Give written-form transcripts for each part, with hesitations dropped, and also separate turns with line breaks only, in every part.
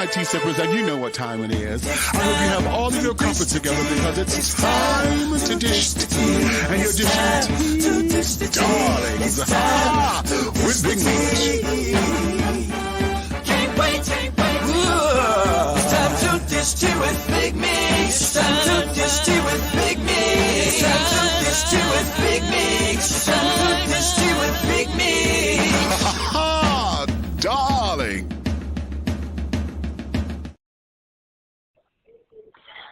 my tea sippers, and you know what time it is. I hope you have all of your crumpets together because it's time to dish tea. And you're dishing tea, darlings, with Big Meat.
Can't wait. It's time to dish tea with Big Meat. It's time to dish tea with Big Meat. It's time to dish tea with Big Meat. It's time to dish tea with Big Meat.
Darling.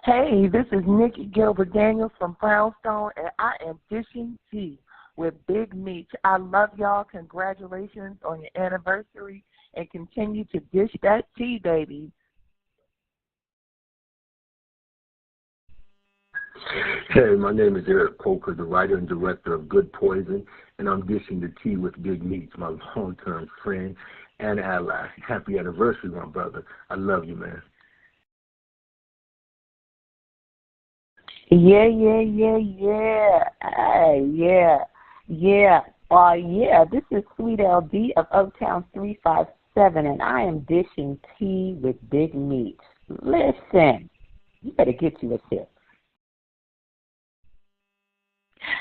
Hey, this is Nikki Gilbert Daniels from Brownstone, and I am dishing tea with Big Meat. I love y'all. Congratulations on your anniversary, and continue to dish that tea, baby.
Hey, my name is Eric Coker, the writer and director of Good Poison, and I'm dishing the tea with Big Meats, my long-term friend and ally. Happy anniversary, my brother. I love you, man.
Yeah. This is Sweet LD of Oaktown 357, and I am dishing tea with Big Meat. Listen, you better get you a sip.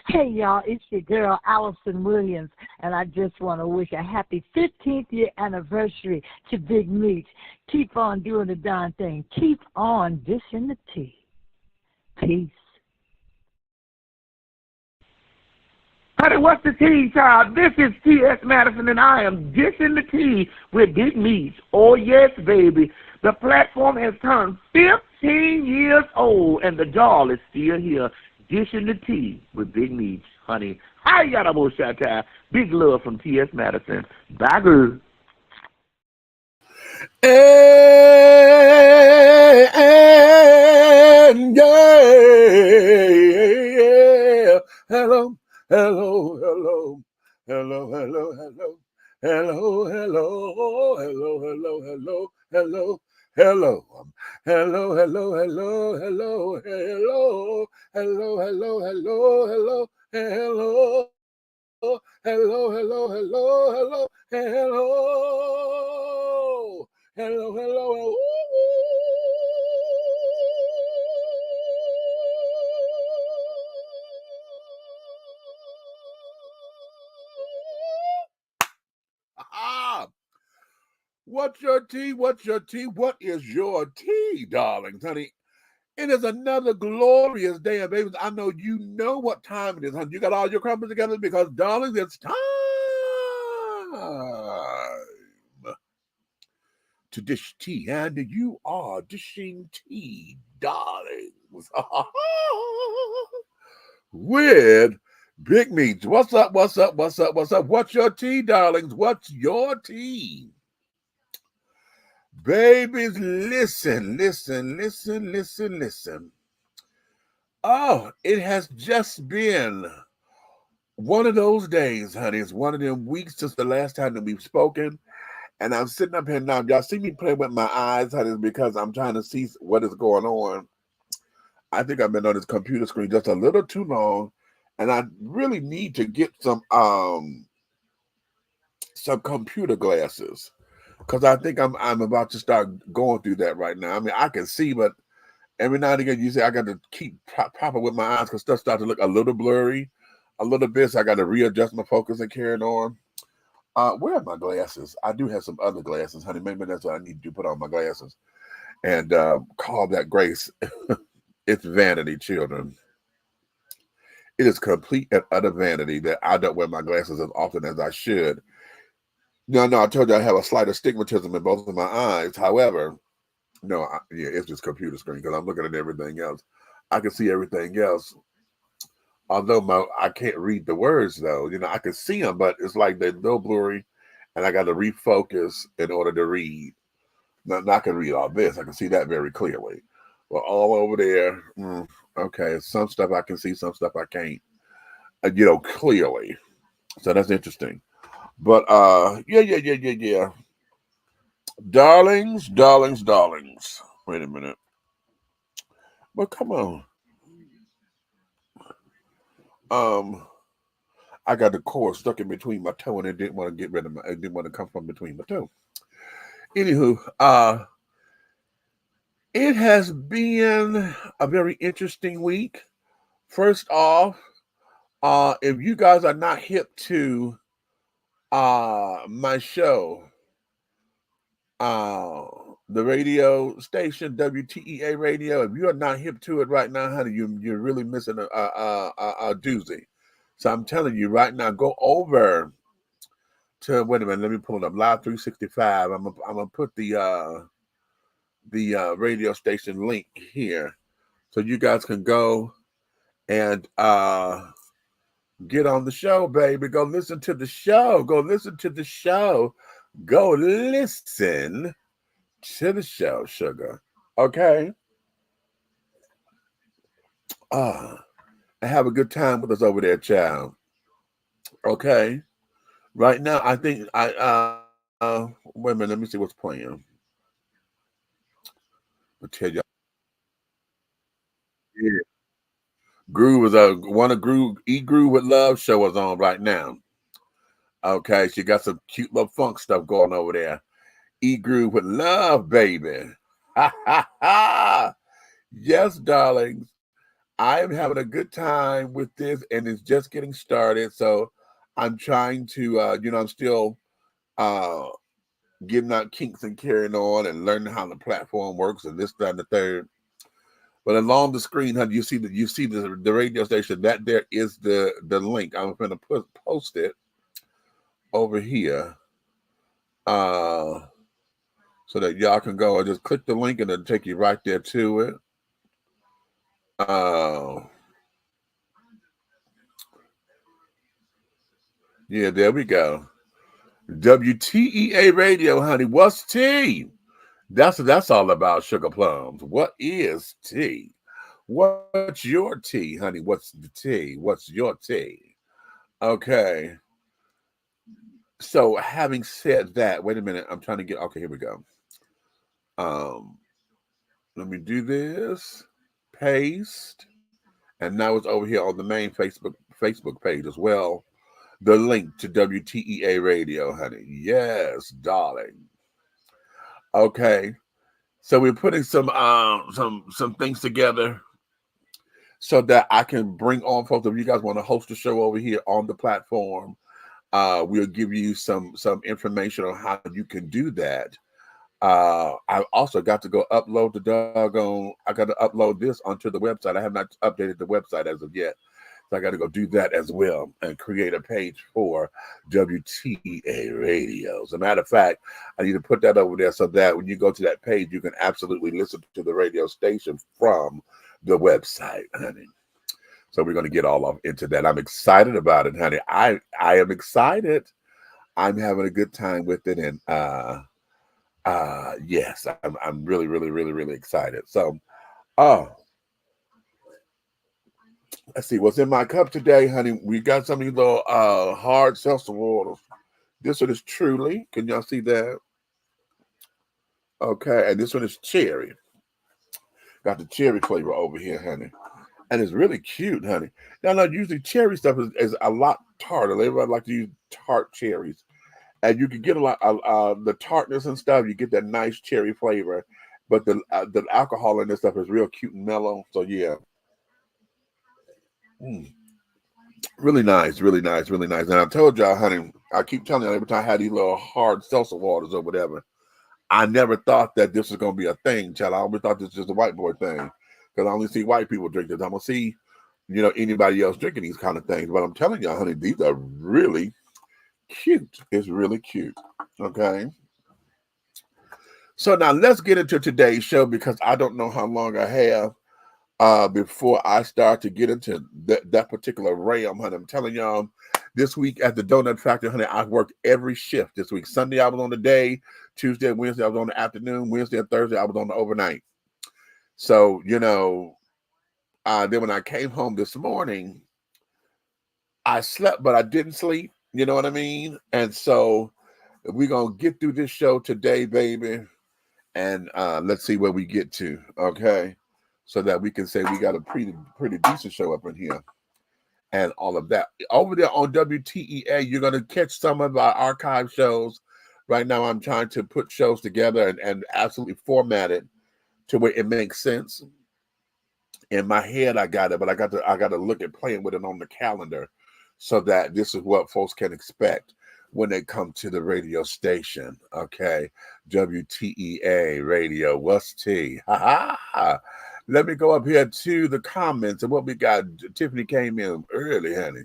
Hey, y'all, it's your girl, Allison Williams, and I just want to wish a happy 15th year anniversary to Big Meat. Keep on doing the darn thing. Keep on dishing the tea. Peace.
Honey, what's the tea, child? This is T.S. Madison, and I am dishing the tea with Big Meats. Oh, yes, baby. The platform has turned 15 years old, and the doll is still here. Dishing the tea with Big Meats, honey. Hi, Yadabo Shatta. Big love from T.S. Madison. Bye, girl.
And yeah. Hello. What's your tea? What is your tea, darlings, honey? It is another glorious day, and babies, I know you know what time it is, honey. You got all your crumpets together because, darlings, it's time to dish tea, and you are dishing tea, darlings, with Big Meats. What's up? What's your tea, darlings? What's your tea? Babies, listen. Oh, it has just been one of those days, honey. It's one of them weeks since the last time that we've spoken. And I'm sitting up here now. Y'all see me play with my eyes, honey, because I'm trying to see what is going on. I think I've been on this computer screen just a little too long. And I really need to get some computer glasses. Because I think I'm about to start going through that right now. I mean, I can see, but every now and again, you say I got to keep popping with my eyes because stuff starts to look a little blurry, a little bit. So I got to readjust my focus and carrying on. Where are my glasses? I do have some other glasses, honey. Maybe that's what I need to put on my glasses and call that grace. It's vanity, children. It is complete and utter vanity that I don't wear my glasses as often as I should. No, I told you I have a slight astigmatism in both of my eyes. However, no, it's just computer screen because I'm looking at everything else. I can see everything else. Although I can't read the words, though. You know, I can see them, but it's like they're no blurry, and I got to refocus in order to read. Now, I can read all this. I can see that very clearly. Well, all over there, okay, some stuff I can see, some stuff I can't, clearly. So that's interesting. But yeah. Darlings. Wait a minute. Well, come on. I got the cord stuck in between my toe, and it didn't want to get rid of it didn't want to come from between my toe. Anywho, It has been a very interesting week. First off, if you guys are not hip to my show, the radio station WTEA Radio, if you are not hip to it right now, honey, you're really missing a doozy. So I'm telling you right now, go over to, wait a minute, let me pull it up, Live 365. I'm gonna put the radio station link here so you guys can go and get on the show, baby. Go listen to the show. Go listen to the show. Go listen to the show, sugar. Okay? And have a good time with us over there, child. Okay? Right now, I think wait a minute, let me see what's playing. I'll tell you. Yeah. Groove is one of Groove Groove with Love show is on right now. Okay, she got some cute little funk stuff going over there. Groove with Love, baby. Ha ha ha. Yes, darlings. I am having a good time with this, and it's just getting started. So I'm trying to I'm still getting out kinks and carrying on and learning how the platform works and this, that, and the third. But along the screen, honey, you see the radio station. That there is the link. I'm going to post it over here, so that y'all can go and just click the link and it'll take you right there to it. Yeah, there we go. WTEA Radio, honey. What's tea? That's all about sugar plums. What is tea? What's your tea, honey? What's the tea? What's your tea? Okay. So having said that, wait a minute. I'm trying to get, okay, here we go. Let me do this. Paste. And now it's over here on the main Facebook page as well. The link to WTEA Radio, honey. Yes, darling. Okay. So we're putting some things together so that I can bring on folks. If you guys want to host a show over here on the platform, we'll give you some information on how you can do that. I've also got to go upload the doggone. I got to upload this onto the website. I have not updated the website as of yet. So I got to go do that as well and create a page for WTEA Radio. As a matter of fact, I need to put that over there so that when you go to that page, you can absolutely listen to the radio station from the website, honey. So we're going to get all off into that. I'm excited about it, honey. I am excited. I'm having a good time with it. And yes, I'm really, really, really, really excited. So, let's see what's in my cup today, honey. We got some of these little hard seltzer waters. This one is Truly. Can y'all see that? Okay, and this one is cherry. Got the cherry flavor over here, honey. And it's really cute, honey. Now, usually cherry stuff is a lot tartar. Everybody like to use tart cherries. And you can get a lot the tartness and stuff. You get that nice cherry flavor. But the alcohol in this stuff is real cute and mellow. So, yeah. Really nice, really nice, really nice. And I told y'all, honey, I keep telling you every time I had these little hard seltzer waters or whatever, I never thought that this was going to be a thing, child. I always thought this was just a white boy thing because I only see white people drink this. I don't see, anybody else drinking these kind of things. But I'm telling y'all, honey, these are really cute. It's really cute. Okay. So now let's get into today's show because I don't know how long I have before I start to get into that particular realm, honey. I'm telling y'all, this week at the Donut Factory, honey, I worked every shift this week. Sunday, I was on the day. Tuesday and Wednesday, I was on the afternoon. Wednesday and Thursday, I was on the overnight. So, then when I came home this morning, I slept, but I didn't sleep. You know what I mean? And so we're going to get through this show today, baby. And let's see where we get to, okay? So that we can say we got a pretty decent show up in here and all of that. Over there on WTEA, you're going to catch some of our archive shows. Right now, I'm trying to put shows together and absolutely format it to where it makes sense. In my head, I got it, but I got to look at playing with it on the calendar, so that this is what folks can expect when they come to the radio station. Okay, WTEA radio. What's T? Ha ha ha. Let me go up here to the comments and what we got. Tiffany came in early, honey.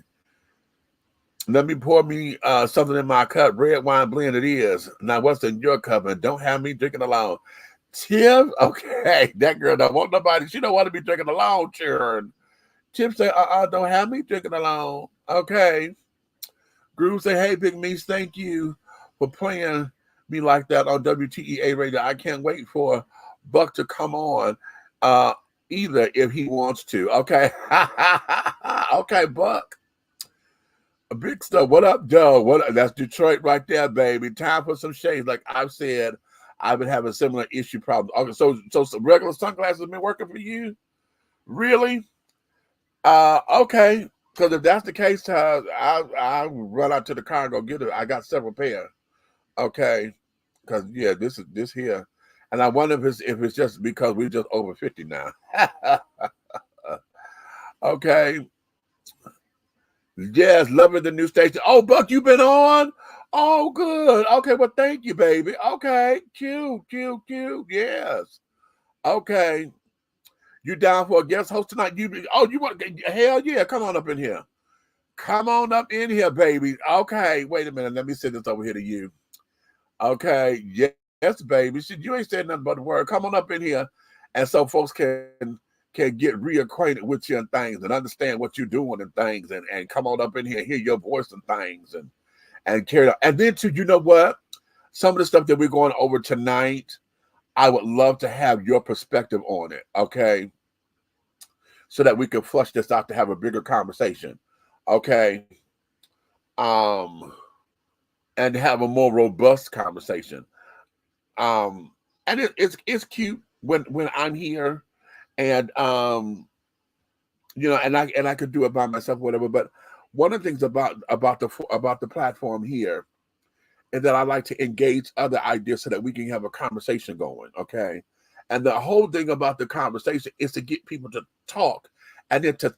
Let me pour me something in my cup. Red wine blend it is. Now, what's in your cup? And don't have me drinking alone. Tim, okay, that girl don't want nobody. She don't want to be drinking alone, children. Tim say, don't have me drinking alone. Okay. Groove say, hey, Big Meese, thank you for playing me like that on WTEA radio. I can't wait for Buck to come on either if he wants to. Okay. Okay, Buck. Big stuff. What up, Joe? That's Detroit right there, baby. Time for some shades. Like I've said, I've been having similar issue problems. Okay, so some regular sunglasses have been working for you? Really? Okay. Because if that's the case, I'll run out to the car and go get it. I got several pair. Okay. Because yeah, this here. And I wonder if it's just because we're just over 50 now. Okay. Yes, loving the new station. Oh, Buck, you been on? Oh, good. Okay, well, thank you, baby. Okay, cute. Yes. Okay. You down for a guest host tonight? You want? Hell yeah! Come on up in here. Come on up in here, baby. Okay, wait a minute. Let me send this over here to you. Okay, yes, baby. You ain't saying nothing but the word. Come on up in here, and so folks can get reacquainted with you and things and understand what you're doing and things and come on up in here and hear your voice and things and carry on. And then too, you know what? Some of the stuff that we're going over tonight, I would love to have your perspective on it, okay? So that we can flush this out to have a bigger conversation, okay? And have a more robust conversation. And it's cute when I'm here. And you know, and I could do it by myself, whatever. But one of the things about the platform here is that I like to engage other ideas so that we can have a conversation going. Okay, and the whole thing about the conversation is to get people to talk and then to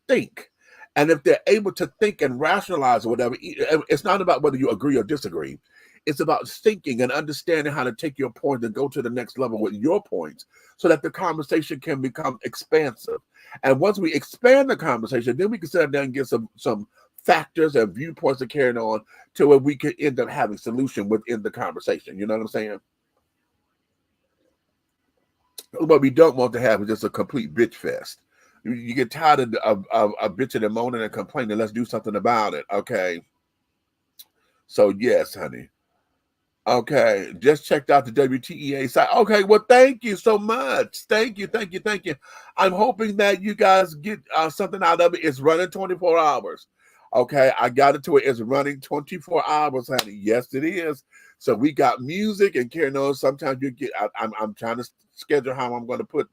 think. And if they're able to think and rationalize or whatever, it's not about whether you agree or disagree. It's about thinking and understanding how to take your point and go to the next level with your points so that the conversation can become expansive. And once we expand the conversation, then we can sit down and get some factors and viewpoints to carry on to where we can end up having solution within the conversation. You know what I'm saying? What we don't want to have is just a complete bitch fest. You get tired of bitching and moaning and complaining. Let's do something about it. Okay. So yes, honey. Okay, just checked out the WTEA site. Okay, well, thank you so much. Thank you. I'm hoping that you guys get something out of it. It's running 24 hours. Okay, I got it to it. It's running 24 hours, honey. Yes, it is. So we got music and carrying on. Sometimes you get. I'm trying to schedule how I'm going to put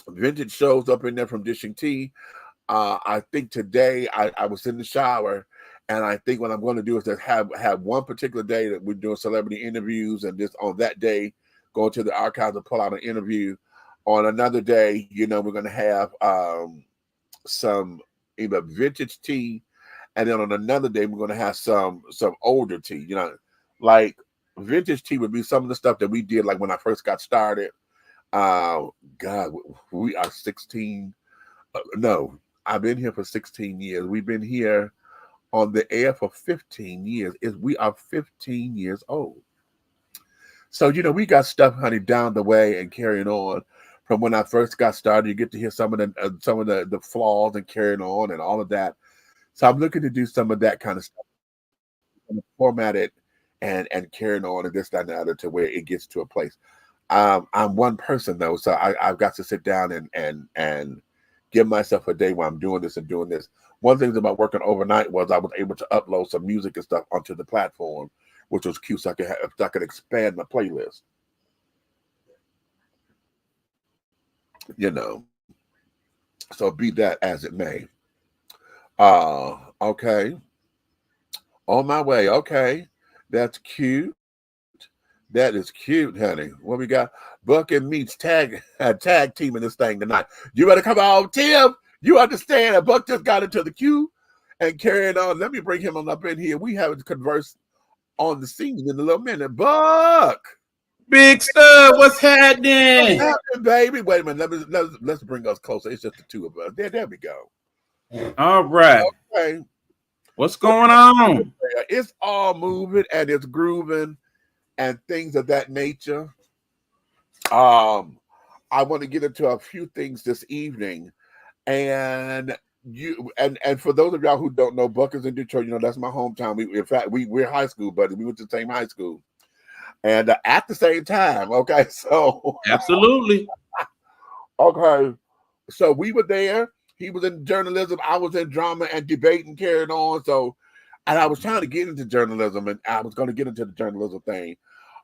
vintage shows up in there from Dishing Tea. I think today I was in the shower. And I think what I'm going to do is just have one particular day that we're doing celebrity interviews, and just on that day, go to the archives and pull out an interview. On another day, you know, we're going to have some either vintage tea, and then on another day, we're going to have some older tea. You know, like vintage tea would be some of the stuff that we did, like when I first got started. God, we are 16. No, I've been here for 16 years. We've been here on the air for 15 years. We are 15 years old. So, you know, we got stuff, honey, down the way and carrying on from when I first got started. You get to hear some of the flaws and carrying on and all of that. So I'm looking to do some of that kind of stuff, format it and carrying on and this, that, and the other to where it gets to a place. I'm one person though, so I've got to sit down and give myself a day while I'm doing this and doing this. One thing about working overnight was I was able to upload some music and stuff onto the platform, which was cute, so I could expand my playlist. You know, so be that as it may. Okay. On my way. Okay. That's cute. That is cute, honey. What we got? Buck and Meats tag teaming this thing tonight. You better come on, Tim. You understand that Buck just got into the queue and carrying on. Let me bring him on up in here. We haven't conversed on the scene in a little minute. Buck.
Big Stud, what's
What's
happening?
happening, baby? Wait a minute. Let's bring us closer. It's just the two of us. There we go.
All right.
Okay.
What's going on?
It's all moving and it's grooving and things of that nature. I want to get into a few things this evening. And for those of y'all who don't know, Buck is in Detroit. You know, that's my hometown. We're high school buddies. We went to the same high school. And at the same time, okay, so
absolutely,
okay, so we were there. He was in journalism, I was in drama and debate and carrying on. So, and I was trying to get into journalism, and I was going to get into the journalism thing.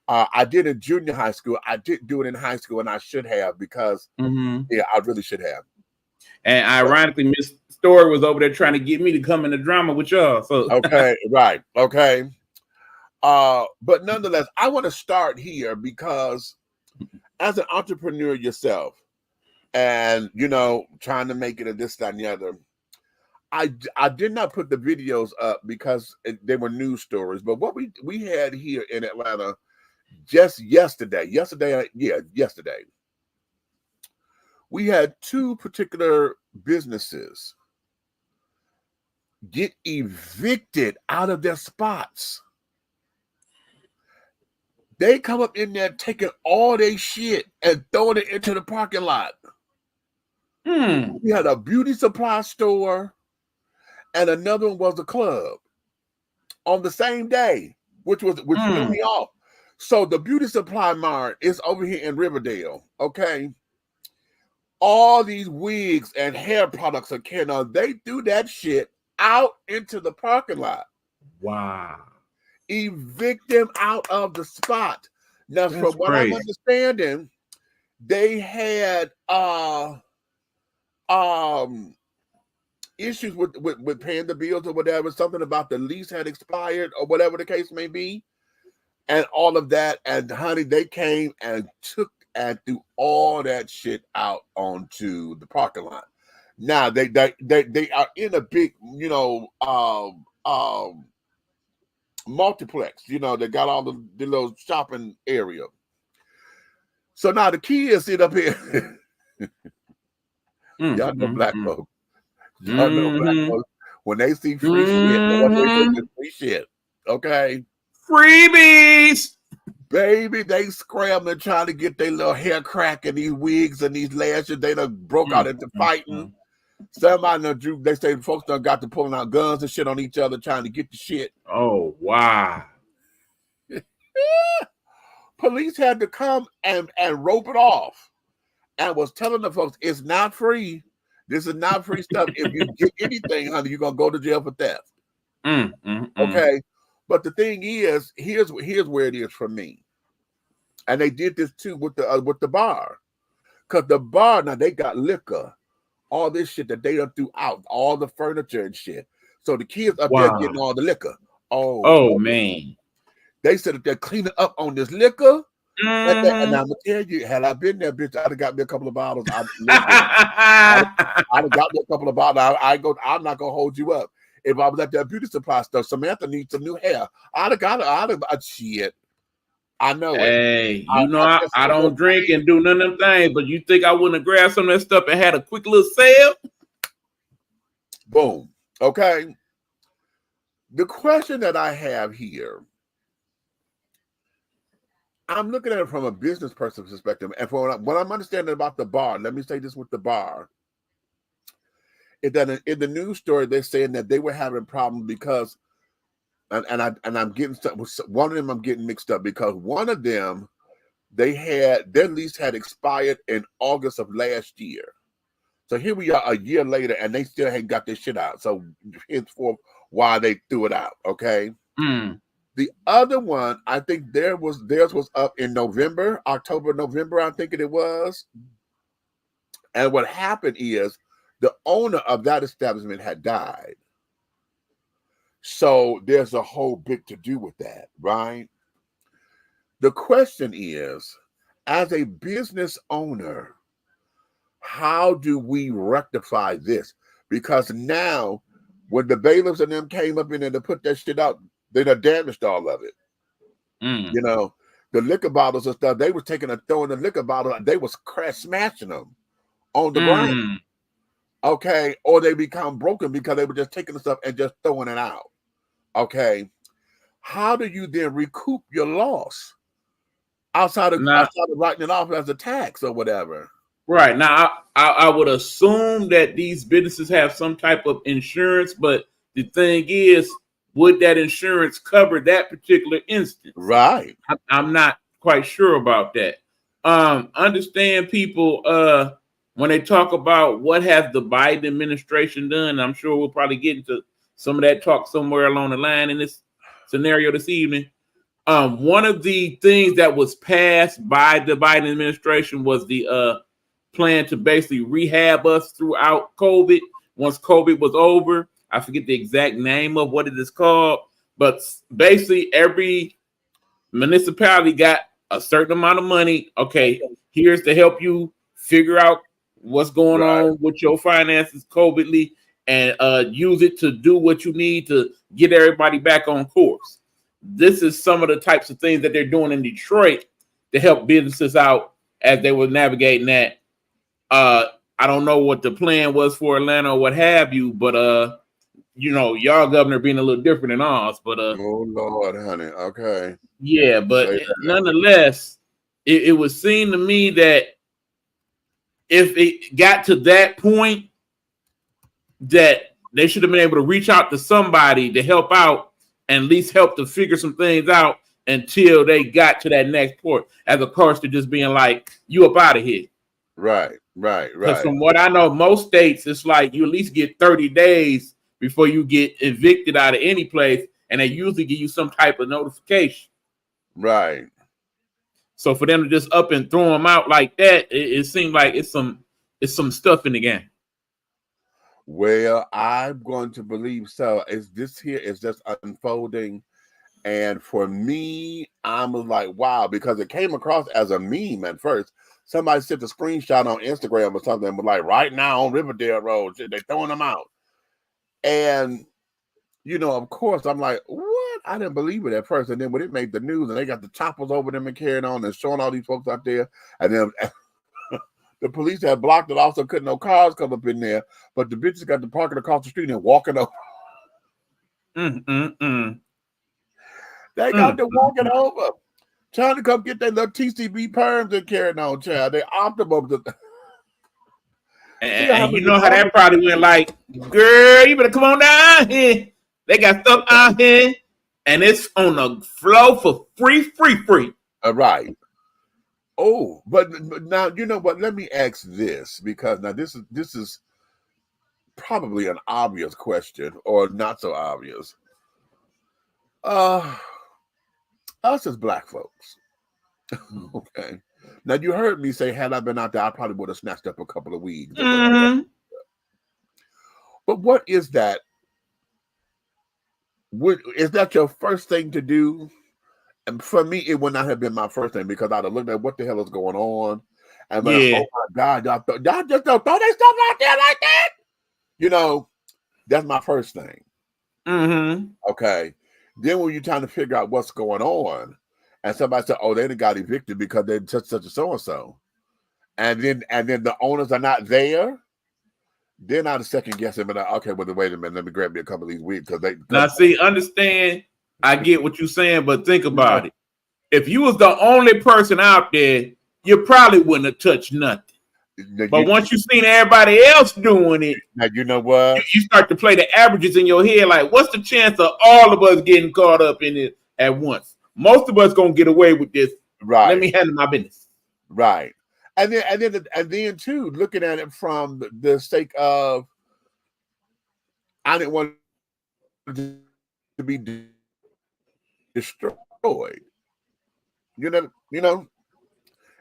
I did in junior high school. I didn't do it in high school, and I should have because yeah, I really should have.
And ironically, Miss Story was over there trying to get me to come into drama with y'all. So
okay, right, okay. But nonetheless, I want to start here because as an entrepreneur yourself and, you know, trying to make it a this, that, and the other, I did not put the videos up because they were news stories. But what we had here in Atlanta just yesterday, we had two particular businesses get evicted out of their spots. They come up in there taking all their shit and throwing it into the parking lot. We had a beauty supply store and another one was a club on the same day, which threw me off. So the beauty supply mart is over here in Riverdale, okay? All these wigs and hair products are carrying on. They threw that shit out into the parking lot.
Wow.
Evict them out of the spot. Now, that's from what I'm understanding, they had issues with paying the bills or whatever. Something about the lease had expired or whatever the case may be, and all of that. And honey, they came and took and threw all that shit out onto the parking lot. Now they are in a big, you know, multiplex, you know, they got all the little shopping area. So now the kids sit up here. Y'all know black folks. Y'all know black folks. When they see free shit, what they think is free shit. Okay.
Freebies.
Baby, they scrambling trying to get their little hair crack and these wigs and these lashes. They done broke out into fighting. Somebody done they say folks done got to pulling out guns and shit on each other trying to get the shit.
Oh, wow.
Police had to come and rope it off and was telling the folks, it's not free. This is not free stuff. If you get anything, honey, you're going to go to jail for theft. Okay? But the thing is, here's where it is for me. And they did this too with the bar. Because the bar, now they got liquor. All this shit that they done threw out, all the furniture and shit. So the kids up there getting all the liquor. Oh
man.
They said that they're cleaning up on this liquor. And I'm going to tell you, had I been there, bitch, I'd have got me a couple of bottles. I'd have got me a couple of bottles. I'm not going to hold you up. If I was at that beauty supply stuff, Samantha needs some new hair. I'd have shit. I know it.
Hey, you know, I don't drink and do none of them things, but you think I wouldn't have grabbed some of that stuff and had a quick little sale?
Boom. Okay. The question that I have here, I'm looking at it from a business person's perspective. And from what I'm understanding about the bar, let me say this with the bar, is that in the news story, they're saying that they were having problems because and I'm getting one of them I'm getting mixed up because one of them their lease had expired in August of last year. So here we are a year later and they still hadn't got their shit out. So henceforth why they threw it out. Okay. The other one, I think theirs was up in October, November, I think it was. And what happened is the owner of that establishment had died. So there's a whole big to do with that, right? The question is, as a business owner, how do we rectify this? Because now, when the bailiffs and them came up in there to put that shit out, they done damaged all of it. You know, the liquor bottles and stuff, they was taking and throwing the liquor bottles, they was crash smashing them on the ground. Okay, or they become broken because they were just taking the stuff and just throwing it out. Okay, how do you then recoup your loss outside of writing it off as a tax or whatever?
Right. Now, I would assume that these businesses have some type of insurance, but the thing is, would that insurance cover that particular instance?
Right.
I'm not quite sure about that. Understand people when they talk about what has the Biden administration done, I'm sure we'll probably get into some of that talk somewhere along the line in this scenario this evening. One of the things that was passed by the Biden administration was the plan to basically rehab us throughout COVID. Once COVID was over, I forget the exact name of what it is called, but basically every municipality got a certain amount of money. Okay, here's to help you figure out what's going on with your finances COVIDly, and use it to do what you need to get everybody back on course. This is some of the types of things that they're doing in Detroit to help businesses out as they were navigating that. I don't know what the plan was for Atlanta or what have you, but you know, y'all governor being a little different than ours. But
oh Lord, honey, okay,
yeah, but nonetheless, it would seem to me that if it got to that point, that they should have been able to reach out to somebody to help out and at least help to figure some things out until they got to that next point, as opposed to just being like, you up out of here.
Right.
Because from what I know, most states, it's like you at least get 30 days before you get evicted out of any place, and they usually give you some type of notification.
Right.
So for them to just up and throw them out like that, it seems like it's some stuff in the game.
Well, I'm going to believe so. This here is just unfolding, and for me, I'm like, wow, because it came across as a meme at first. Somebody sent a screenshot on Instagram or something, but like right now on Riverdale Road, they're throwing them out. And, you know, of course, I'm like, what? I didn't believe it at first. And then when it made the news and they got the choppers over them and carrying on and showing all these folks out there, and then the police had blocked it off so couldn't no cars come up in there, but the bitches got to parking across the street and walking over. They got to walking over, trying to come get their little TCB perms and carrying on, child. They optimum.
And you know how that probably went like, girl, you better come on down here. They got stuff out here, and it's on the floor for free.
Right. Oh, but now, you know what? Let me ask this, because now this is probably an obvious question or not so obvious. Us as black folks. Okay. Now, you heard me say, had I been out there, I probably would have snatched up a couple of weeds. But what is that? Is that your first thing to do? And for me, it would not have been my first thing, because I'd have looked at what the hell is going on. And then, oh my God, y'all just don't throw that stuff out there like that. You know, that's my first thing. Okay. Then when you're trying to figure out what's going on, and somebody said, oh, they done got evicted because they're such a so-and-so. And then the owners are not there. They're not a second guessing, but okay, well, wait a minute, let me grab me a couple of these weeds.
Now, see, understand, I get what you're saying, but think about it. If you was the only person out there, you probably wouldn't have touched nothing. But once you seen everybody else doing it,
now you know what?
You start to play the averages in your head, like, what's the chance of all of us getting caught up in it at once? Most of us gonna get away with this.
Right.
Let me handle my business.
Right. And then too, looking at it from the sake of, I didn't want to be destroyed. You know. And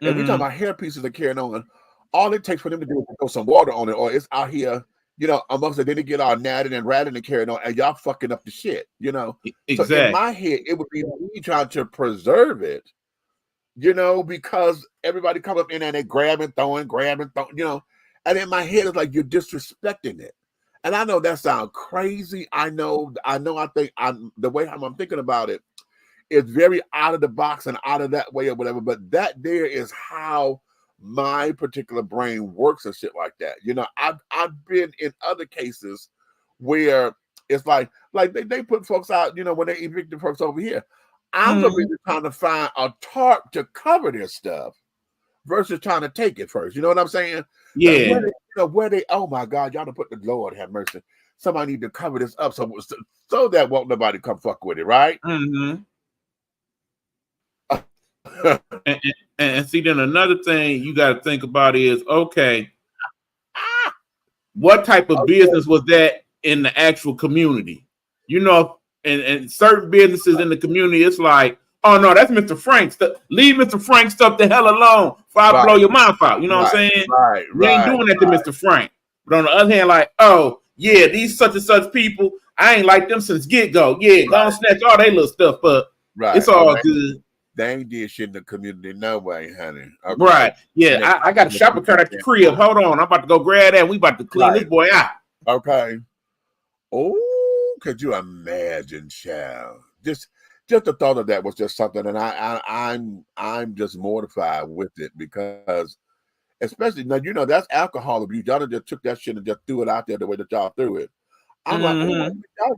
we talking about hair pieces are carrying on. All it takes for them to do is throw some water on it, or it's out here, you know, amongst it. Then they get all natted and ratted and carrying on, and y'all fucking up the shit, you know.
Exactly.
So in my head, it would be me trying to preserve it, you know, because everybody come up in and they grab and throwing, you know. And in my head, it's like you're disrespecting it. And I know that sounds crazy. I think the way I'm thinking about it is very out of the box and out of that way or whatever. But that there is how my particular brain works and shit like that. You know, I've been in other cases where it's like they put folks out, you know, when they evict the folks over here. I'm gonna be trying to find a tarp to cover their stuff versus trying to take it first. You know what I'm saying?
Yeah.
Where they oh my God, y'all done put the Lord have mercy. Somebody need to cover this up so that won't nobody come fuck with it, right?
And see, then another thing you got to think about is, okay, what type of business was that in the actual community? You know, and certain businesses in the community, it's like, oh no, that's Mr. Frank stuff. Leave Mr. Frank stuff the hell alone before I blow your mouth out. You know what I'm saying? We ain't doing that to Mr. Frank. But on the other hand, like, oh yeah, these such and such people, I ain't like them since get-go. Yeah, gonna snatch all they little stuff, but it's all good.
They ain't did shit in the community no way, honey.
Okay. Right. Yeah, I got a shopping cart at the crib. Hold on. I'm about to go grab that. We about to clean this boy out.
Okay. Oh, could you imagine, child? Just the thought of that was just something, and I'm just mortified with it because, especially now, you know, that's alcohol abuse. Y'all just took that shit and just threw it out there the way that y'all threw it. I'm like, oh,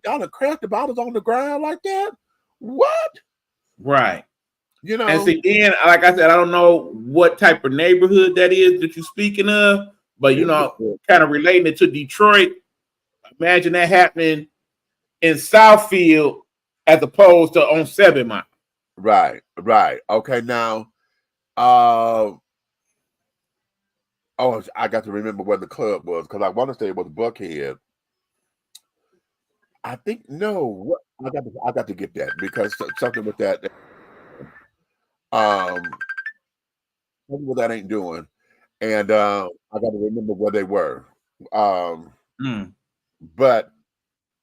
y'all done cracked the bottles on the ground like that? What?
Right.
You know,
and see, then, like I said, I don't know what type of neighborhood that is that you're speaking of, but you know, kind of relating it to Detroit. Imagine that happening in Southfield as opposed to on 7 Mile.
Right. Okay, now, I got to remember where the club was because I want to say it was Buckhead. I think I got to get that because something with that. What that ain't doing, and I got to remember where they were. But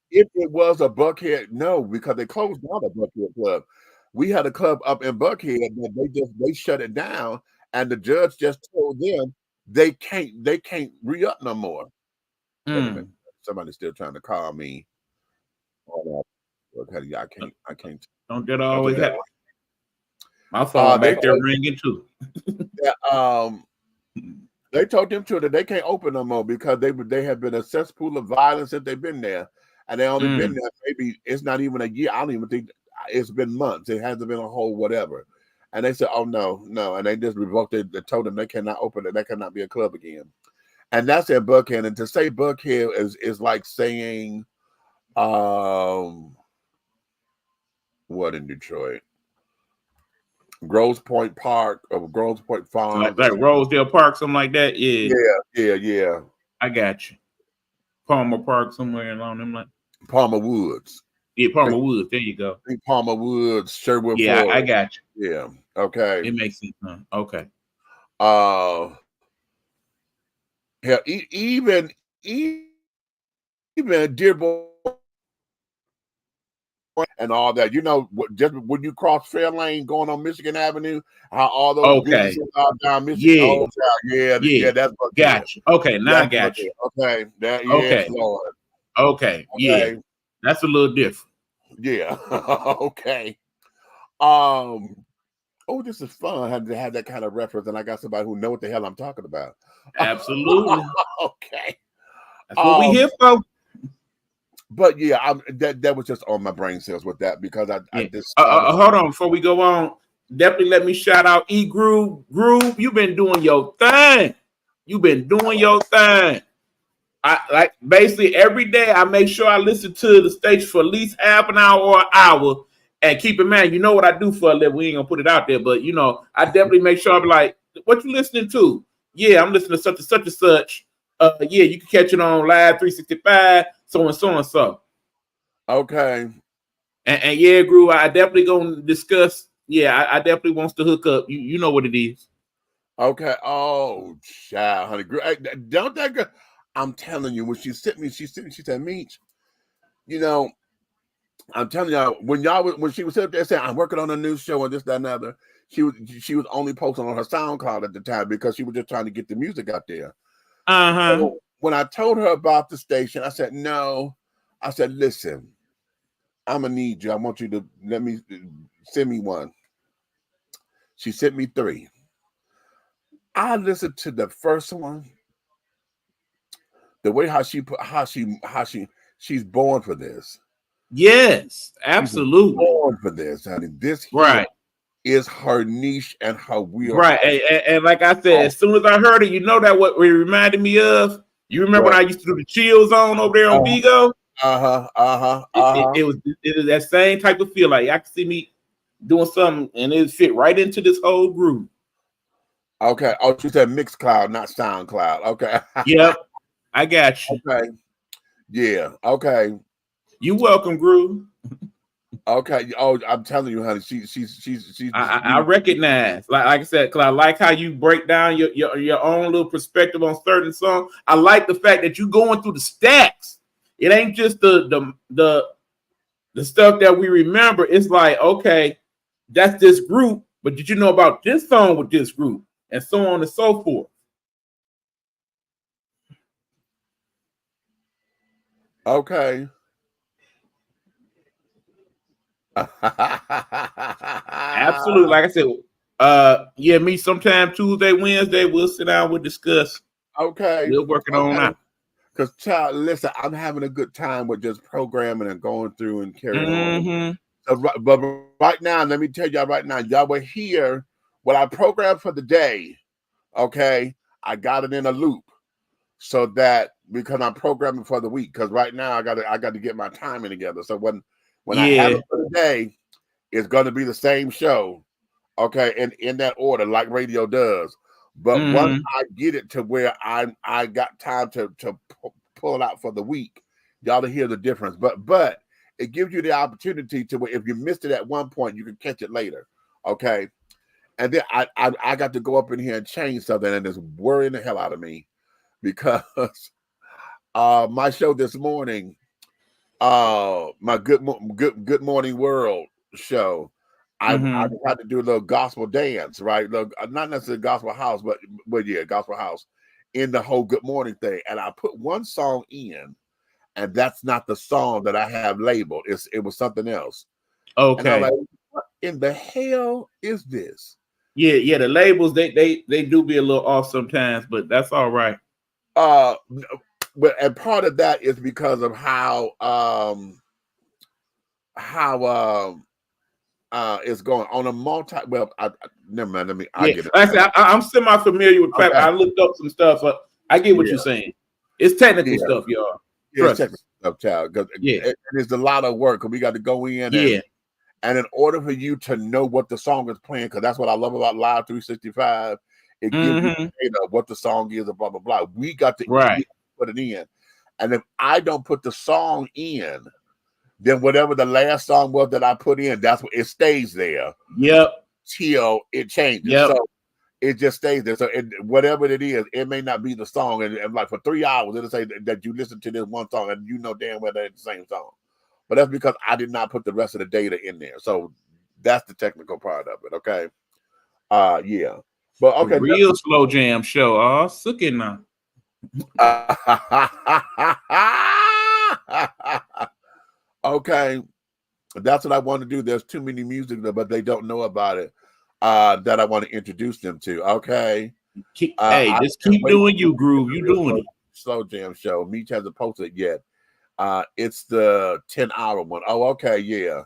if it was a Buckhead, no, because they closed down a Buckhead club. We had a club up in Buckhead, and they shut it down, and the judge just told them they can't re-up no more. Wait a minute. Somebody's still trying to call me. Okay, I can't.
Don't get always happen. My phone back there ringing too.
They told them that they can't open no more because they have been a cesspool of violence since they've been there, and they only been there maybe it's not even a year. I don't even think it's been months. It hasn't been a whole whatever. And they said, "Oh no," and they just revoked it. They told them they cannot open it. That cannot be a club again. And that's at Buckhead. And to say Buckhead is like saying, what in Detroit? Grosse Pointe Park or Grosse Pointe Farm,
like Rosedale Park, something like that.
Yeah.
I got you. Palmer Park, somewhere along them like
Palmer Woods.
Yeah, Palmer Woods. There you go.
Palmer Woods, Sherwood.
Yeah, Forest. I got
you. Yeah. Okay.
It makes sense. Huh? Okay.
Hell, even Dearborn and all that, you know, just when you cross Fairlane going on Michigan Avenue, how all those businesses are down Michigan. Yeah, that's what
gotcha. Okay, now I got you.
Okay, Lord.
Okay, yeah, that's a little different.
Yeah. Okay. This is fun. I had to have that kind of reference, and I got somebody who knows what the hell I'm talking about.
Absolutely.
Okay.
That's what we here for.
But yeah, that was just on my brain cells with that because I just
hold on before we go on. Definitely let me shout out Groove. You've been doing your thing. I like basically every day I make sure I listen to the station for at least half an hour or an hour. And keep in mind, you know what I do for a living. We ain't gonna put it out there, but you know, I definitely make sure I'm like, what you listening to? Yeah, I'm listening to such and such and such. Yeah, you can catch it on Live 365, so and so and so.
Okay.
And yeah, Groove, I definitely gonna discuss. Yeah, I definitely wants to hook up. You know what it is.
Okay. Oh, child, honey. Don't that girl? I'm telling you, when she said, Meech, you know, I'm telling y'all, when she was up there saying, I'm working on a new show and this, that, and other, she was only posting on her SoundCloud at the time because she was just trying to get the music out there.
Uh-huh.
So when I told her about the station, I said, no. I said, listen, I'm gonna need you. I want you to send me one. She sent me 3. I listened to the first one. The way she's born for this.
Yes, absolutely.
She's born for this, honey. This here is her niche and her wheel.
Right. And like I said, as soon as I heard it, you know that what it reminded me of? You remember when I used to do the chill zone over there on Vigo? It was that same type of feel. Like I could see me doing something and it fit right into this whole groove.
Okay. Oh, she said Mixcloud, not SoundCloud. Okay.
Yep. I got you.
Okay. Yeah. Okay.
You welcome, Groove.
Okay. Oh, I'm telling you, honey. She's.
I recognize, like I said, because I like how you break down your own little perspective on certain songs. I like the fact that you going through the stacks. It ain't just the stuff that we remember. It's like, okay, that's this group, but did you know about this song with this group, and so on and so forth.
Okay.
Absolutely. Like I said, me sometime Tuesday, Wednesday, we'll sit down, we'll discuss.
Okay.
We're working on that.
Because, child, listen, I'm having a good time with just programming and going through and carrying on. So, but right now, let me tell y'all right now, y'all will hear what I programmed for the day. Okay. I got it in a loop so that because I'm programming for the week. Because right now I got to get my timing together. So when I have it for the day, it's going to be the same show. Okay. And in that order, like radio does. But once I get it to where I got time to pull it out for the week, y'all to hear the difference. But it gives you the opportunity to where if you missed it at one point, you can catch it later. Okay. And then I got to go up in here and change something, and it's worrying the hell out of me because my show this morning, my Good Morning World show, I had to do a little gospel dance, right? Not necessarily gospel house, but yeah, gospel house in the whole Good Morning thing. And I put one song in, and that's not the song that I have labeled. It was something else.
Okay.
And I'm like, what in the hell is this?
Yeah, the labels they do be a little off sometimes, but that's all right.
But and part of that is because of how it's going on a multi. Well, never mind. I get it.
Like I said, I'm semi-familiar with Clap. Okay. I looked up some stuff. But I get what you're saying. It's technical stuff, y'all.
Yeah, it's technical stuff, child. It's a lot of work because we got to go in. And in order for you to know what the song is playing, because that's what I love about Live 365, it gives you data what the song is, and blah blah blah. We got to put it in, and if I don't put the song in, then whatever the last song was that I put in, that's what it stays there.
Yep.
Till it changes.
Yep.
So it just stays there. So whatever it is, it may not be the song, and like for 3 hours, it'll say that you listen to this one song, and you know damn well that it's the same song. But that's because I did not put the rest of the data in there. So that's the technical part of it. Okay. Yeah. But okay.
Real slow jam show. Oh, suck it now.
Okay. That's what I want to do. There's too many music, but they don't know about it. That I want to introduce them to. Okay.
Hey, just keep doing you, Groove. You doing it.
Slow jam show. Meech hasn't posted it yet. It's the 10-hour one. Oh, okay, yeah.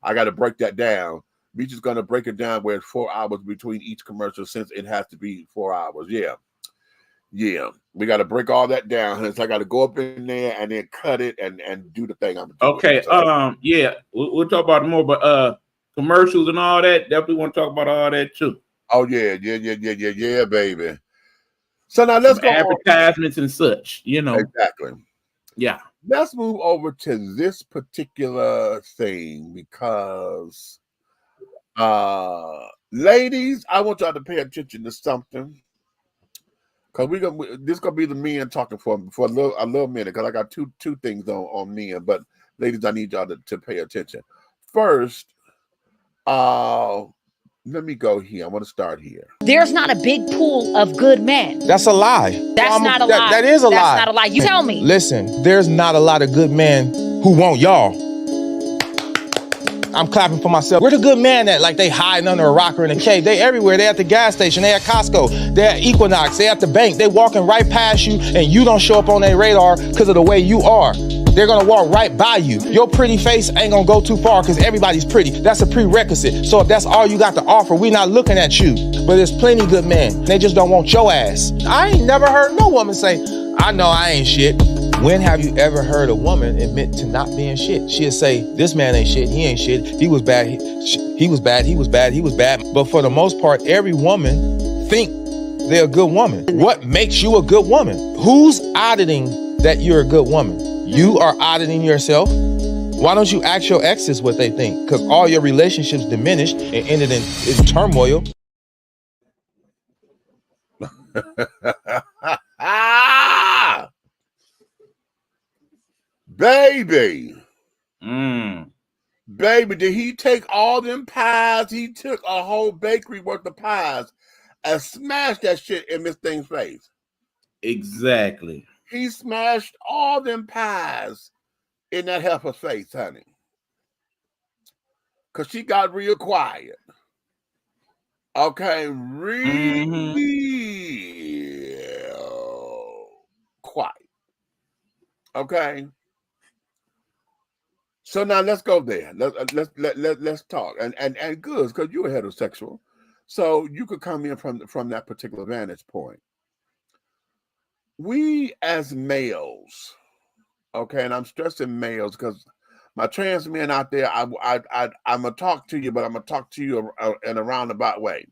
I got to break that down. We're just going to break it down where it's 4 hours between each commercial since it has to be 4 hours. Yeah. Yeah. We got to break all that down. So I got to go up in there and then cut it and do the thing I'm doing.
Okay. So, yeah. We'll talk about it more, but commercials and all that, definitely want to talk about all that too.
Oh, yeah, baby. So now let's go
advertisements and such, you know.
Exactly.
Yeah.
Let's move over to this particular thing because, ladies, I want y'all to pay attention to something because this gonna be the men talking for a little minute because I got two things on men, but ladies, I need y'all to pay attention. First, now let me go here. I want to start here.
There's not a big pool of good men.
That's a lie.
That's not a lie.
That is a lie.
That's not a lie. You tell me.
Listen, there's not a lot of good men who want y'all. I'm clapping for myself. Where the good men at? Like they hiding under a rock or in a cave. They everywhere. They at the gas station. They at Costco. They at Equinox. They at the bank. They walking right past you and you don't show up on their radar because of the way you are. They're gonna walk right by you. Your pretty face ain't gonna go too far because everybody's pretty. That's a prerequisite. So if that's all you got to offer, we not looking at you. But there's plenty good men. They just don't want your ass. I ain't never heard no woman say, I know I ain't shit. When have you ever heard a woman admit to not being shit? She'll say, this man ain't shit, he ain't shit, he was bad, he was bad, he was bad, he was bad. But for the most part, every woman think they're a good woman. What makes you a good woman? Who's auditing that you're a good woman? You are auditing yourself. Why don't you ask your exes what they think? Because all your relationships diminished and ended in turmoil.
Baby. Baby, did he take all them pies? He took a whole bakery worth of pies and smashed that shit in this thing's face.
Exactly.
He smashed all them pies in that heifer's face, honey. Because she got real quiet. Okay, real quiet. Okay. So now let's go there. Let's talk. And good, because you're heterosexual. So you could come in from that particular vantage point. We as males, okay, and I'm stressing males because my trans men out there, I'm gonna talk to you, but I'm gonna talk to you in a roundabout way,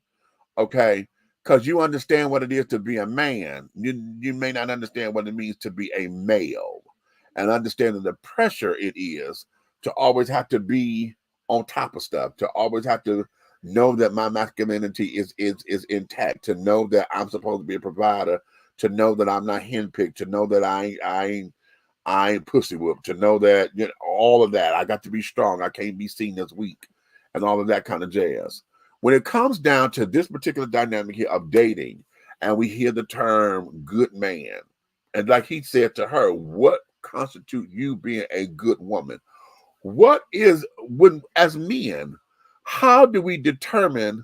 okay? Because you understand what it is to be a man. You may not understand what it means to be a male, and understanding the pressure it is to always have to be on top of stuff, to always have to know that my masculinity is intact, to know that I'm supposed to be a provider, to know that I'm not henpicked, to know that I ain't pussy whooped, to know that, you know, all of that. I got to be strong. I can't be seen as weak, and all of that kind of jazz. When it comes down to this particular dynamic here of dating, and we hear the term good man, and like he said to her, what constitutes you being a good woman? What is, when as men, how do we determine?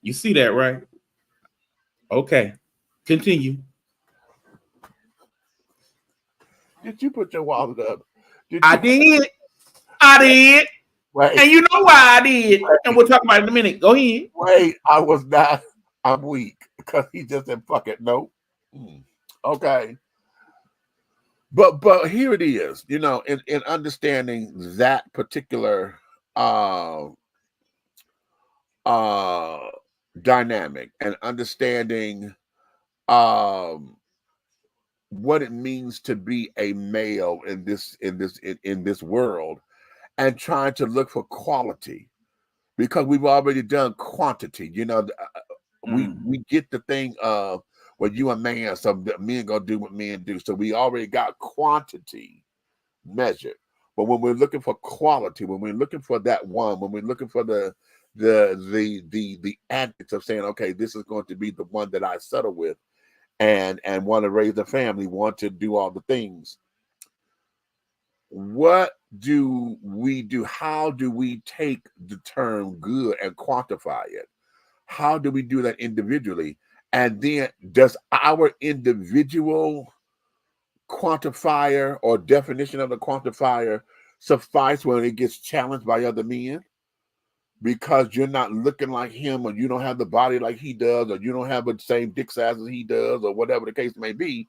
You see that, right? Okay, continue.
Did you put your wallet up?
I did.
Wait.
And you know why I did. And we'll talk about it in a minute. Go ahead.
Wait, I was not. I'm weak because he just said, fuck it. Nope. Okay. But here it is, you know, in understanding that particular dynamic and understanding what it means to be a male in this world, and trying to look for quality, because we've already done quantity. You know, we get the thing of, well, you a man, so men gonna do what men do. So we already got quantity measured. But when we're looking for quality, when we're looking for that one, when we're looking for the antics of saying, okay, this is going to be the one that I settle with, and want to raise a family, want to do all the things. What do we do? How do we take the term good and quantify it? How do we do that individually? And then does our individual quantifier or definition of the quantifier suffice when it gets challenged by other men? Because you're not looking like him, or you don't have the body like he does, or you don't have the same dick size as he does, or whatever the case may be.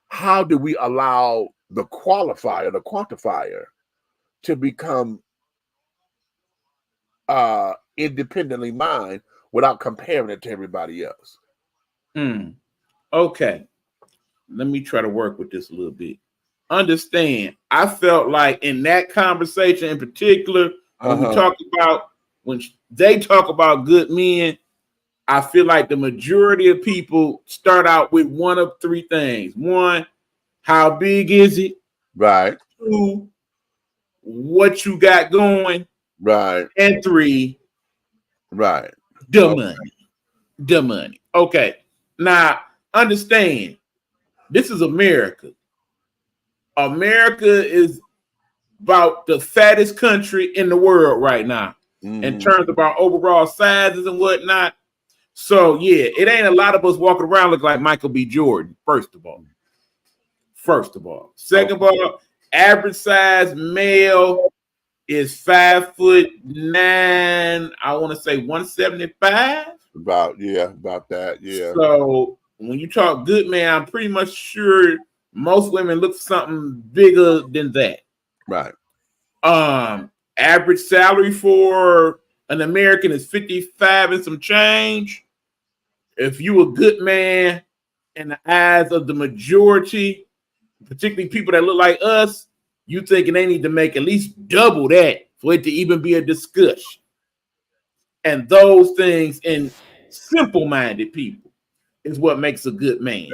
How do we allow the qualifier, the quantifier, to become independently mine without comparing it to everybody else?
Okay. Let me try to work with this a little bit. Understand, I felt like in that conversation in particular, when we talk about, when they talk about good men, I feel like the majority of people start out with one of three things. One, how big is it?
Right.
Two, what you got going?
Right.
And 3,
Right.
the
Okay.
money. The money. Okay. Now, understand, this is America. America is about the fattest country in the world right now in terms of our overall sizes and whatnot. So, yeah, it ain't a lot of us walking around looking like Michael B. Jordan, first of all. Second of all, average size male is 5'9", I want to say 175.
About that, yeah.
So when you talk good man, I'm pretty much sure most women look for something bigger than that.
Right.
Average salary for an American is 55 and some change. If you a good man in the eyes of the majority, particularly people that look like us, you thinking they need to make at least double that for it to even be a discussion. And those things in simple-minded people is what makes a good man.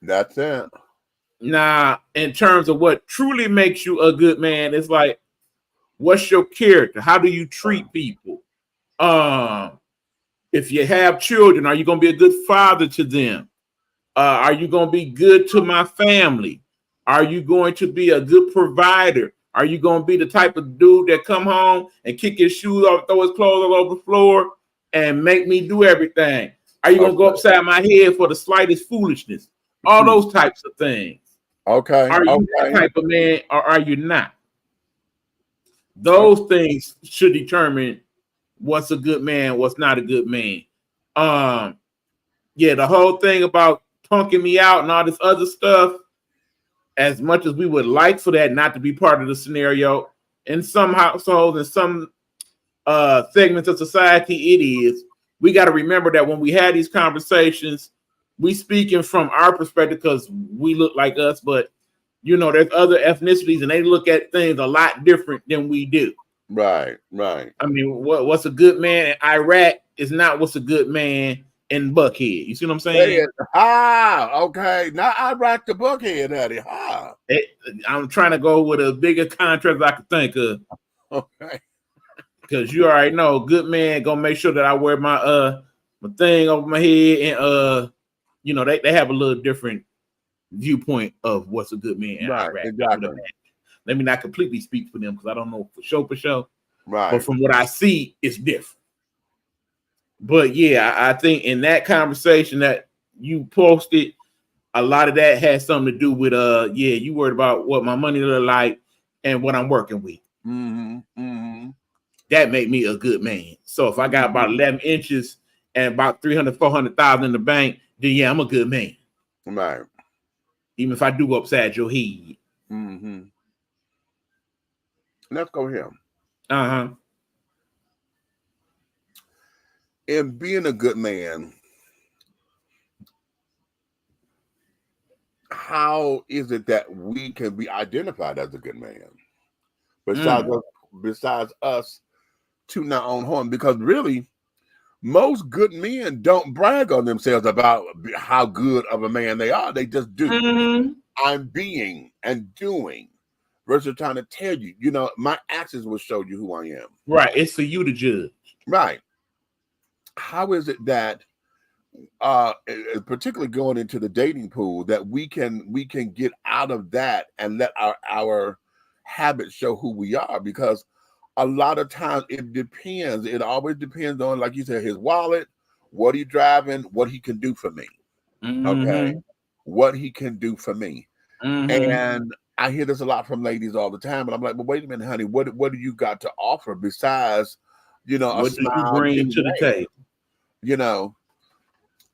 That's it.
Now, in terms of what truly makes you a good man, it's like, what's your character? How do you treat people? If you have children, are you going to be a good father to them? Are you going to be good to my family? Are you going to be a good provider? Are you going to be the type of dude that come home and kick his shoes off, throw his clothes all over the floor, and make me do everything? Are you going to go upside my head for the slightest foolishness? All those types of things.
Okay.
Are you that type of man or are you not? Those things should determine what's a good man, what's not a good man. Yeah, the whole thing about punking me out and all this other stuff, as much as we would like for that not to be part of the scenario, in some households and some segments of society, it is. We got to remember that when we had these conversations, we speaking from our perspective because we look like us, but you know, there's other ethnicities and they look at things a lot different than we do.
Right, right.
I mean, what's a good man in Iraq is not what's a good man in Buckhead. You see what I'm saying?
Okay. Now Iraq to Buckhead, Eddie.
I'm trying to go with a bigger contract I could think of.
Okay.
Because you already know, good man gonna make sure that I wear my my thing over my head, and you know, they have a little different viewpoint of what's a good man in
Right,
Iraq.
exactly.
Let me not completely speak for them because I don't know for sure.
Right.
But from what I see, it's different. But yeah, I think in that conversation that you posted, a lot of that has something to do with yeah, you worried about what my money look like and what I'm working with. That made me a good man. So if I got about 11 inches and about 300, 400,000 in the bank, then yeah, I'm a good man.
Right.
Even if I do go upside your head.
Let's go here. In being a good man, how is it that we can be identified as a good man? Besides us tooting our own horn, because really, most good men don't brag on themselves about how good of a man they are. They just do. I'm being and doing versus trying to tell you, you know, my actions will show you who I am.
Right. It's for you to judge.
Right. How is it that particularly going into the dating pool, that we can get out of that and let our habits show who we are? Because a lot of times it depends. It always depends on, like you said, his wallet, what he's driving, what he can do for me. Okay. What he can do for me. And I hear this a lot from ladies all the time, and I'm like, well, wait a minute, honey, what do you got to offer besides, you know,
what
a smile,
do you bring to the table?
You know,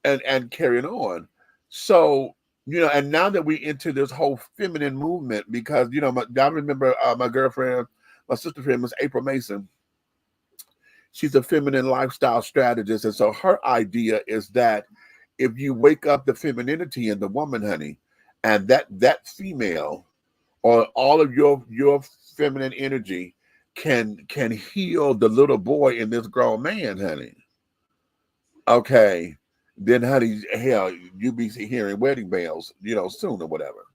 and carrying on. So, you know, and now that we into this whole feminine movement, because, you know, I remember my girlfriend, my sister friend, Miss April Mason. She's a feminine lifestyle strategist. And so her idea is that if you wake up the femininity in the woman, honey, and that female or all of your feminine energy can heal the little boy in this grown man, honey. Okay, then honey, hell, you be hearing wedding bells, you know, soon or whatever.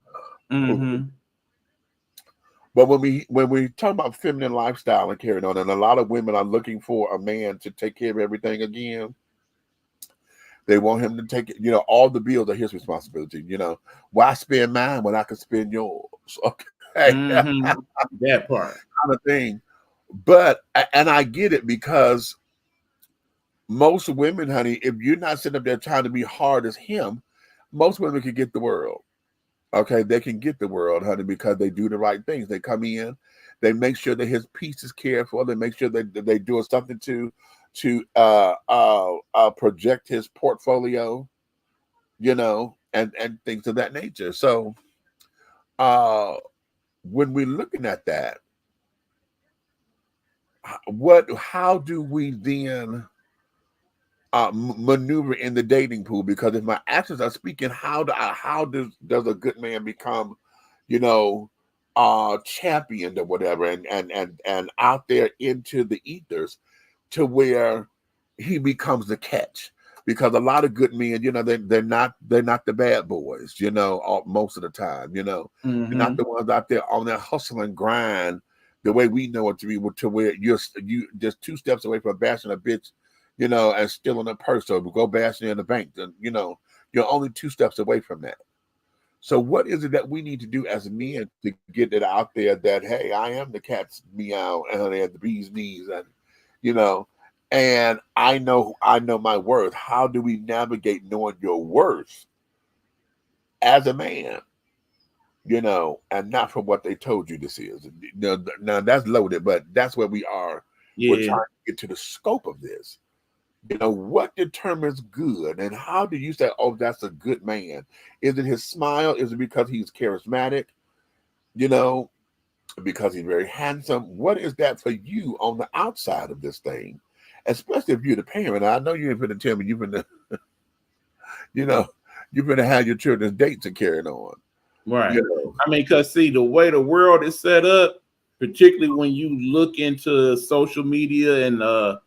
But when we talk about feminine lifestyle and carrying on, and a lot of women are looking for a man to take care of everything again. They want him to take it, all the bills are his responsibility. Why spend mine when I can spend yours? Okay.
That part.
Kind of thing. But, and I get it, because most women, honey, if you're not sitting up there trying to be hard as him, most women can get the world. Okay, they can get the world, honey, because they do the right things. They come in, they make sure that his peace is cared for. They make sure that they do something to project his portfolio, and things of that nature. So when we're looking at that, how do we then maneuver in the dating pool? Because if my actions are speaking, how does a good man become, championed or whatever, and out there into the ethers, to where he becomes the catch? Because a lot of good men, they're not the bad boys, most of the time, they're not the ones out there on that hustle and grind the way we know it to be, to where you just 2 steps away from bashing a bitch, and stealing a purse, or go bashing in the bank. And, you're only 2 steps away from that. So what is it that we need to do as men to get it out there that, hey, I am the cat's meow and the bee's knees, and, and I know my worth. How do we navigate knowing your worth as a man, and not from what they told you this is? Now that's loaded, but that's where we are. Yeah. We're trying to get to the scope of this. What determines good, and how do you say, oh, that's a good man? Is it his smile? Is it because he's charismatic? Because he's very handsome? What is that for you on the outside of this thing? Especially if you're the parent. I know you ain't going to tell me you've been, you're going to have your children's dates and carrying on.
Right. I mean, because see, the way the world is set up, particularly when you look into social media and the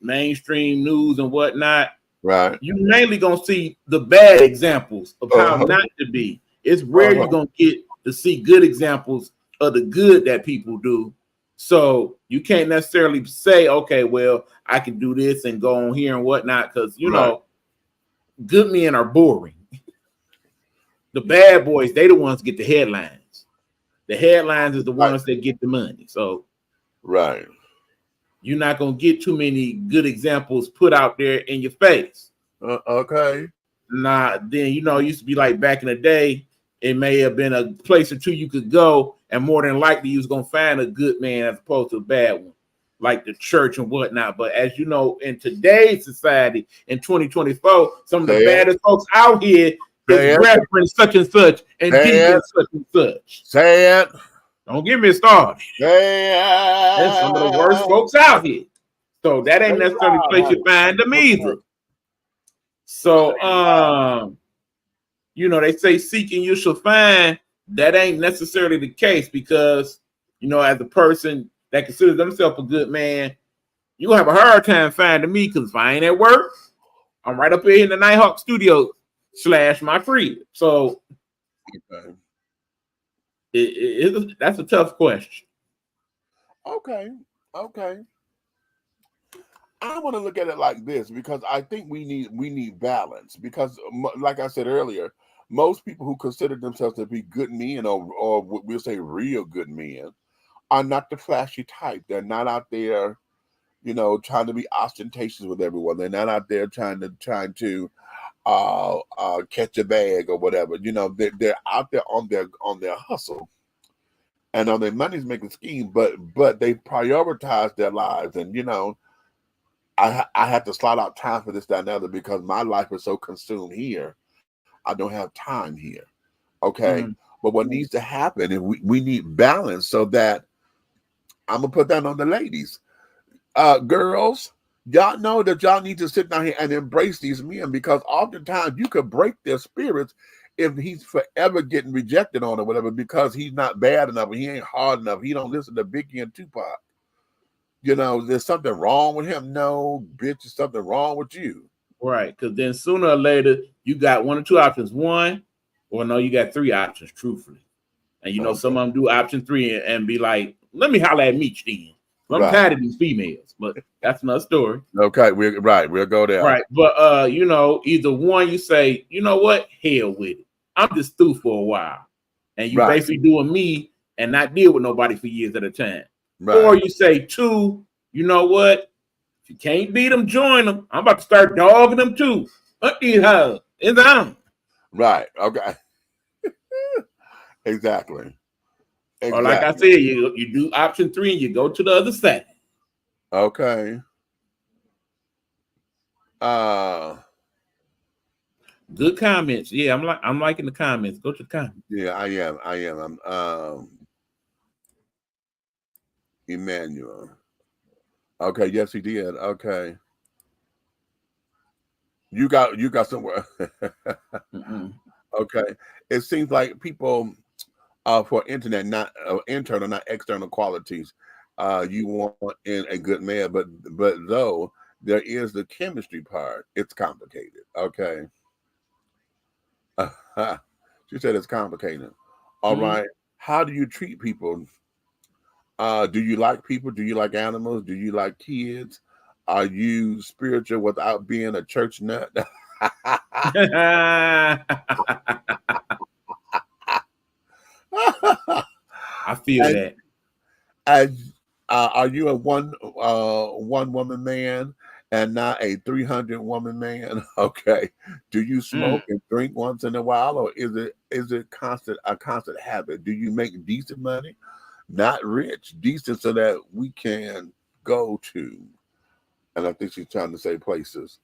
mainstream news and whatnot, right? You mainly gonna see the bad examples of how not to be. It's rare you're gonna get to see good examples of the good that people do. So you can't necessarily say, okay, well, I can do this and go on here and whatnot, because good men are boring. The bad boys, they the ones get the headlines. The headlines is the ones that get the money. So you're not going to get too many good examples put out there in your face. Okay. Nah, then, it used to be like back in the day, it may have been a place or two you could go, and more than likely you was going to find a good man as opposed to a bad one, like the church and whatnot. But as you know, in today's society, in 2024, some of the baddest folks out here is Reverend such and such and Deacon such and such. Say it. Don't get me started. There's some of the worst folks out here. So that ain't necessarily the place you find them either. So, they say seek and you shall find. That ain't necessarily the case, because, as a person that considers themselves a good man, you have a hard time finding me, because if I ain't at work, I'm right up here in the Nighthawk studio / my free. So, that's a tough question. Okay. I want to look at it like this, because I think we need balance, because like I said earlier, most people who consider themselves to be good men, or we'll say real good men, are not the flashy type. They're not out there, trying to be ostentatious with everyone. They're not out there trying to catch a bag or whatever. They're out there on their hustle and on their money's making scheme, but they prioritize their lives. And I have to slot out time for this, that, and the other, because my life is so consumed here. I don't have time here. Okay. But what needs to happen, and we need balance, so that I'm gonna put that on the ladies. Girls, y'all know that y'all need to sit down here and embrace these men, because oftentimes you could break their spirits if he's forever getting rejected on or whatever, because he's not bad enough, he ain't hard enough, he don't listen to Biggie and Tupac. There's something wrong with him. No, bitch, there's something wrong with you. Right, because then sooner or later, you got one or two options. One, or no, you got 3 options, truthfully. And you know, some of them do option 3 and be like, let me holler at Meech then. I'm tired of these females, but that's another story.
Okay, we'll go there.
Right, but you know, either one, you say, you know what, hell with it. I'm just through for a while, and you basically doing me and not deal with nobody for years at a time. Or you say 2, you know what, if you can't beat them, join them. I'm about to start dogging them too. What these hoes? It's on.
Right. Okay. Exactly.
Or like I said, you do option 3 and you go to the other side.
Okay.
Good comments. Yeah, I'm liking the comments. Go to the comments.
Yeah, I am. I'm Emmanuel. Okay, yes, he did. Okay. You got somewhere. Okay. It seems like people for internet, not internal, not external qualities, you want in a good man, but though there is the chemistry part, it's complicated. Okay. She said it's complicated. All right. How do you treat people? Do you like people? Do you like animals? Do you like kids? Are you spiritual without being a church nut?
I feel that.
Are you a one woman man and not a 300 woman man? Okay. Do you smoke and drink once in a while, or is it a constant habit? Do you make decent money? Not rich, decent, so that we can go to, and I think she's trying to say places,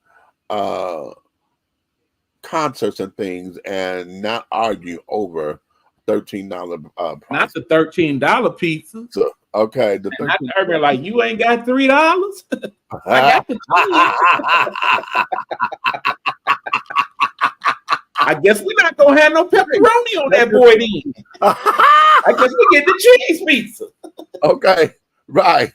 concerts and things, and not argue over $13 price.
Not the $13 pizza.
So, okay, the
$13. Like, you ain't got $3. I got the I guess we're not gonna have no pepperoni on that boy then. I guess we get the cheese pizza.
Okay, right.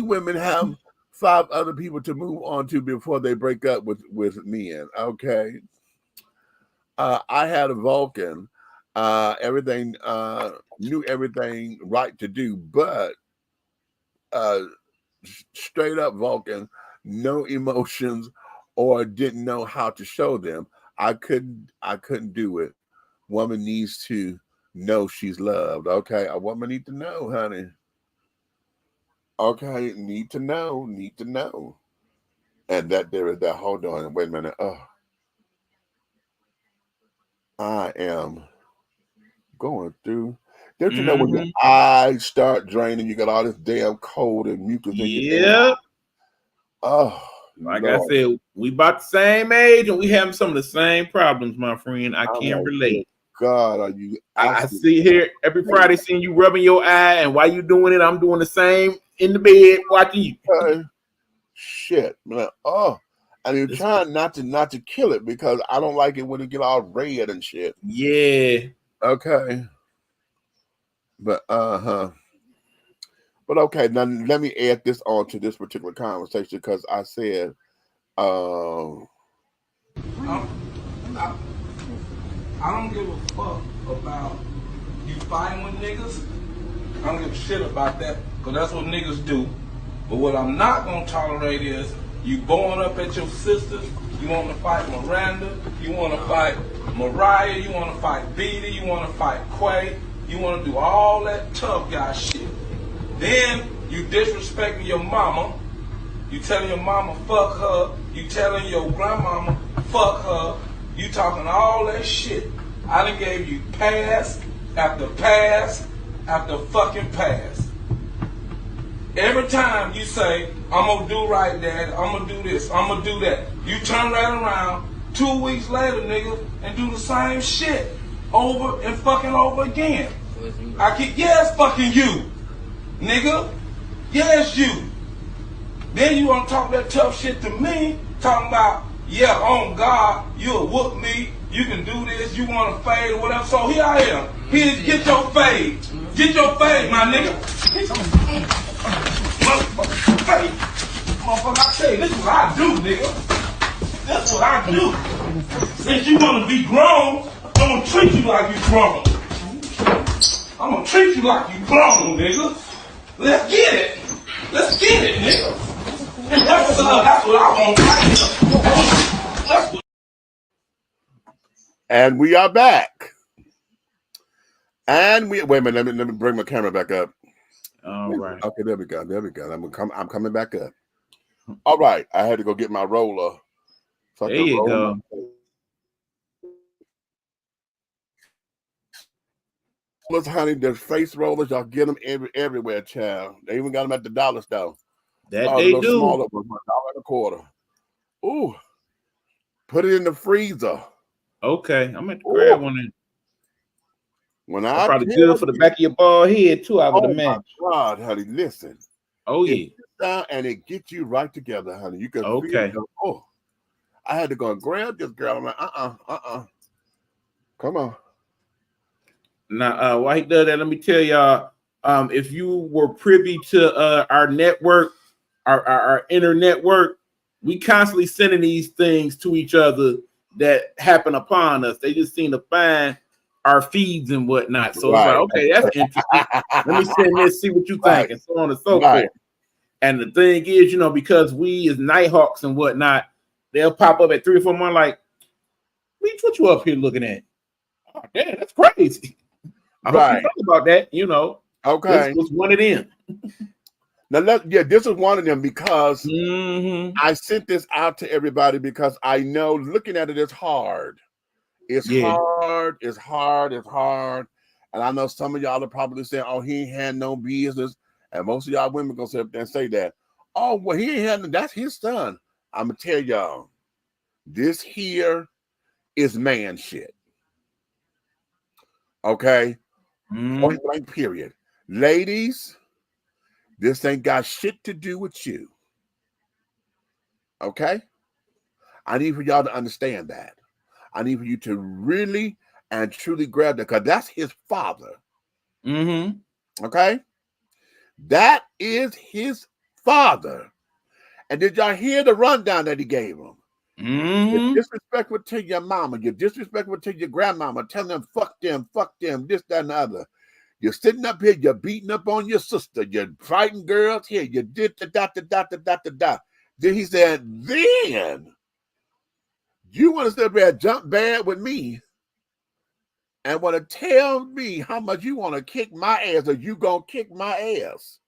Women have 5 other people to move on to before they break up with men. Okay. I had a Vulcan. Everything knew everything right to do, but straight up Vulcan, no emotions, or didn't know how to show them. I couldn't do it. Woman needs to know she's loved. Okay, a woman need to know, honey. Okay, need to know. And that there is that. Hold on, wait a minute. I am going through. Don't you know when your eyes start draining, you got all this damn cold and mucus in your head? Oh,
like Lord. I said, we about the same age and we having some of the same problems, my friend. I can't relate.
God, are you?
I see here every Friday seeing you rubbing your eye, and while you doing it, I'm doing the same in the bed watching you.
Shit, man. And you're trying not to kill it because I don't like it when it get all red and shit.
Yeah.
Okay. But but okay, now let me add this on to this particular conversation because I said
I don't give a fuck about you fighting with niggas. I don't give a shit about that because that's what niggas do. But what I'm not gonna tolerate is you going up at your sisters. You want to fight Miranda. You want to fight Mariah. You want to fight Beatty. You want to fight Quay. You want to do all that tough guy shit. Then you disrespecting your mama. You telling your mama fuck her. You telling your grandmama fuck her. You talking all that shit. I done gave you pass after pass after fucking pass. Every time you say, I'm going to do right, Dad, I'm going to do this, I'm going to do that, you turn right around 2 weeks later, nigga, and do the same shit over and fucking over again. Yes, fucking you, nigga. Yes, you. Then you want to talk that tough shit to me, talking about, yeah, on God, you'll whoop me, you can do this, you want to fade or whatever. So here I am. Here, get your fade. Get your fade, my nigga. Motherfucking fade. Motherfucker, I tell you, this is what I do, nigga. That's what I do. Since you want to be grown, I'm going to treat you like you grown. I'm going to treat you like you grown, nigga. Let's get it. Let's get it, nigga. That's what I want right here.
And we are back. And we wait a minute. Let me bring my camera back up.
All right.
Okay, there we go. There we go. I'm coming back up. All right. I had to go get my roller. So
there you go.
Rollers, honey, there's face rollers. Y'all get them everywhere, child. They even got them at the dollar store.
That they do.
Smaller ones, $1.25. Ooh. Put it in the freezer.
Okay, I'm going to grab one.
When
that's probably good for the back of your bald head too, I would imagine.
Oh my God, honey, listen.
Oh yeah.
Down and it gets you right together, honey. You can
okay.
Feel, oh, I had to go and grab this girl. I'm like, come on.
Now, while he does that, let me tell y'all. If you were privy to our network, our inner network, we constantly sending these things to each other that happen upon us. They just seem to find our feeds and whatnot. So it's like, okay, that's interesting. Let me send this, see what you think, and so on and so forth. And the thing is, because we as Nighthawks and whatnot, they'll pop up at 3 or 4 months like, Reach, what you up here looking at? Oh, damn, that's crazy. I hope you think about that,
Okay.
This was one of them.
Now, this is one of them because I sent this out to everybody because I know looking at it is hard. It's hard. It's hard. It's hard. And I know some of y'all are probably saying, oh, he ain't had no business. And most of y'all women gonna sit up there and say that. Oh, well, he ain't had, that's his son. I'm gonna tell y'all, this here is man shit. Okay? Point blank, period. Ladies, this ain't got shit to do with you. Okay? I need for y'all to understand that. I need for you to really and truly grab that because that's his father. Okay? That is his father. And did y'all hear the rundown that he gave him? You're disrespectful to your mama. You're disrespectful to your grandmama. Telling them, fuck them, this, that, and the other. You're sitting up here, you're beating up on your sister. You're fighting girls here. You did the . Then he said, then you want to sit up there and jump bad with me and want to tell me how much you want to kick my ass or you gonna kick my ass.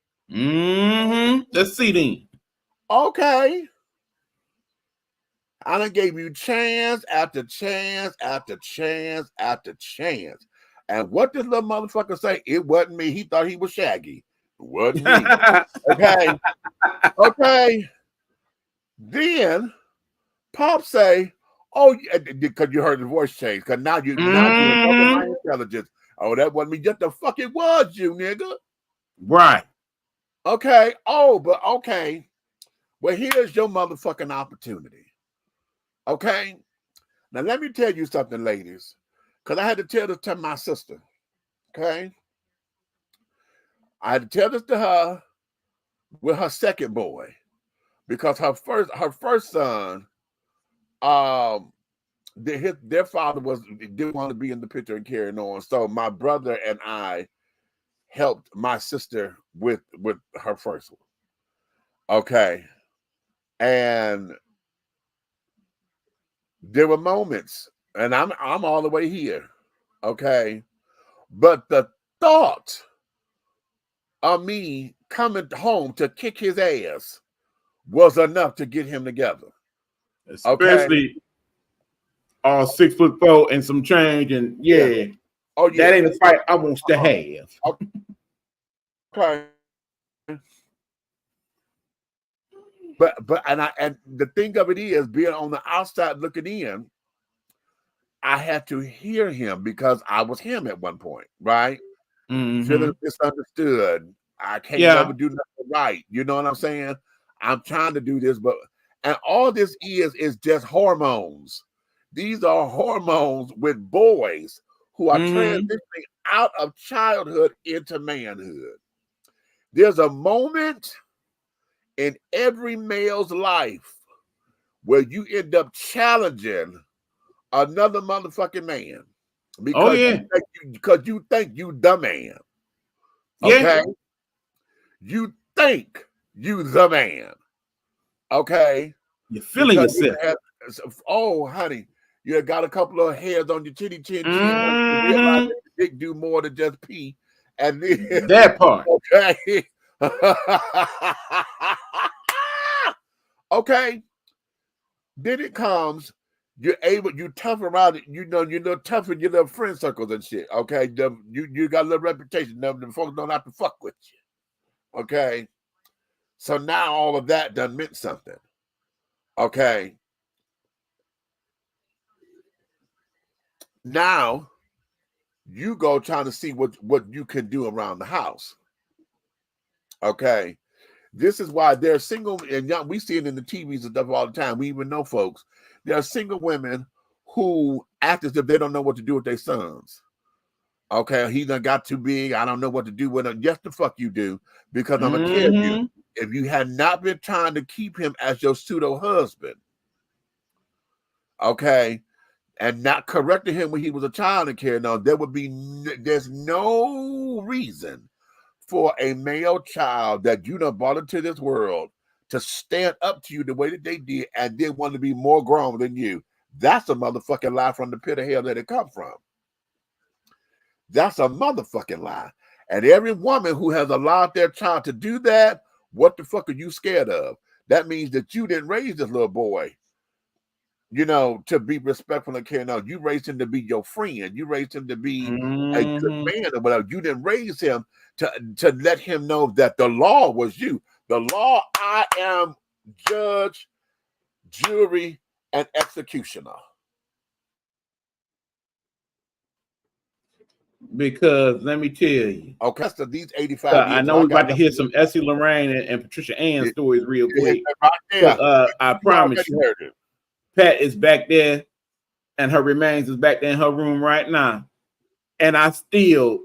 Let's see then.
Okay. I done gave you chance after chance after chance after chance. And what did little motherfucker say? It wasn't me. He thought he was Shaggy. It wasn't me. Okay. Okay. Then Pop say, oh, because you heard the voice change. Because now you're my intelligence. Oh, that wasn't me. Just the fuck it was you, nigga.
Right.
Okay. Oh, but okay. Well, here's your motherfucking opportunity. Okay. Now let me tell you something, ladies. Because I had to tell this to my sister. Okay. I had to tell this to her with her second boy. Because her first son, their father didn't want to be in the picture and carrying on. So my brother and I helped my sister with her first one. Okay. And there were moments, and I'm all the way here. Okay. But the thought of me coming home to kick his ass was enough to get him together.
Especially all 6'4" and some change, and
oh yeah,
that ain't a fight I want to have.
Okay. But and the thing of it is, being on the outside looking in, I had to hear him because I was him at one point, right? Feeling misunderstood. I can't never do nothing right. You know what I'm saying? I'm trying to do this, and all this is just hormones. These are hormones with boys who are transitioning out of childhood into manhood. There's a moment in every male's life where you end up challenging another motherfucking man because you think you the man. Okay?
Yeah.
You think you the man. Okay?
You're feeling yourself.
Oh, honey, you got a couple of hairs on your chin. You realize that your dick do more than just pee. And then
that part.
Okay. Okay. Then it comes, you tough around it, you're tough in your little friend circles and shit. Okay. You got a little reputation. The folks don't have to fuck with you. Okay. So now all of that done meant something. Okay. Now you go trying to see what you can do around the house. Okay. This is why they're single, and we see it in the TVs and stuff all the time. We even know folks. There are single women who act as if they don't know what to do with their sons. Okay, he done got too big. I don't know what to do with him. Yes, the fuck you do, because I'm gonna tell you, if you had not been trying to keep him as your pseudo husband, okay, and not correcting him when he was a child and care, no, there's no reason for a male child that you done brought into this world to stand up to you the way that they did and then want to be more grown than you. That's a motherfucking lie from the pit of hell that it come from. That's a motherfucking lie. And every woman who has allowed their child to do that, what the fuck are you scared of? That means that you didn't raise this little boy, to be respectful and care. No, you raised him to be your friend. You raised him to be a good man or whatever. You didn't raise him to let him know that the law was you. The law, I am judge, jury, and executioner.
Because let me tell you.
Okay, so these 85 years.
I know we're about to hear some Essie Lorraine and Patricia Ann stories real quick. I promise you, Pat is back there and her remains is back there in her room right now. And I still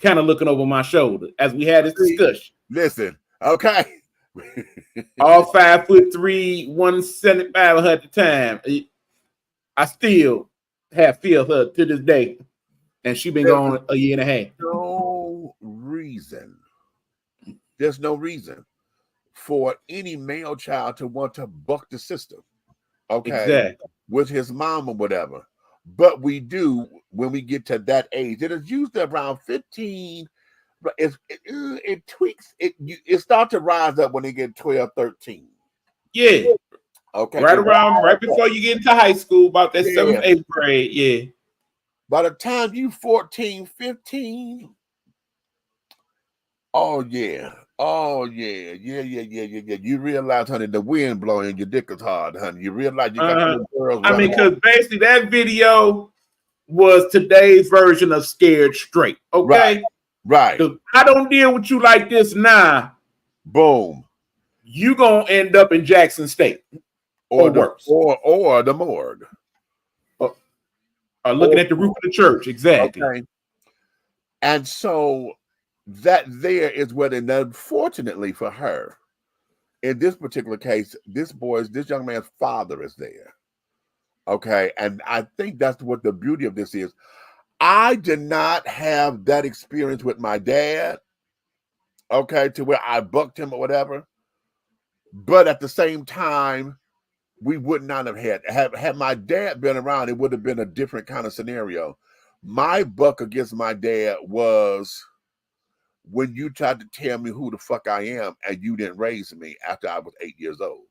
kind of looking over my shoulder as we had this discussion.
Listen, okay.
All 5'3", 175 of her at the time. I still have fear of her to this day. And she been gone a year and a half.
No reason. There's no reason for any male child to want to buck the system. Okay.
Exactly.
With his mom or whatever. But we do when we get to that age. It is usually around 15. But it tweaks. It starts to rise up when they get 12, 13.
Yeah.
Okay.
Right before you get into high school, about that 7th, 8th grade. Yeah.
By the time you 14, 15, oh yeah. You realize, honey, the wind blowing, your dick is hard, honey. You realize you got girls.
I mean, because basically that video was today's version of Scared Straight. Okay,
right.
I don't deal with you like this now.
Boom.
You gonna end up in Jackson State, or worse,
or the morgue.
Looking at the roof of the church, exactly.
Okay. And so that there is what, and unfortunately for her, in this particular case, this young man's father is there. Okay. And I think that's what the beauty of this is. I did not have that experience with my dad, okay, to where I bucked him or whatever. But at the same time, we would not have had my dad been around, it would have been a different kind of scenario. My buck against my dad was when you tried to tell me who the fuck I am and you didn't raise me after I was 8 years old.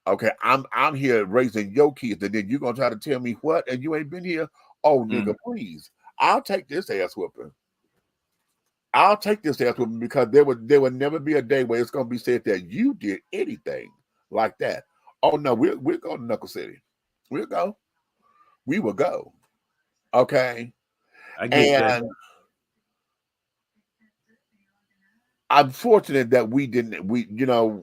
Okay, I'm here raising your kids, and then you're gonna try to tell me what, and you ain't been here. Oh, nigga, please. I'll take this ass whooping. Because there would never be a day where it's gonna be said that you did anything like that. Oh no, we're going to Knuckle City. We will go. Okay.
I get that.
I'm fortunate that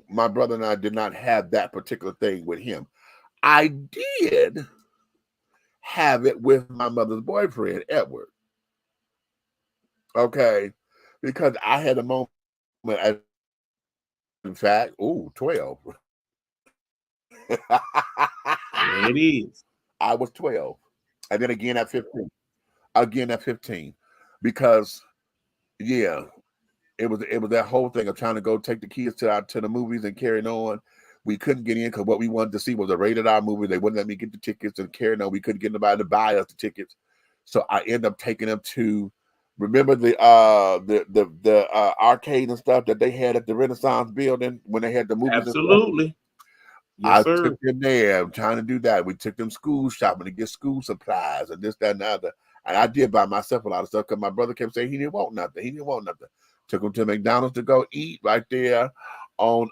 my brother and I did not have that particular thing with him. I did have it with my mother's boyfriend, Edward. Okay. Because I had a moment in fact, 12.
There it is.
I was 12. And then again at 15. Again at 15. Because yeah, it was that whole thing of trying to go take the kids to the movies and carrying on. We couldn't get in because what we wanted to see was a rated R movie. They wouldn't let me get the tickets and carrying on. We couldn't get anybody to buy us the tickets. So I ended up taking them to, remember the arcade and stuff that they had at the Renaissance building when they had the movies.
Absolutely. Yes,
I took them there. I'm trying to do that. We took them school shopping to get school supplies and this, that, and the other. And I did by myself a lot of stuff because my brother kept saying he didn't want nothing. He didn't want nothing. Took him to McDonald's to go eat right there on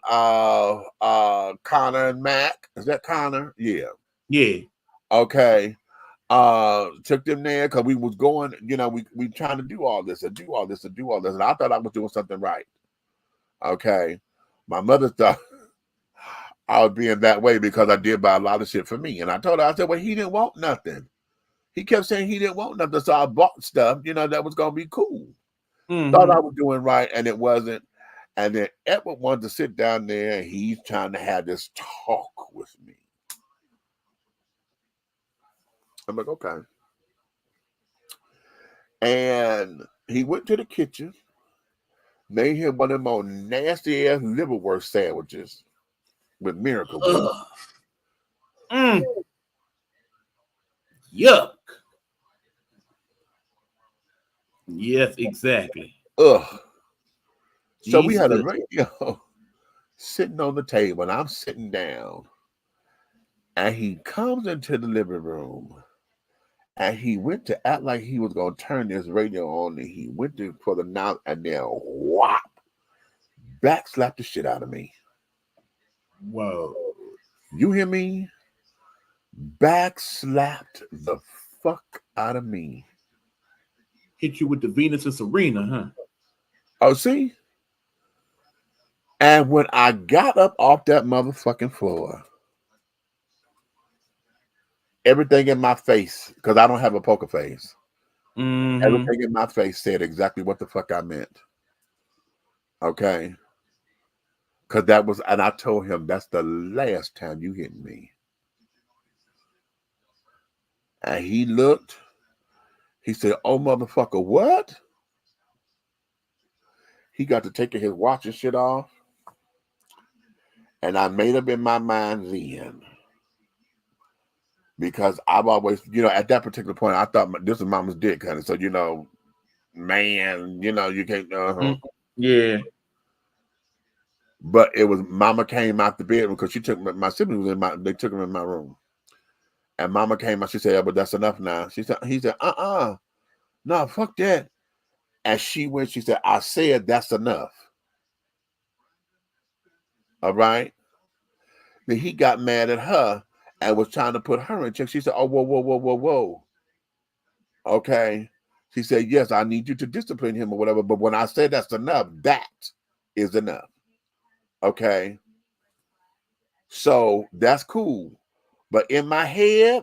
Connor and Mac. Is that Connor? Yeah.
Yeah.
Okay. Took them there because we was going, we trying to do all this and do all this and do all this. And I thought I was doing something right. Okay. My mother thought I was being that way because I did buy a lot of shit for me. And I told her, I said, well, he didn't want nothing. He kept saying he didn't want nothing. So I bought stuff, that was going to be cool.
Mm-hmm.
Thought I was doing right, and it wasn't. And then Edward wanted to sit down there, and he's trying to have this talk with me. I'm like, okay. And he went to the kitchen, made him one of them old nasty ass liverwurst sandwiches with Miracle Whip.
Yuck. Yes, exactly.
Ugh. So
Jesus.
we had a radio sitting on the table, and I'm sitting down, and he comes into the living room, and he went to act like he was going to turn this radio on, and he went to for the knob, and then whop, back slapped the shit out of me.
Whoa.
You hear me? Back slapped the fuck out of me.
Hit you with the Venus and Serena, huh?
Oh, see? And when I got up off that motherfucking floor, everything in my face, because I don't have a poker face, everything in my face said exactly what the fuck I meant. Okay? Because that was, and I told him, that's the last time you hit me. And he looked, he said, oh, motherfucker, what? He got to taking his watch and shit off. And I made up in my mind then. Because I've always, at that particular point, I thought this was mama's dick, honey. So, man, you can't.
Yeah.
But it was mama came out the bedroom because she took my siblings they took him in my room. And mama came out, she said, but that's enough now. He said, no, fuck that. And she said, I said that's enough. All right. Then he got mad at her and was trying to put her in check. She said, oh, whoa. Okay. She said, yes, I need you to discipline him or whatever. But when I say that's enough, that is enough. Okay. So that's cool. But in my head,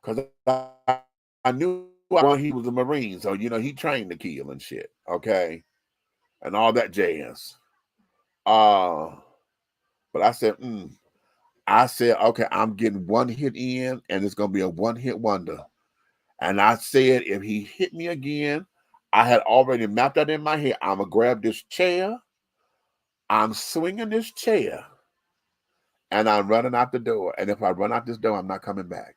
because I knew he was a Marine. So, he trained to kill and shit. Okay. And all that jazz. But I said, okay, I'm getting one hit in, and it's going to be a one-hit wonder. And I said, if he hit me again, I had already mapped out in my head, I'm going to grab this chair, I'm swinging this chair, and I'm running out the door. And if I run out this door, I'm not coming back.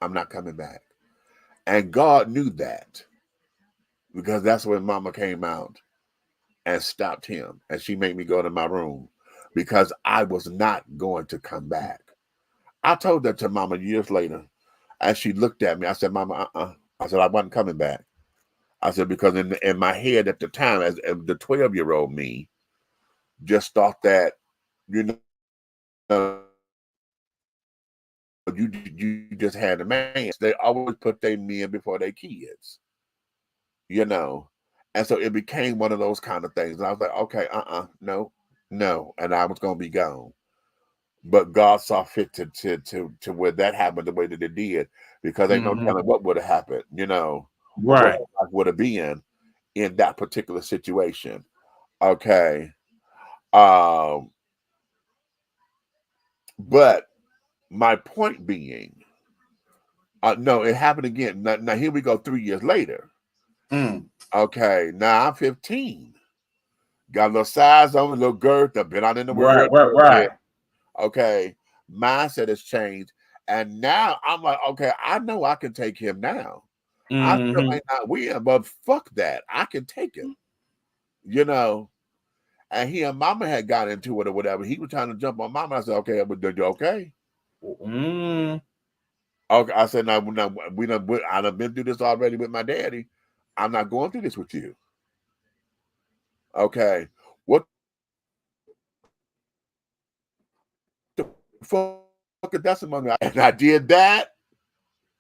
I'm not coming back. And God knew that, because that's when mama came out and stopped him. And she made me go to my room because I was not going to come back. I told that to mama years later. And she looked at me. I said, mama, I said, I wasn't coming back. I said, because in my head at the time, as the 12-year-old me, just thought that, you just had a man. They always put their men before their kids. And so it became one of those kind of things. And I was like, okay, no. And I was going to be gone. But God saw fit to where that happened the way that it did, because ain't no telling what would have happened, what
Right.
life would have been in that particular situation. Okay. Um, but my point being, no, it happened again. Now here we go 3 years later. Okay, now I'm 15. Got a little size on, a little girth. I've been out in the world.
Right.
Okay, mindset has changed. And now I'm like, okay, I know I can take him now. I still may not win, but fuck that. I can take him. You know, and he and mama had got into it or whatever. He was trying to jump on mama. I said, okay, but you okay? Okay, I said, now I done been through this already with my daddy. I'm not going through this with you. Okay, what the fuck is that among? And I did that,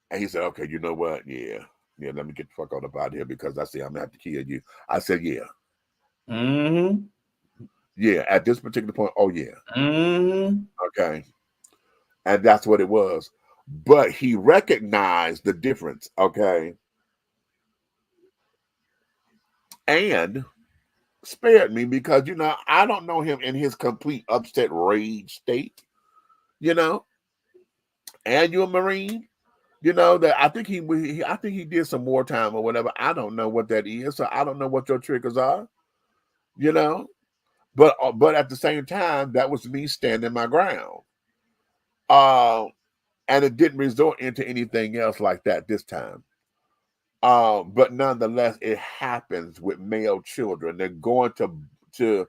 and he said, okay, you know what? Yeah, let me get the fuck on up out of here because I see I'm gonna have to kill you. I said, yeah. Yeah, at this particular point, oh yeah. Okay. And that's what it was. But he recognized the difference, okay? And spared me because, I don't know him in his complete upset rage state, and you're a Marine, that I think he did some wartime or whatever. I don't know what that is. So I don't know what your triggers are, but at the same time, that was me standing my ground. And it didn't resort into anything else like that this time. But nonetheless, it happens with male children. They're going to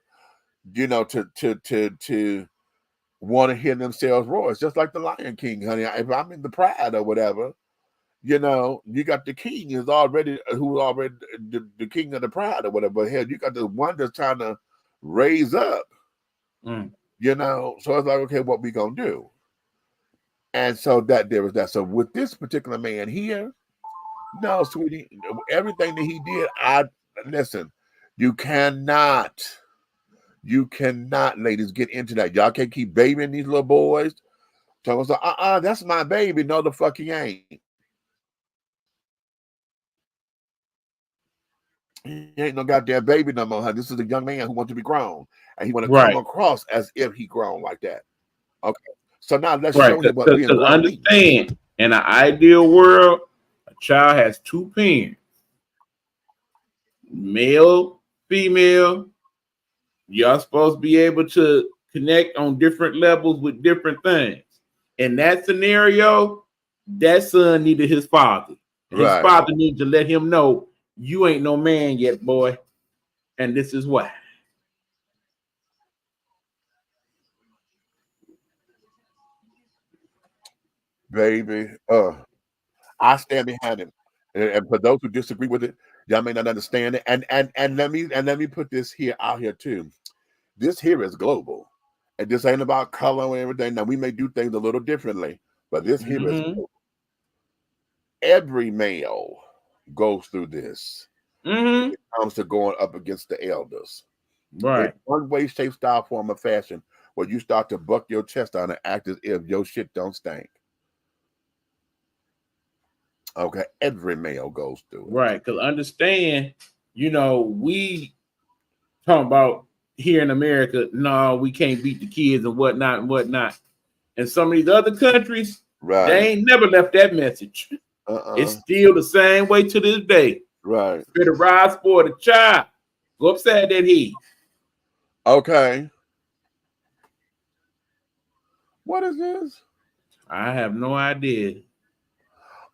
want to hear themselves roar. It's just like the Lion King, honey. If I'm in the pride or whatever, you got the king who's already the king of the pride or whatever. Hell, you got the one that's trying to raise up. So it's like, okay, what we gonna do? And so there was that. So with this particular man here, no, sweetie, everything that he did, listen, you cannot, ladies, get into that. Y'all can't keep babying these little boys. So it's like, that's my baby. No, the fuck he ain't. He ain't no goddamn baby no more, huh? This is a young man who wants to be grown. And he want to come across as if he grown like that. Okay. So now let's show him what being grown
understand,
means.
In an ideal world, a child has two parents. Male, female. Y'all supposed to be able to connect on different levels with different things. In that scenario, that son needed his father. His father needs to let him know, you ain't no man yet, boy. And this is why.
Baby, I stand behind him. And for those who disagree with it, y'all may not understand it. And let me put this here out here too. This here is global. And this ain't about color and everything. Now we may do things a little differently, but this here is global. Every male goes through this when it comes to going up against the elders.
Right.
In one way, shape, style, form, or fashion, where you start to buck your chest out and act as if your shit don't stink. Okay, every male goes through it.
Right, because understand, we talking about here in America, no, we can't beat the kids and whatnot and whatnot. And some of these other countries, they ain't never left that message. It's still the same way to this day.
Right.
Better rise for the child. Go upside that head.
Okay. What is this?
I have no idea.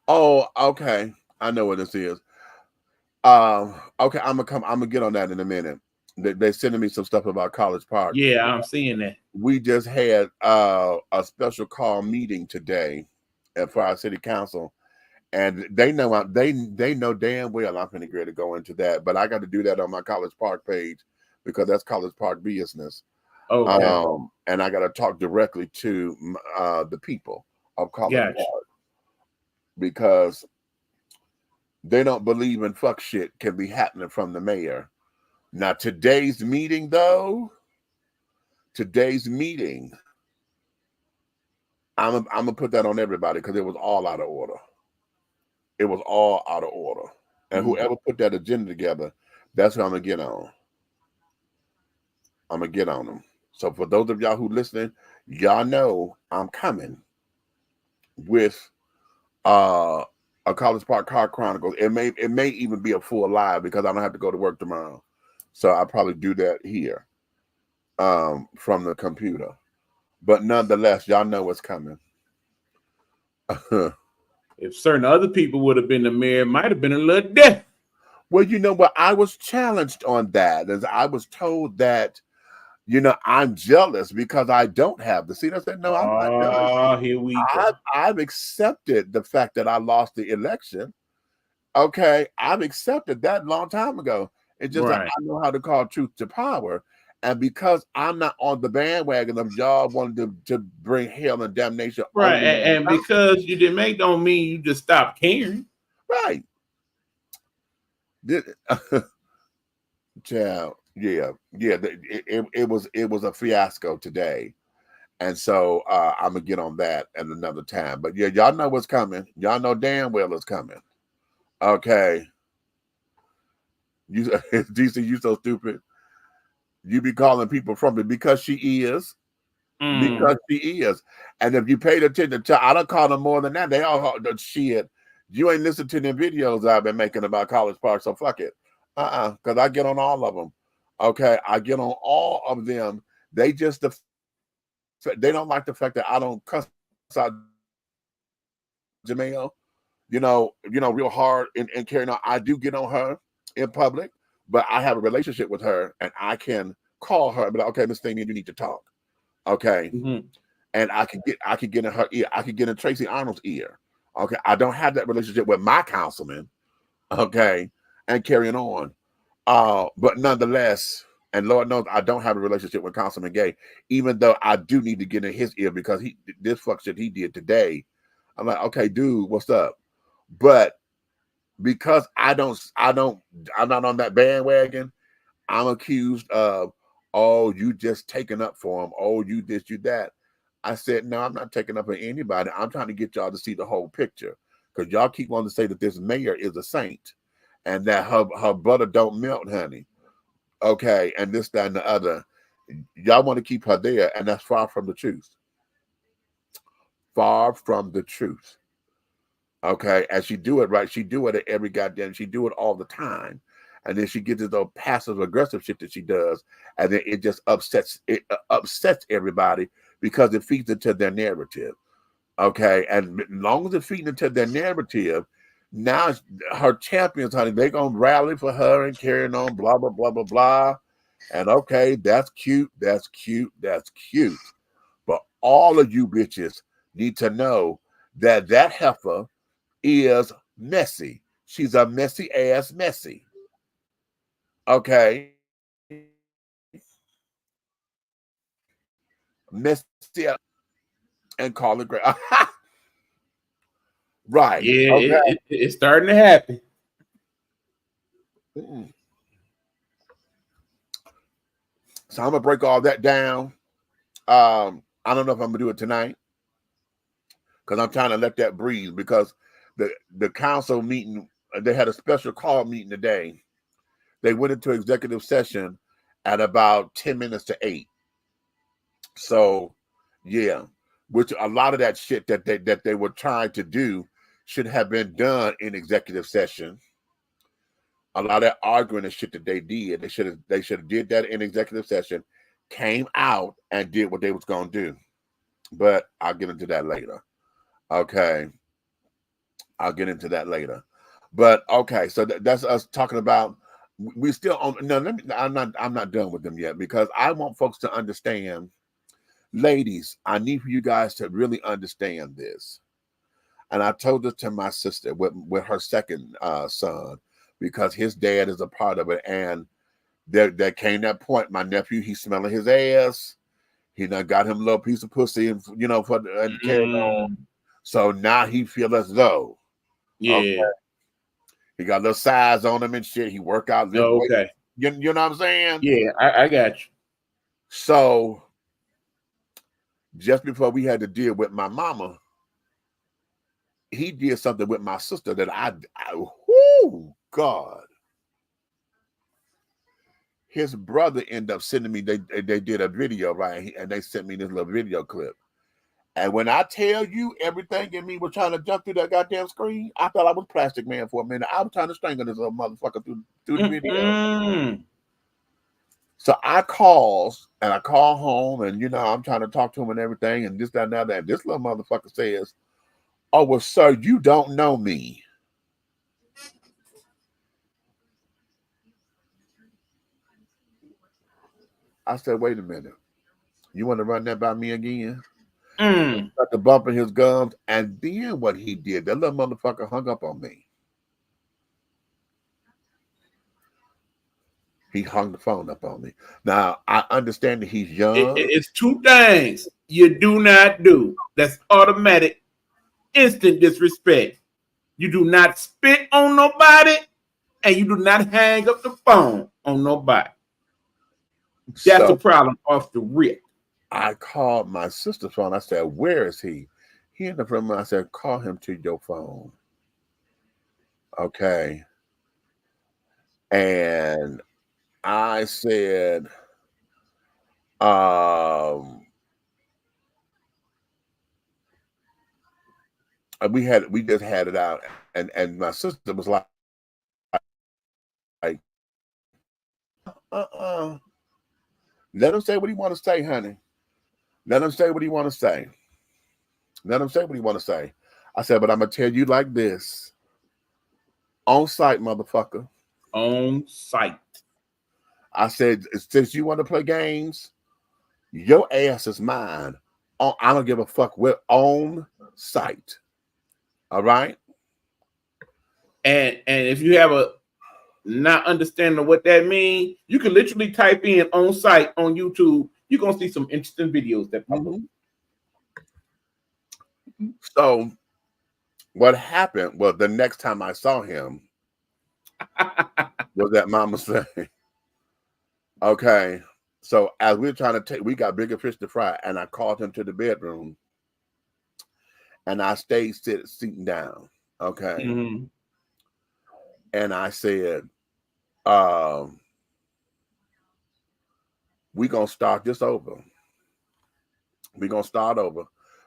Oh, okay. I know what this is. Okay, I'm gonna get on that in a minute. They're sending me some stuff about College Park.
Yeah, I'm seeing that.
We just had a special call meeting today for our city council, and they know they know damn well I'm finna get to go into that, but I got to do that on my College Park page because that's College Park business.
Okay.
And I got to talk directly to the people of College Park because they don't believe in fuck shit can be happening from the mayor. Now today's meeting, though, I'm gonna put that on everybody because it was all out of order. It was all out of order. And whoever put that agenda together, that's who I'm gonna get on. I'm gonna get on them. So for those of y'all who listening, y'all know I'm coming with a College Park Car Chronicles. It may even be a full live because I don't have to go to work tomorrow. So I'll probably do that here from the computer. But nonetheless, y'all know what's coming.
If certain other people would have been the mayor, it might have been a little different.
Well, you know what? I was challenged on that. As I was told that, you know, I'm jealous because I don't have the seat. I said, no, I'm not jealous.
Oh, here we go.
I've accepted the fact that I lost the election. Okay, I've accepted that long time ago. It's just that I know how to call truth to power. And because I'm not on the bandwagon of y'all wanting to bring hell and damnation.
Right. And because you didn't make don't mean you just stopped caring.
Right. Child, yeah. It was a fiasco today. And so I'm gonna get on that at another time. But yeah, y'all know what's coming. Y'all know damn well it's coming. Okay. You DC, you so stupid. You be calling people from it because she is. Because she is. And if you paid attention to, I don't call them more than that. They all shit. You ain't listened to the videos I've been making about College Park, so fuck it. Because I get on all of them. Okay, I get on all of them. They just they don't like the fact that I don't cuss out Jamel, you know, real hard and carrying on. I do get on her in public, but I have a relationship with her, and I can call her and be like, okay, Miss Thing, you need to talk. Okay. And I can get in her ear. I can get in Tracy Arnold's ear. Okay. I don't have that relationship with my councilman. Okay. And carrying on. But nonetheless, and Lord knows I don't have a relationship with Councilman Gay, even though I do need to get in his ear because this fuck shit he did today. I'm like, okay, dude, what's up? But because I'm not on that bandwagon, I'm accused of, oh, you just taking up for him. Oh, you this, you that. I said, no, I'm not taking up for anybody. I'm trying to get y'all to see the whole picture. Because y'all keep wanting to say that this mayor is a saint and that her butter don't melt, honey. Okay, and this, that, and the other. Y'all want to keep her there, and that's far from the truth. Far from the truth. Okay, and she do it right. She do it at every goddamn, she do it all the time. And then she gets this little passive aggressive shit that she does, and then it just upsets everybody because it feeds into their narrative. Okay, and as long as it feeds into their narrative, now her champions, honey, they're gonna rally for her and carrying on, blah blah blah blah blah. And okay, that's cute, that's cute, that's cute. But all of you bitches need to know that that heifer is messy. She's a messy ass messy. Okay. Messy and call it great. Right.
Yeah,
okay.
it's starting to happen.
So I'm gonna break all that down. I don't know if I'm gonna do it tonight because I'm trying to let that breathe because the council meeting, they had a special call meeting today. They went into executive session at about 10 minutes to 8. So yeah, which a lot of that shit that they were trying to do should have been done in executive session. A lot of that arguing and shit that they did, they should have did that in executive session, came out and did what they was gonna do. But I'll get into that later. Okay, I'll get into that later. But okay, so that's us talking about. We still on. No, I'm not done with them yet because I want folks to understand. Ladies, I need for you guys to really understand this. And I told this to my sister with her second son because his dad is a part of it. And there came that point. My nephew, he's smelling his ass. He done got him a little piece of pussy and carried on. So now he feel as though, okay, he got a little size on him and shit. He work out.
Okay.
You know what I'm saying?
Yeah, I got you.
So just before we had to deal with my mama, he did something with my sister that God. His brother ended up sending me, they did a video, right? And they sent me this little video clip. And when I tell you everything in me was trying to jump through that goddamn screen, I thought I was Plastic Man for a minute. I was trying to strangle this little motherfucker through the video. So I call home, and I'm trying to talk to him and everything, and this, that, and that. And this little motherfucker says, "Oh, well, sir, you don't know me." I said, "Wait a minute. You want to run that by me again?" Got the bump in his gums, and then what he did, that little motherfucker hung up on me. He hung the phone up on me. Now, I understand that he's young.
It's two things you do not do. That's automatic, instant disrespect. You do not spit on nobody, and you do not hang up the phone on nobody. That's the problem off the rip.
I called my sister's phone. I said, "Where is he?" He ended up from me. I said, "Call him to your phone." Okay. And I said, we just had it out, and my sister was like, let him say what he want to say, honey. Let him say what he want to say. Let him say what he want to say. I said, but I'm gonna tell you like this. On site, motherfucker.
On site.
I said, since you want to play games, your ass is mine. I don't give a fuck. We're on site. All right.
And if you have a not understanding what that means, you can literally type in on site on YouTube. You're gonna see some interesting videos that pop up.
So what happened was the next time I saw him was at Mama's thing. Okay. So as we were trying to we got bigger fish to fry, and I called him to the bedroom, and I stayed sitting down. Okay. And I said, we're gonna start this over. We're gonna start over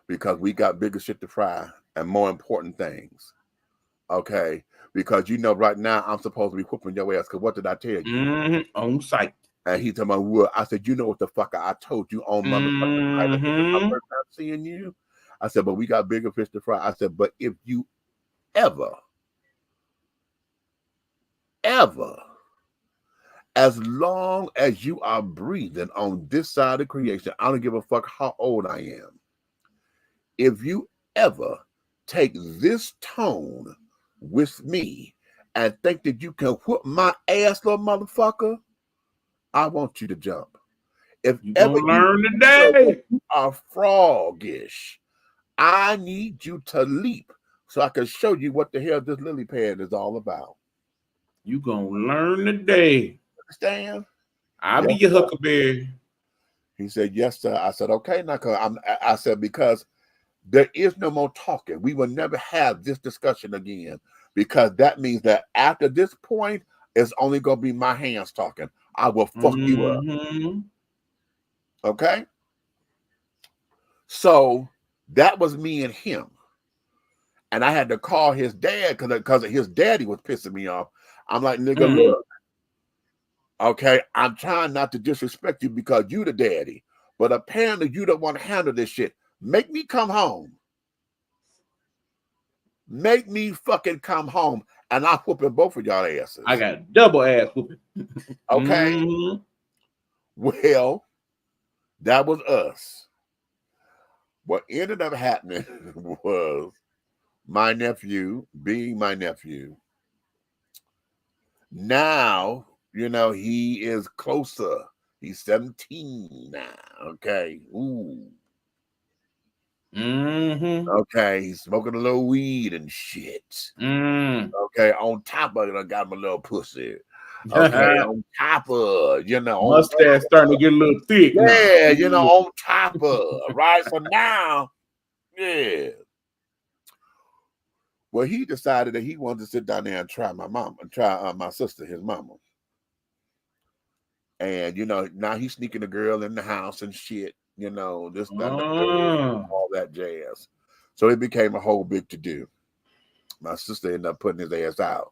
because we got bigger shit to fry and more important things. Okay. Because right now I'm supposed to be whooping your ass. Because what did I tell you?
On site.
And he told me, well, I said, you know what the fuck I told you on motherfucking night. This is my first time seeing you. I said, but we got bigger fish to fry. I said, but if you ever, as long as you are breathing on this side of creation, I don't give a fuck how old I am. If you ever take this tone with me and think that you can whoop my ass, little motherfucker, I want you to jump. If
you
ever
learn today,
you are froggish, I need you to leap so I can show you what the hell this lily pad is all about.
You gonna learn today.
Understand?
I'll be your huckleberry.
He said, yes, sir. I said, okay. Now, I said, because there is no more talking. We will never have this discussion again, because that means that after this point, it's only going to be my hands talking. I will fuck you up. Okay? So that was me and him. And I had to call his dad because his daddy was pissing me off. I'm like, nigga, look. Okay, I'm trying not to disrespect you because you the daddy. But apparently you don't want to handle this shit. Make me come home. Make me fucking come home, and I'll whooping both of y'all asses.
I got double ass whooping.
Okay. Well, that was us. What ended up happening was my nephew, being my nephew, now, he is closer. He's 17 now. Okay. Ooh. Okay, he's smoking a little weed and shit. Okay, on top of it, I got my little pussy. Okay, on top of,
mustache starting to get a little thick.
Yeah, on top of, right? So now, yeah. Well, he decided that he wanted to sit down there and try my mom and try my sister, his mama. And now he's sneaking a girl in the house and shit. This, that, and the third, all that jazz. So it became a whole big to do. My sister ended up putting his ass out.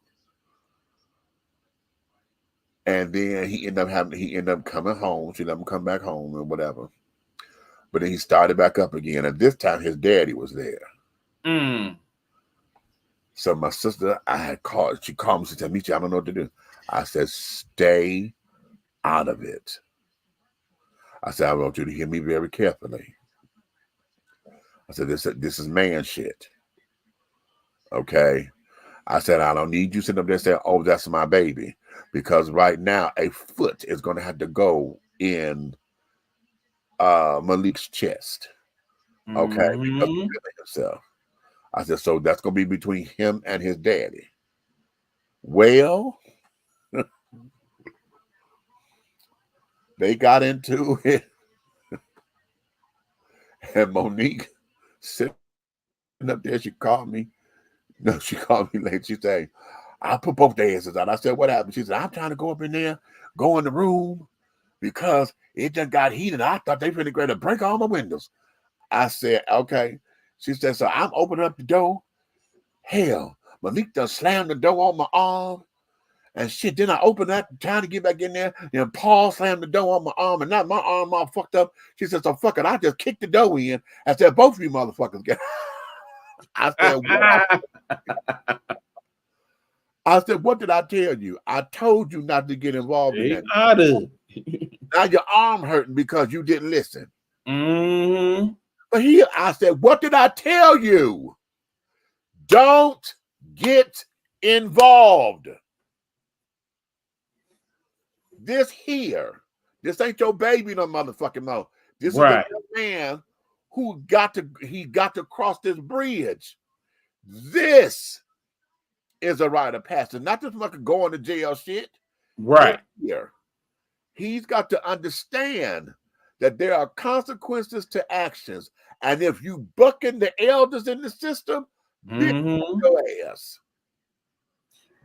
And then he ended up coming home. She let him come back home or whatever. But then he started back up again. And this time his daddy was there. So my sister, I had called. She called me. She said, "Michi, I don't know what to do." I said, "Stay out of it." I said, "I want you to hear me very carefully." I said, "This is man shit. Okay?" I said, "I don't need you sitting up there saying, 'Oh, that's my baby,' because right now a foot is going to have to go in Malik's chest." Okay? Because he's killing himself. I said, "So that's going to be between him and his daddy." Well, they got into it. And Monique sitting up there, she called me. No, she called me late. She said, "I put both their asses out." I said, "What happened?" She said, "I'm trying to go up in there, go in the room, because it just got heated. I thought they finna go to break all my windows." I said, "Okay." She said, "So I'm opening up the door. Hell, Monique done slammed the door on my arm. And shit, then I opened that, trying to get back in there, and Paul slammed the door on my arm, and not my arm all fucked up." She said, "So fuck it, I just kicked the door in." I said, "Both of you motherfuckers get." I said, "What?" I said, "What did I tell you? I told you not to get involved in that." Now your arm hurting because you didn't listen. But here I said, "What did I tell you? Don't get involved. This ain't your baby no motherfucking mouth. This is a man who got to cross this bridge. This is a rite of passage, not just fucking going to jail shit."
Right.
Here. He's got to understand that there are consequences to actions. And if you bucking the elders in the system, your ass.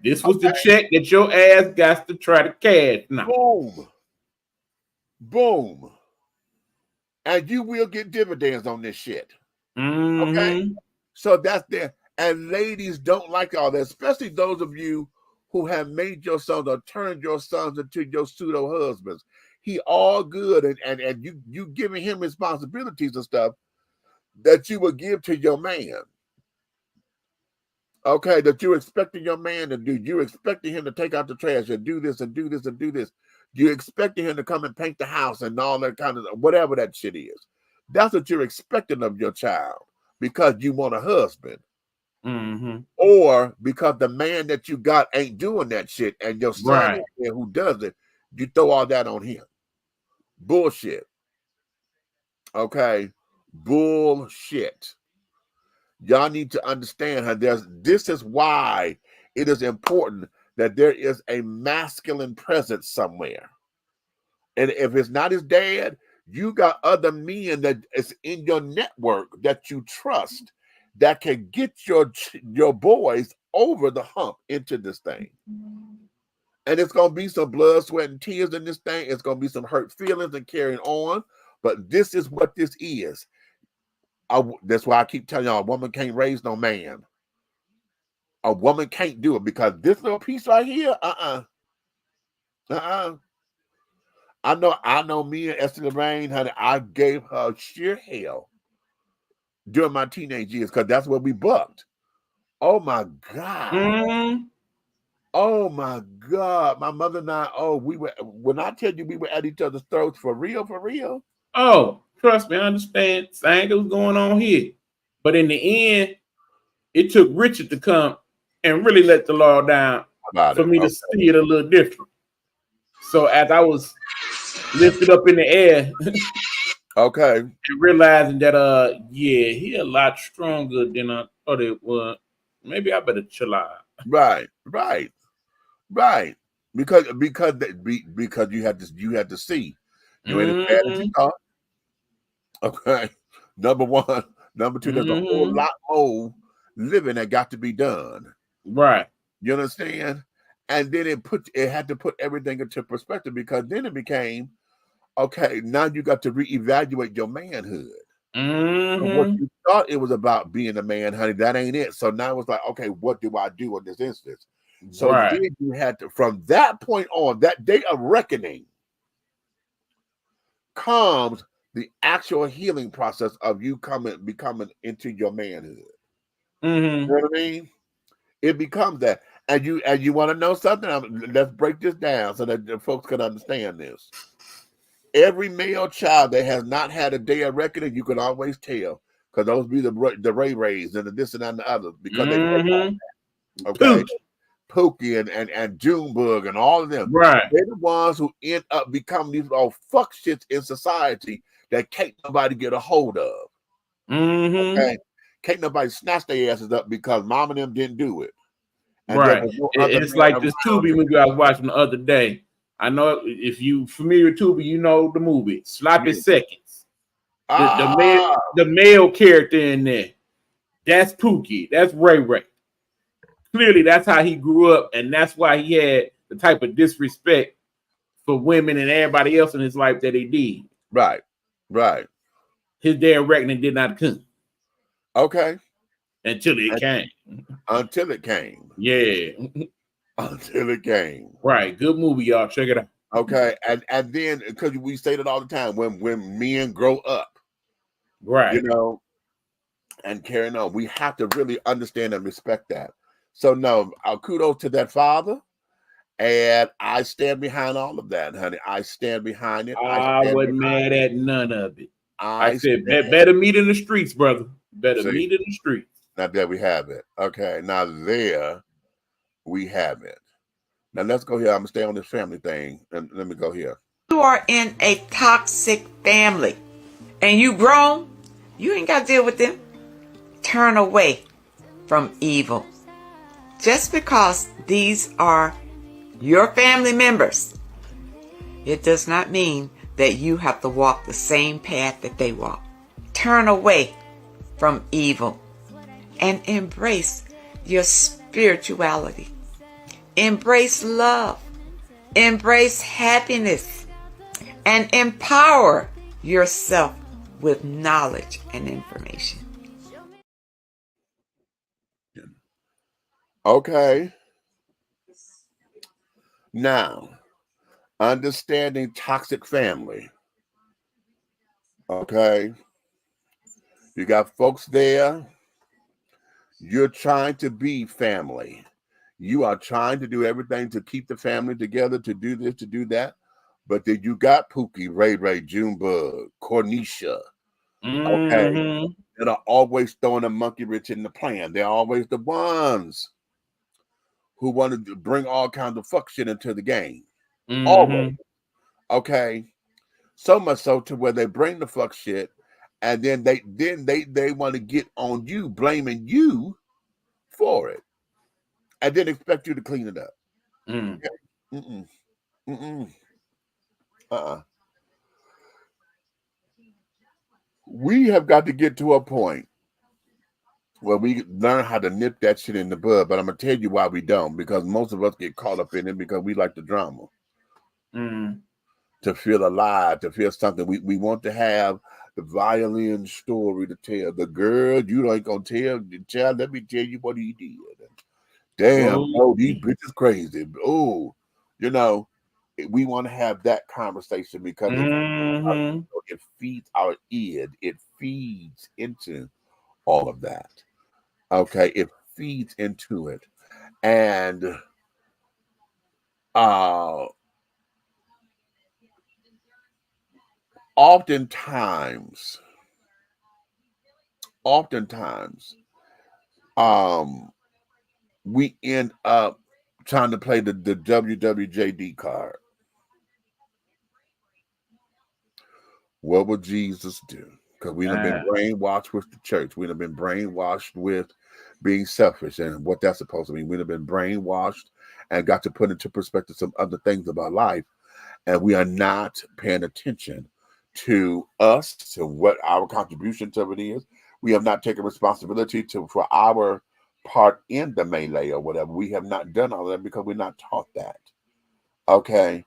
This was the check that your ass got to try to cash now.
Boom. Boom. And you will get dividends on this shit. Okay? So that's there. And ladies don't like all that, especially those of you who have made your sons or turned your sons into your pseudo husbands. He all good, and you giving him responsibilities and stuff that you would give to your man. Okay, that you're expecting your man to do. You're expecting him to take out the trash and do this and do this and do this. You're expecting him to come and paint the house and all that kind of whatever that shit is. That's what you're expecting of your child because you want a husband. Or because the man that you got ain't doing that shit and your son is there who does it, you throw all that on him. Bullshit. Okay? Bullshit. Y'all need to understand how this is why it is important that there is a masculine presence somewhere. And if it's not his dad, you got other men that is in your network that you trust that can get your boys over the hump into this thing. And it's going to be some blood, sweat, and tears in this thing. It's going to be some hurt feelings and carrying on. But this is what this is. That's why I keep telling y'all, a woman can't raise no man. A woman can't do it because this little piece right here, I know me and Esther Lorraine, honey, I gave her sheer hell during my teenage years because that's what we bucked. Oh my God. Oh my God. My mother and I, when I tell you we were at each other's throats for real, for real.
Oh, trust me, I understand. Same that was going on here. But in the end, it took Richard to come and really let the law down for me to see it a little different. So as I was lifted up in the air, and realizing that he a lot stronger than I thought it was. Maybe I better chill out.
Right. Because you had to see. You ain't as bad as you thought. Okay. Number one. Number two, there's a whole lot more living that got to be done.
Right.
You understand? And then it had to put everything into perspective, because then it became, okay, now you got to reevaluate your manhood. What you thought it was about being a man, honey, that ain't it. So now it's like, okay, what do I do in this instance? So then you had to, from that point on, that day of reckoning, comes the actual healing process of you becoming into your manhood. You know what I mean? It becomes that. And you want to know something? Let's break this down so that the folks can understand this. Every male child that has not had a day of reckoning, you can always tell, because those be the Ray Rays and the this and that and the others, because they okay. Pookie and Junebug and all of them.
Right.
They're the ones who end up becoming these old fuck shits in society that can't nobody get a hold of. Okay? Can't nobody snatch their asses up because mom and them didn't do it. And
right.
No
it's like this Tubi movie I was watching the other day. I know if you familiar with Tubi, you know the movie Sloppy Seconds. The male character in there, that's Pookie. That's Ray Ray. Clearly, that's how he grew up, and that's why he had the type of disrespect for women and everybody else in his life that he did.
Right, right.
His day of reckoning did not come.
Okay.
Until it came.
Until it came.
Yeah.
Until it came.
Right. Good movie, y'all. Check it out.
Okay. And then, because we say it all the time, when men grow up,
right,
you know, and carrying on, we have to really understand and respect that. So no, kudos to that father, and I stand behind all of that, honey. I stand behind it.
I wasn't mad at none of it. I said, better meet in the streets, brother. Better meet in the streets.
Now there we have it. Okay, now there we have it. Now let's go here. I'm gonna stay on this family thing, and let me go here.
You are in a toxic family, and you grown. You ain't got to deal with them. Turn away from evil. Just because these are your family members, it does not mean that you have to walk the same path that they walk. Turn away from evil and embrace your spirituality. Embrace love. Embrace happiness. And empower yourself with knowledge and information.
Okay. Now, understanding toxic family. Okay. You got folks there. You're trying to be family. You are trying to do everything to keep the family together, to do this, to do that. But then you got Pookie, Ray Ray, Junebug, Cornisha. Okay. That are always throwing a monkey wrench in the plan. They're always the ones who wanted to bring all kinds of fuck shit into the game. Always. Okay. So much so to where they bring the fuck shit, and then they want to get on you, blaming you for it, and then expect you to clean it up. Okay. We have got to get to a point where we learn how to nip that shit in the bud, but I'm gonna tell you why we don't, because most of us get caught up in it because we like the drama. To feel alive, to feel something. We want to have the violin story to tell. The girl, you ain't gonna tell the child, let me tell you what he did. Damn, oh, these bitches crazy. Oh, you know, we want to have that conversation because it feeds our id. It feeds into all of that. Okay, it feeds into it. And oftentimes, we end up trying to play the WWJD card. What would Jesus do? Because we have been brainwashed with the church. We have been brainwashed with being selfish and what that's supposed to mean. We have been brainwashed and got to put into perspective some other things about life. And we are not paying attention to us, to what our contribution to it is. We have not taken responsibility for our part in the melee or whatever. We have not done all of that because we're not taught that. Okay.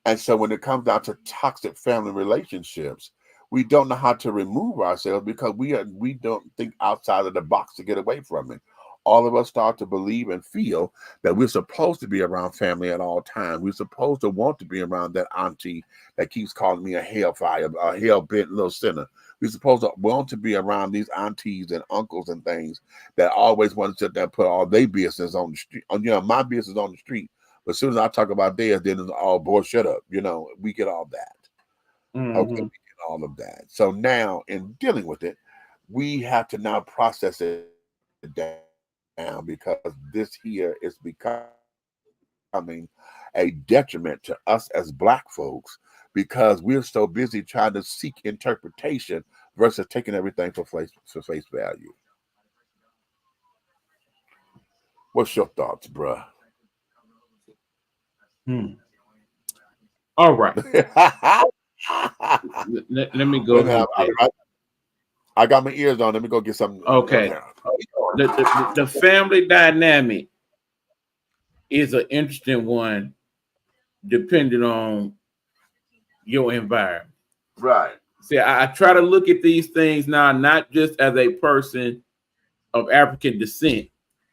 And so when it comes down to toxic family relationships, we don't know how to remove ourselves because we don't think outside of the box to get away from it. All of us start to believe and feel that we're supposed to be around family at all times. We're supposed to want to be around that auntie that keeps calling me a hellfire, a hell-bent little sinner. We're supposed to want to be around these aunties and uncles and things that always want to sit there and put all their business on the street. You know, my business on the street. But as soon as I talk about theirs, then it's all, boy, shut up. You know, we get all that. Okay, we get all of that. So now in dealing with it, we have to now process it down because this here is becoming a detriment to us as Black folks because we're so busy trying to seek interpretation versus taking everything for face value. What's your thoughts, bruh?
All right. let me go.
I got my ears on. Let me go get something.
Okay. The family dynamic is an interesting one, depending on your environment.
Right.
See, I try to look at these things now, not just as a person of African descent.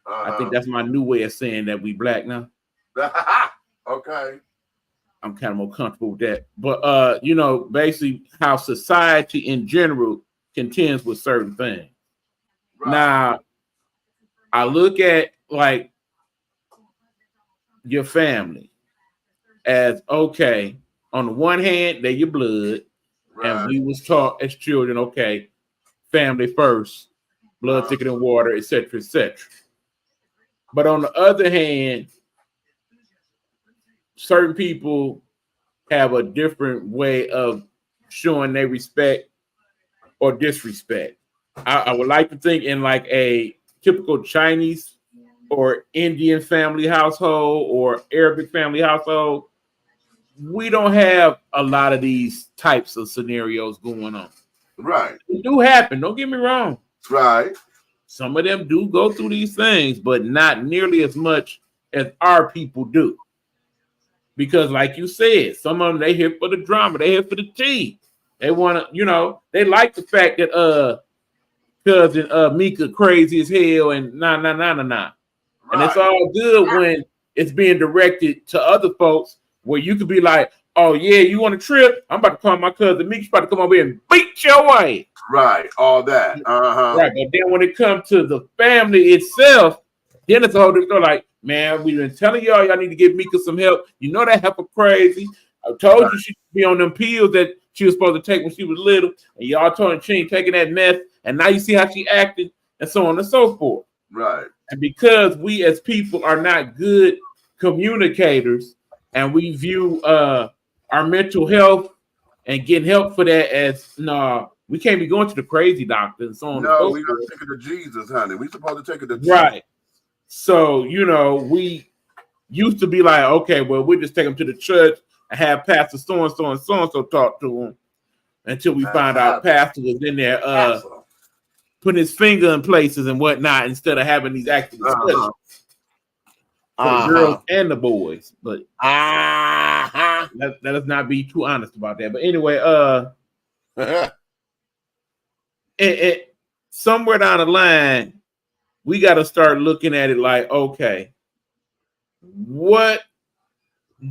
I think that's my new way of saying that we Black now.
Okay.
I'm kind of more comfortable with that. But you know, basically how society in general contends with certain things. Right. Now, I look at like your family as okay. On the one hand, they're your blood, right. And we was taught as children, okay, family first, blood thicker than water, etc., etc. But on the other hand, certain people have a different way of showing their respect or disrespect. I would like to think in like a typical Chinese or Indian family household or Arabic family household, we don't have a lot of these types of scenarios going on.
Right.
It do happen. Don't get me wrong.
Right.
Some of them do go through these things, but not nearly as much as our people do. Because like you said, some of them, they here for the drama. They here for the tea. They want to, you know, they like the fact that cousin Mika crazy as hell and nah. Right. And it's all good when it's being directed to other folks where you could be like, oh yeah, you on a trip? I'm about to call my cousin Mika. She's about to come over here and beat your way.
Right, all that.
Right, but then when it comes to the family itself, then it's a whole different story. Like, man, we've been telling y'all need to give Mika some help. You know that heifer crazy. I told you she should be on them pills that she was supposed to take when she was little, and y'all told her she ain't taking that meth, and now you see how she acted, and so on and so forth.
Right. And
because we as people are not good communicators, and we view our mental health and getting help for that as we can't be going to the crazy doctor and so on.
No, we gotta take it to Jesus, honey. We supposed to take it to Jesus.
Right. So, you know, we used to be like, okay, well, we just take them to the church and have Pastor so-and-so and so-and-so talk to them until we find out Pastor was in there putting his finger in places and whatnot instead of having these active discussions for the girls and the boys. But let us not be too honest about that. But anyway, somewhere down the line, we got to start looking at it like, okay, what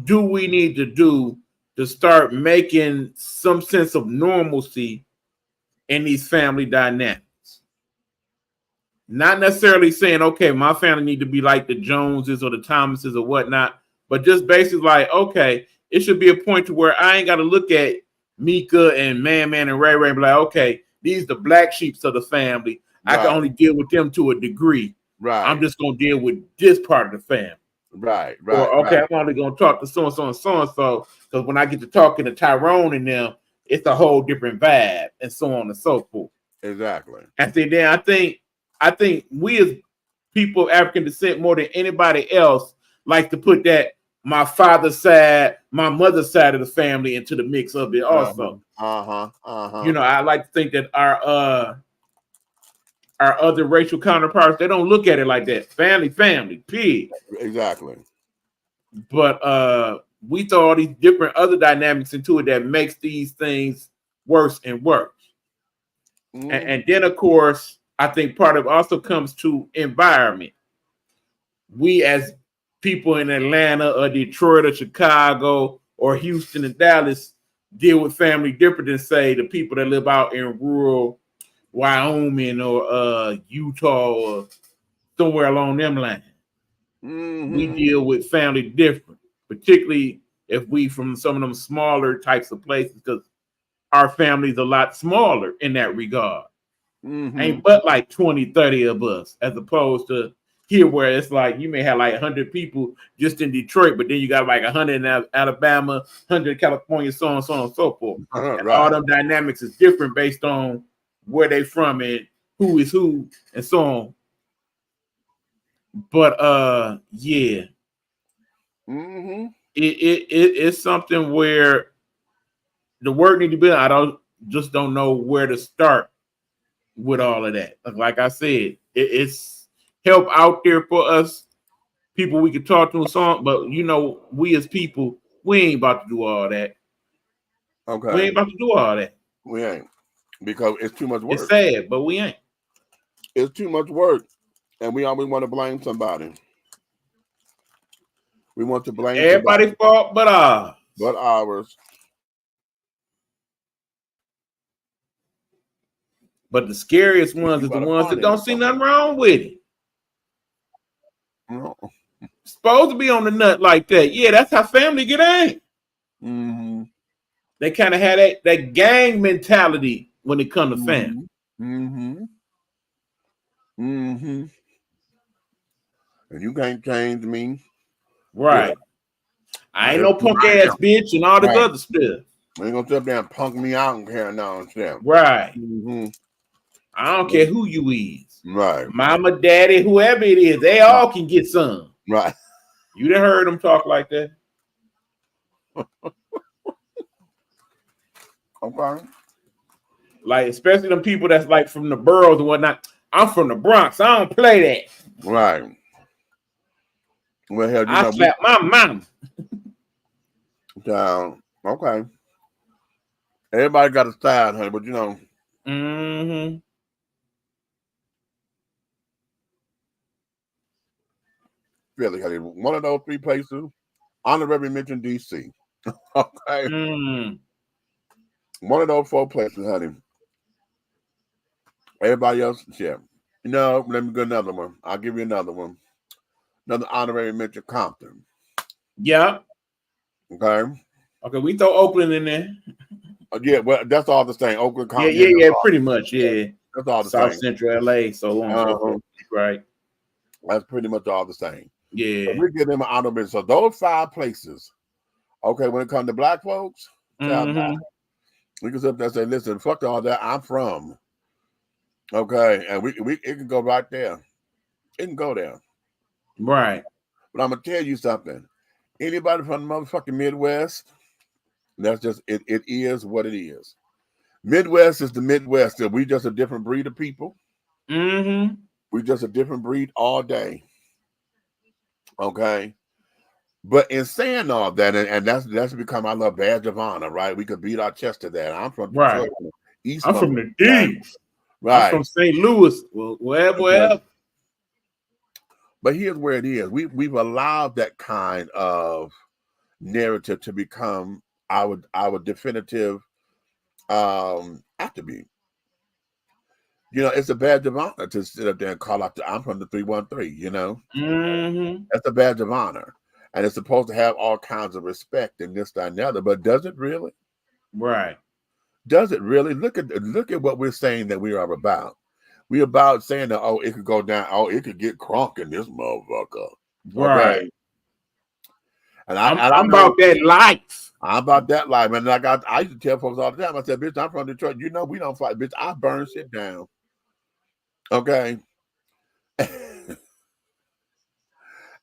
do we need to do to start making some sense of normalcy in these family dynamics? Not necessarily saying, okay, my family need to be like the Joneses or the Thomases or whatnot, but just basically like, okay, it should be a point to where I ain't got to look at Mika and Man and Ray and be like, okay, these are the black sheeps of the family. I can only deal with them to a degree.
Right.
I'm just going to deal with this part of the family.
Right.
Or, okay, I'm only going to talk to so-and-so and so-and-so because when I get to talking to Tyrone and them, it's a whole different vibe and so on and so forth.
Exactly.
And then I think we as people of African descent more than anybody else like to put that my father's side, my mother's side of the family into the mix of it also. You know, I like to think that our our other racial counterparts, they don't look at it like that. Family, pig.
Exactly.
But we throw all these different other dynamics into it that makes these things worse and worse. And then, of course, I think part of it also comes to environment. We as people in Atlanta or Detroit or Chicago or Houston and Dallas deal with family different than, say, the people that live out in rural Wyoming or Utah or somewhere along them lines. We deal with family different, particularly if we from some of them smaller types of places, because our family's a lot smaller in that regard. Ain't but like 20, 30 of us, as opposed to here where it's like you may have like 100 people just in Detroit, but then you got like 100 in Alabama, 100 in California, so on and so forth. And
Right.
all them dynamics is different based on where they from and who is who and so on. But yeah. It's something where the work need to be. I don't know where to start with all of that. Like I said, it's help out there for us, people we can talk to and so on. But you know, we as people, we ain't about to do all that.
Okay.
We ain't about to do all that.
We ain't, because it's too much work.
It's sad, but we ain't.
It's too much work, and we always want to blame somebody. We want to blame
everybody's fault, but ours.
But ours.
But the scariest ones is the ones that don't see nothing wrong with it.
No.
Supposed to be on the nut like that. Yeah, that's how family get ain't. They kind of had that gang mentality when it comes to family.
And you can't change me.
Right. I ain't no punk ass bitch and all this other stuff.
You ain't gonna sit there and punk me out and carry on and stuff.
Right. I don't care who you is.
Right.
Mama, daddy, whoever it is, they all can get some.
Right.
You done heard them talk like that.
Okay.
Like, especially them people that's like from the boroughs and whatnot. I'm from the Bronx. I don't play that.
Right. Well, hell,
I slap my mom.
Okay. Everybody got a style, honey, but you know. Really, honey, one of those three places, honorary mention DC. Okay. One of those four places, honey. Everybody else, yeah. No, let me go another one. I'll give you another one. Another honorary mention, Compton.
Yeah.
Okay.
Okay, we throw Oakland in there.
Yeah, well, that's all the same. Oakland, Compton.
Yeah, pretty much. Yeah.
That's all the
South
same.
Central LA, so on and so forth. Right.
That's pretty much all the same.
Yeah.
So we give them an honorable. So those 5 places, okay, when it comes to black folks, we can sit there and say, listen, fuck all that. I'm from. Okay, and it can go right there. It can go there.
Right.
But I'm gonna tell you something. Anybody from the motherfucking Midwest, that's just it is what it is. Midwest is the Midwest. We just a different breed of people. We just a different breed all day. Okay. But in saying all that, and that's become our little badge of honor, right? We could beat our chest to that. I'm from Detroit, East.
I'm from the D.
Right.
I'm from St. Louis. Well, wherever.
But here's where it is. We've allowed that kind of narrative to become our definitive attribute. You know, it's a badge of honor to sit up there and call out I'm from the 313, you know? That's a badge of honor. And it's supposed to have all kinds of respect and this, that, and the other. But does it really?
Right.
Does it really? Look at what we're saying that we are about. We're about saying that, it could go down. It could get crunk in this motherfucker.
Right.
Okay? And
I'm about that life.
I'm about that life. And I used to tell folks all the time, I said, bitch, I'm from Detroit. You know, we don't fight. Bitch, I burn shit down. Okay.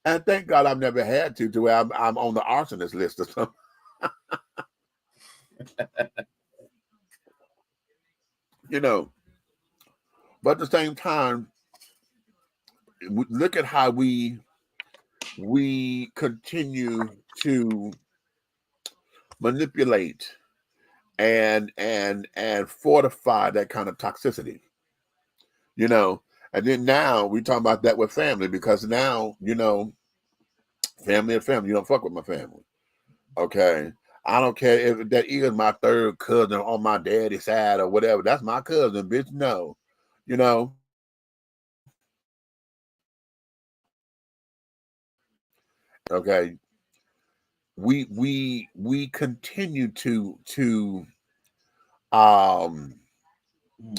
And thank God I've never had to where I'm on the arsonist list or something. You know. But at the same time, look at how we continue to manipulate and fortify that kind of toxicity, you know. And then now we talk about that with family, because now, you know, family and family, you don't fuck with my family. Okay. I don't care if that is my third cousin on my daddy's side or whatever. That's my cousin, bitch. No. You know. Okay. We continue to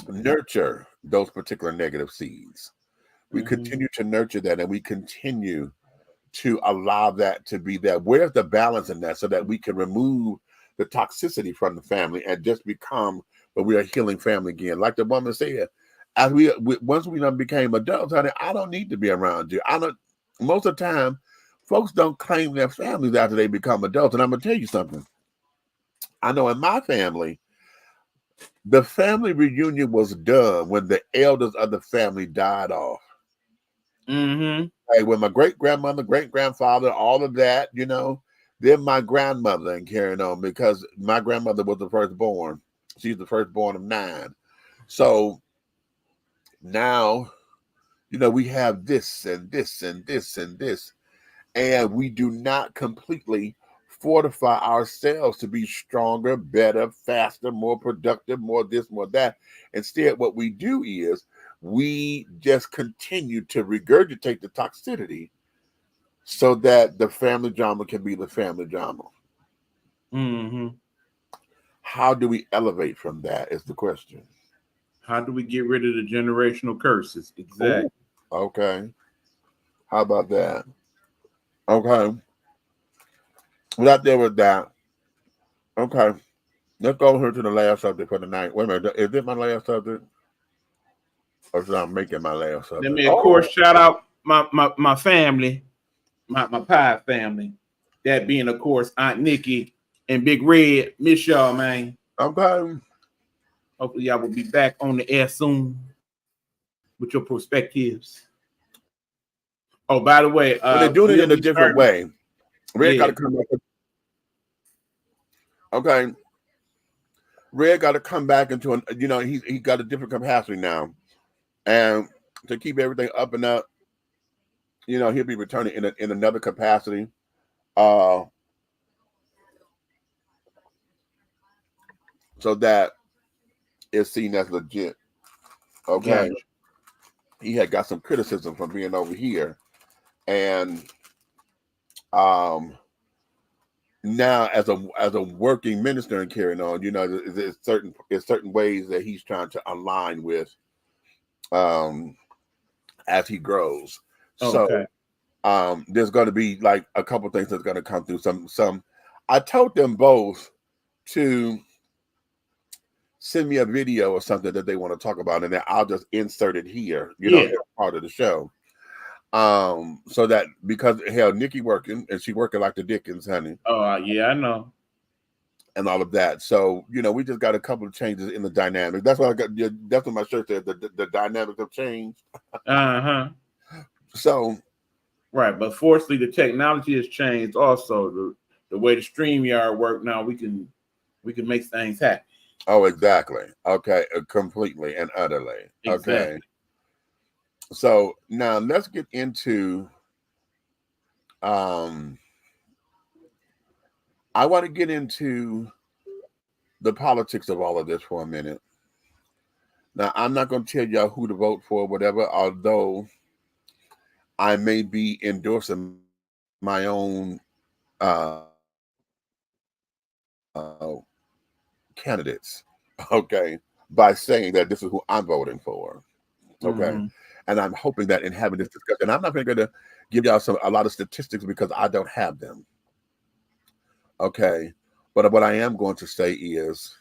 nurture those particular negative seeds. We continue to nurture that, and we continue to allow that to be there. Where's the balance in that, so that we can remove the toxicity from the family and just become what we are, healing family again? Like the woman said, as we once we done became adults, honey, I don't need to be around you. I don't. Most of the time, folks don't claim their families after they become adults. And I'm gonna tell you something. I know in my family, the family reunion was done when the elders of the family died off. Hey, when my great grandmother, great grandfather, all of that, you know, then my grandmother, and carrying on, because my grandmother was the firstborn. She's the firstborn of 9. So now, you know, we have this and this and this and this, and we do not completely fortify ourselves to be stronger, better, faster, more productive, more this, more that. Instead, what we do is we just continue to regurgitate the toxicity so that the family drama can be the family drama. How do we elevate from that is the question.
How do we get rid of the generational curses? Exactly.
Ooh, okay. How about that? Okay. Right there with that. Okay. Let's go here to the last subject for the night. Wait a minute. Is it my last subject? Or should I make it my last subject?
Let me, of course, shout out my family, my pie family. That being, of course, Aunt Nikki and Big Red. Miss y'all, man.
Okay.
Hopefully y'all will be back on the air soon with your perspectives. Oh, by the way,
but they're doing it in a different way. Red got to come back. Okay. Red got to come back into an, you know, he got a different capacity now. And to keep everything up and up, you know, he'll be returning in another capacity. So that is seen as legit. Okay. Gotcha. He had got some criticism from being over here. And now as a working minister and carrying on, you know, there's certain ways that he's trying to align with as he grows. Okay. So there's going to be like a couple things that's going to come through. Some I told them both to send me a video or something that they want to talk about, and then I'll just insert it here, you know, as part of the show. So that, because hell, Nikki working and she working like the Dickens, honey.
Oh yeah, I know.
And all of that. So, you know, we just got a couple of changes in the dynamic. That's what I got. That's what my shirt said. The dynamics have changed. So,
right, but fortunately, the technology has changed. Also, the way the StreamYard work now, we can make things happen.
Oh, exactly. Okay, completely and utterly. Exactly. Okay. So now let's get into. I want to get into the politics of all of this for a minute. Now, I'm not going to tell y'all who to vote for, whatever, although I may be endorsing my own candidates, okay, by saying that this is who I'm voting for, okay? And I'm hoping that in having this discussion, I'm not going to give y'all a lot of statistics because I don't have them, okay? But what I am going to say is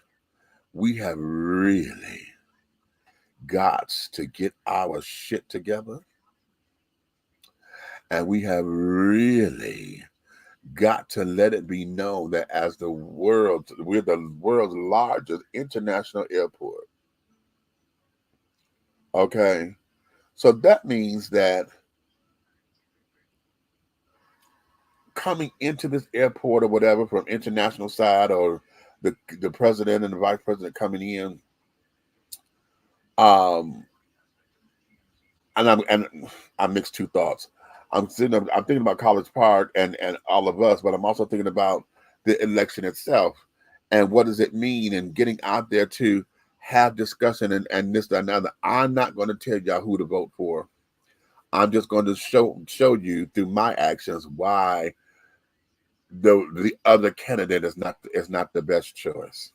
we have really got to get our shit together. And we have really got to let it be known that as we're the world's largest international airport. Okay. So that means that coming into this airport or whatever from international side, or the president and the vice president coming in, and I mixed two thoughts. I'm thinking about College Park and all of us, but I'm also thinking about the election itself and what does it mean, and getting out there to have discussion and this, that, and another. I'm not going to tell y'all who to vote for. I'm just going to show you through my actions why the other candidate is not the best choice.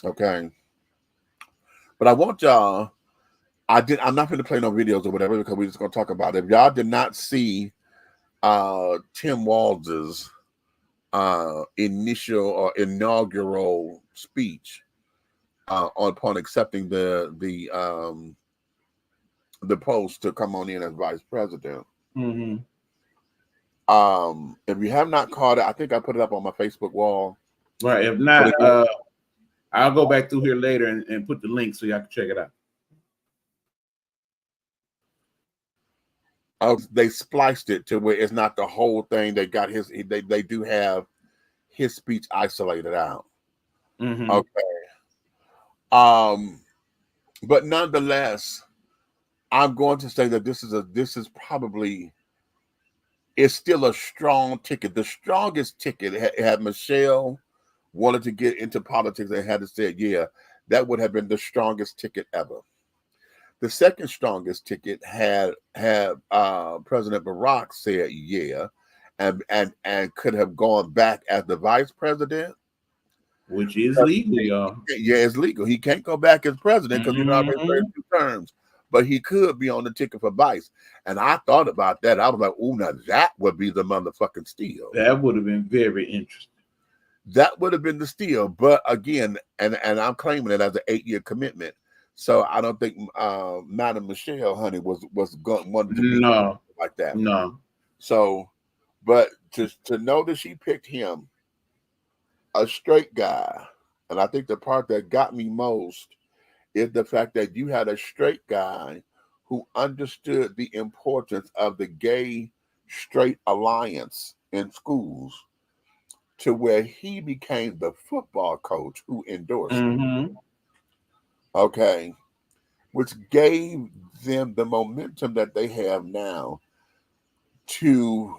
Okay. But I want y'all, I'm not going to play no videos or whatever, because we're just going to talk about it. If y'all did not see Tim Walz's initial or inaugural speech upon accepting the post to come on in as vice president.
Mm-hmm.
If you have not caught it, I think I put it up on my Facebook wall.
Right. If not, I'll go back through here later and put the link so y'all can check it out.
They spliced it to where it's not the whole thing. They got they do have his speech isolated out.
Mm-hmm.
Okay. But nonetheless, I'm going to say that this is probably, it's still a strong ticket. The strongest ticket had Michelle wanted to get into politics and had to say, yeah, that would have been the strongest ticket ever. The second strongest ticket had President Barack said, yeah, and could have gone back as the vice president,
which is legal, y'all.
Yeah, it's legal. He can't go back as president because you're not in 2 terms, but he could be on the ticket for vice. And I thought about that. I was like, oh, now that would be the motherfucking steal.
That would have been very interesting.
That would have been the steal. But again, and I'm claiming it as an 8-year commitment. So I don't think Madam Michelle, honey, was going wanted to be like that.
No.
So, but to know that she picked him, a straight guy, and I think the part that got me most is the fact that you had a straight guy who understood the importance of the gay straight alliance in schools, to where he became the football coach who endorsed it. Okay, which gave them the momentum that they have now to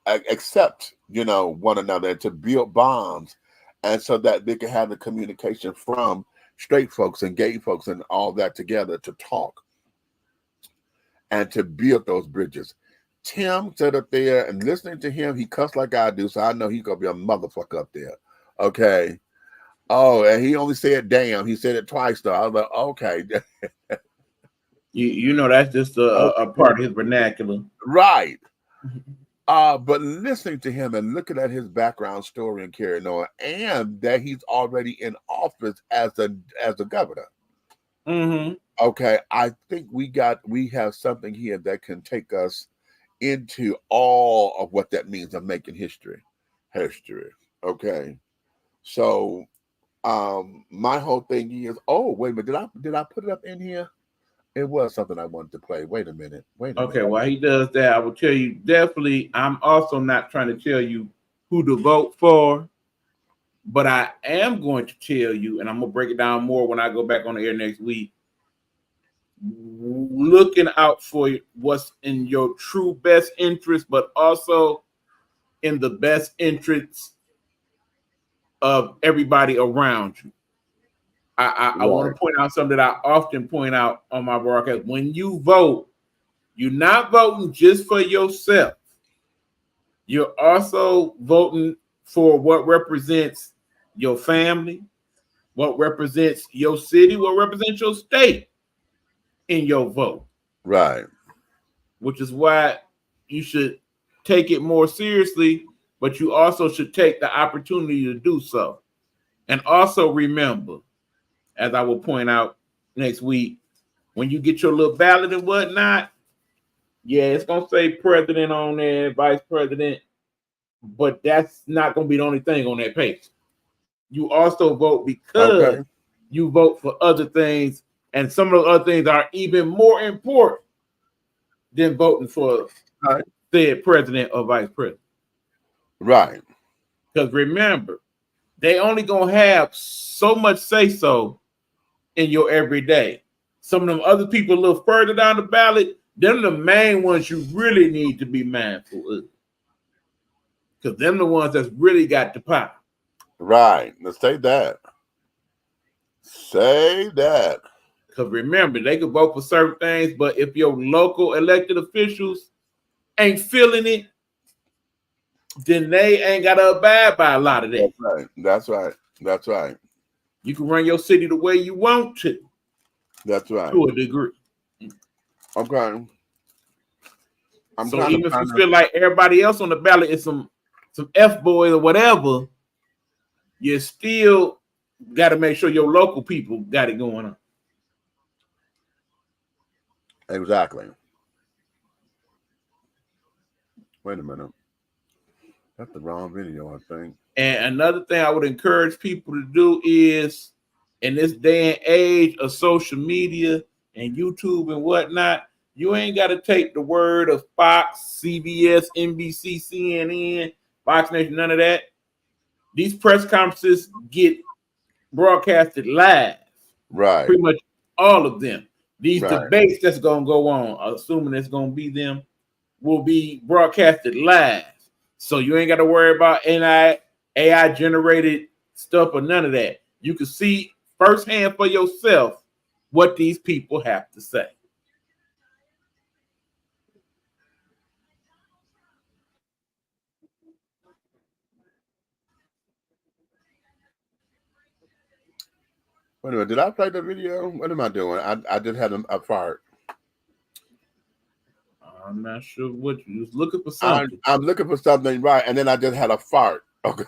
accept, one another, and to build bonds, and so that they can have the communication from straight folks and gay folks and all that together to talk and to build those bridges. Tim sat up there, and listening to him, he cussed like I do, so I know he's gonna be a motherfucker up there. Okay. Oh, and he only said damn. He said it twice though. I was like, okay.
You know that's just a part of his vernacular.
Right. But listening to him and looking at his background story and carrying on, and that he's already in office as a governor. Okay, I think we have something here that can take us into all of what that means of making history. Okay. So my whole thing is, oh, wait a minute, did I put it up in here? It was something I wanted to play. Wait a minute.
Okay, while he does that, I will tell you definitely, I'm also not trying to tell you who to vote for, but I am going to tell you, and I'm going to break it down more when I go back on the air next week, looking out for what's in your true best interest, but also in the best interests of everybody around you. I want to point out something that I often point out on my broadcast. When you vote, you're not voting just for yourself. You're also voting for what represents your family, what represents your city, what represents your state in your vote.
Right.
Which is why you should take it more seriously, but you also should take the opportunity to do so. And also remember, as I will point out next week, when you get your little ballot and whatnot, yeah, it's going to say president on there, vice president, but that's not going to be the only thing on that page. You also vote because you vote for other things And some of the other things are even more important than voting for said president or vice president.
Right.
Because remember, they only gonna have so much say-so in your everyday. Some of them other people a little further down the ballot, them the main ones you really need to be mindful of. Because them the ones that's really got the power.
Right. Let's say that. Say that.
Because remember, they can vote for certain things, but if your local elected officials ain't feeling it, then they ain't got to abide by a lot of that.
That's right. That's right. That's right.
You can run your city the way you want to.
That's right.
To a degree.
Okay.
So even if you feel like everybody else on the ballot is some F-boy or whatever, you still got to make sure your local people got it going on.
Exactly. Wait a minute. That's the wrong video, I think.
And another thing I would encourage people to do is, in this day and age of social media and YouTube and whatnot, you ain't got to take the word of Fox, CBS, NBC, CNN, Fox Nation, none of that. These press conferences get broadcasted live.
Right.
Pretty much all of them. These debates that's going to go on, assuming it's going to be them, will be broadcasted live. So you ain't got to worry about AI generated stuff or none of that. You can see firsthand for yourself what these people have to say.
Wait a minute. Did I play the video? What am I doing? I just had a fart.
I'm not sure what you was looking for something.
I'm looking for something, right? And then I just had a fart. Okay.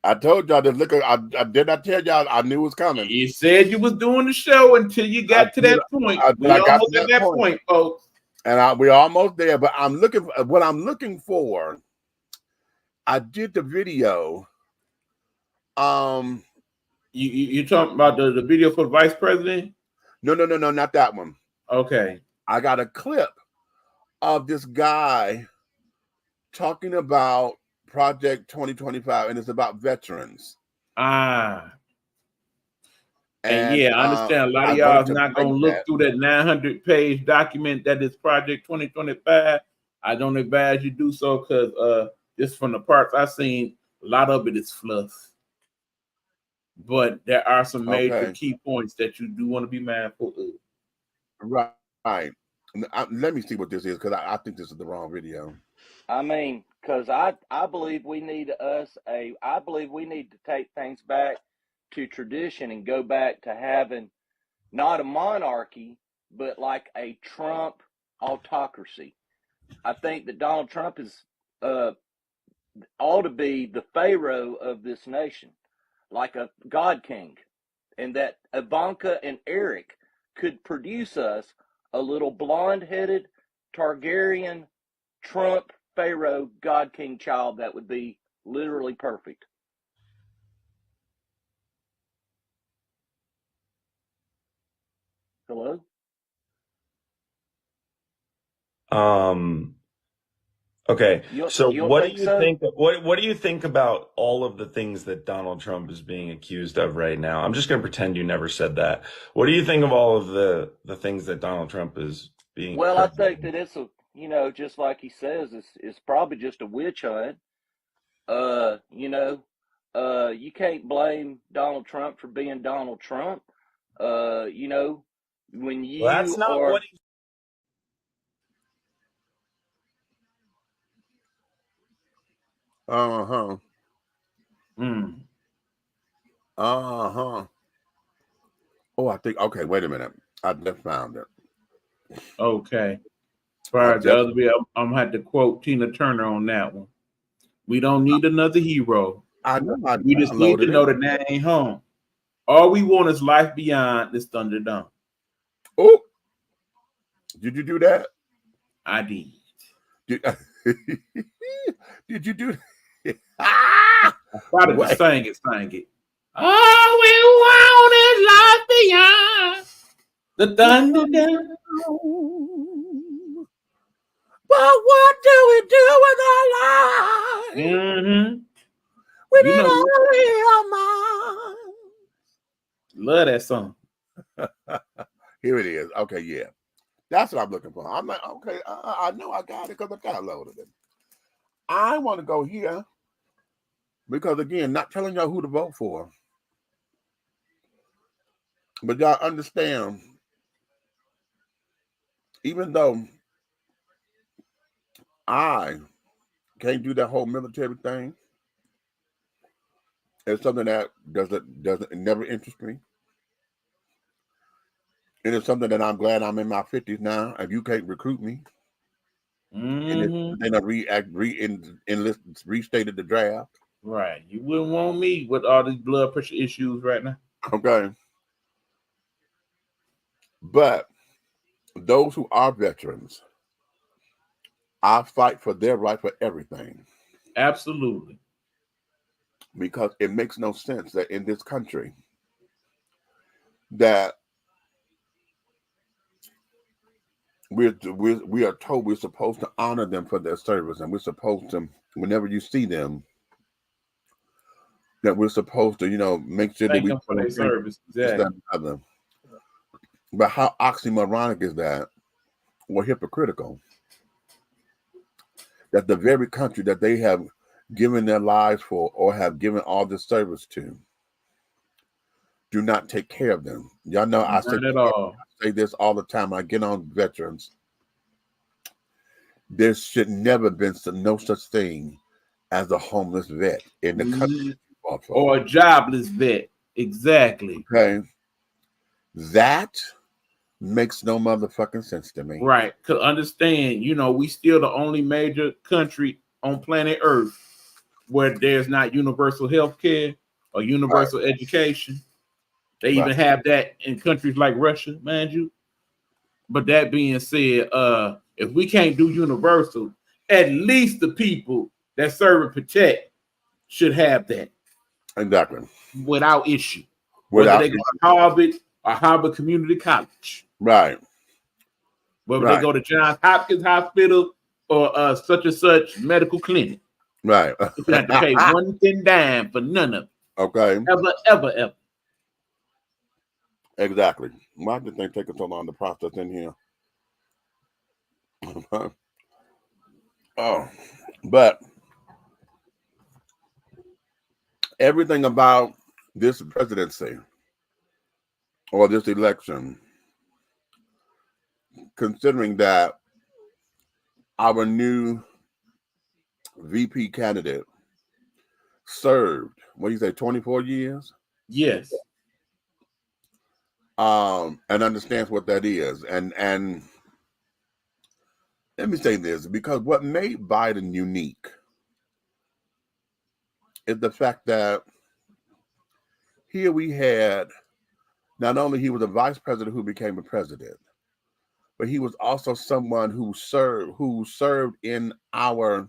I told y'all to look. I did not tell y'all I knew it was coming.
You said you was doing the show until you got to that point. We almost at that point, folks.
And we're almost there. But I'm looking for what I'm looking for. I did the video.
You talking about the video for the vice president?
No, not that one.
Okay.
I got a clip of this guy talking about Project 2025, and it's about veterans.
And yeah, I understand a lot of y'all is not going to look through that 900-page document that is Project 2025. I don't advise you do so because just from the parts I've seen, a lot of it is fluff. But there are some major key points that you do want to be mindful of.
Right. Let me see what this is because I think this is the wrong video.
I mean, because I believe we need I believe we need to take things back to tradition and go back to having not a monarchy, but like a Trump autocracy. I think that Donald Trump is ought to be the pharaoh of this nation, like a god king, and that Ivanka and Eric could produce us a little blonde-headed Targaryen Trump pharaoh god king child that would be literally perfect. Hello?
Okay. So
You
what do you think what do you think about all of the things that Donald Trump is being accused of right now? I'm just going to pretend you never said that. What do you think of all of the things that Donald Trump is being
Well, I think that it's just like he says, it's probably just a witch hunt. You can't blame Donald Trump for being Donald Trump. When you
that's not
are
what he
Oh, I think wait a minute. I just found it.
Okay. As far as the other bit, I'm gonna have to quote Tina Turner on that one. We don't need another hero.
I know.
We just need to know that that ain't home. All we want is life beyond this Thunderdome.
Oh, did you do that?
I did.
Did you do that?
I started to sing it. All we want is life beyond the thunder down.
But what do we do with our lives?
Mm-hmm.
We need only our mind.
Love that song.
Here it is. Okay, yeah. That's what I'm looking for. I'm like, okay, I know I got it because I downloaded it. I want to go here because, again, not telling y'all who to vote for. But y'all understand, even though I can't do that whole military thing, it's something that doesn't never interest me. And it's something that I'm glad I'm in my 50s now. If you can't recruit me, and then I restated the draft.
Right. You wouldn't want me with all these blood pressure issues right now.
Okay. But those who are veterans, I fight for their right for everything.
Absolutely.
Because it makes no sense that in this country that we are told we're supposed to honor them for their service, and we're supposed to, whenever you see them, that we're supposed to, make sure
Thank
that we
them for their service. Exactly.
But how oxymoronic is that, or hypocritical, that the very country that they have given their lives for or have given all this service to do not take care of them. Y'all know I say this all the time. I get on veterans. There should never been no such thing as a homeless vet in the country.
Or a jobless vet. Exactly.
Okay. That makes no motherfucking sense to me.
Right. To understand, we still the only major country on planet Earth where there's not universal health care or universal education. They even have that in countries like Russia, mind you. But that being said, if we can't do universal, at least the people that serve and protect should have that.
Exactly.
Without issue. Whether they go to Harvard or Harvard Community College.
Right.
Whether they go to Johns Hopkins Hospital or such and such medical clinic.
Right.
You have to pay 1 dime for none of it.
Okay.
Ever.
Exactly. Why did they take so long to process in here? But everything about this presidency or this election, considering that our new VP candidate served, 24 years?
Yes.
And understands what that is. And let me say this, because what made Biden unique is the fact that here we had, not only he was a vice president who became a president, but he was also someone who served in our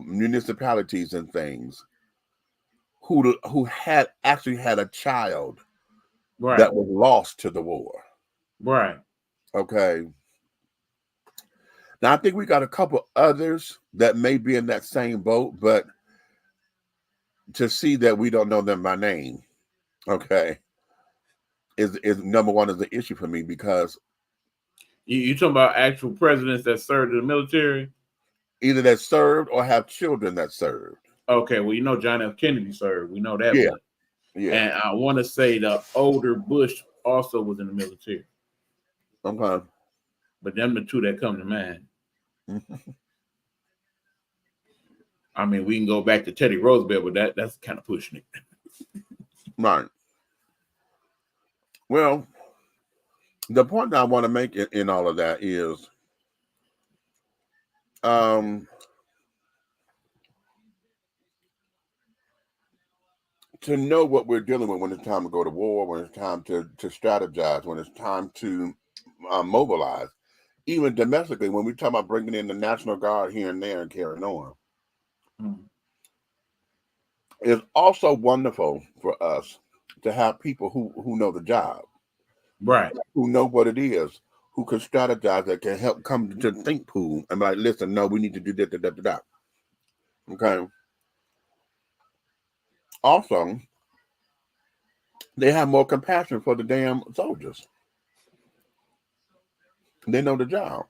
municipalities and things, who had a child that was lost to the war.
Right.
Okay. Now I think we got a couple others that may be in that same boat, but to see that we don't know them by name, okay, is number one is the issue for me, because
you talking about actual presidents that served in the military?
Either that served or have children that served.
Okay, well, John F. Kennedy served. We know that.
Yeah.
One.
Yeah.
And I want to say the older Bush also was in the military.
Okay.
But them the two that come to mind. I mean, we can go back to Teddy Roosevelt, but that's kind of pushing it.
Right. Well, the point that I want to make in all of that is, to know what we're dealing with when it's time to go to war, when it's time to strategize, when it's time to mobilize, even domestically, when we talk about bringing in the National Guard here and there and carrying on. it's also wonderful for us to have people who know the job,
right?
Who know what it is, who can strategize, that can help come to the think pool and be like, listen, no, we need to do that. Okay. Also, they have more compassion for the damn soldiers. They know the job.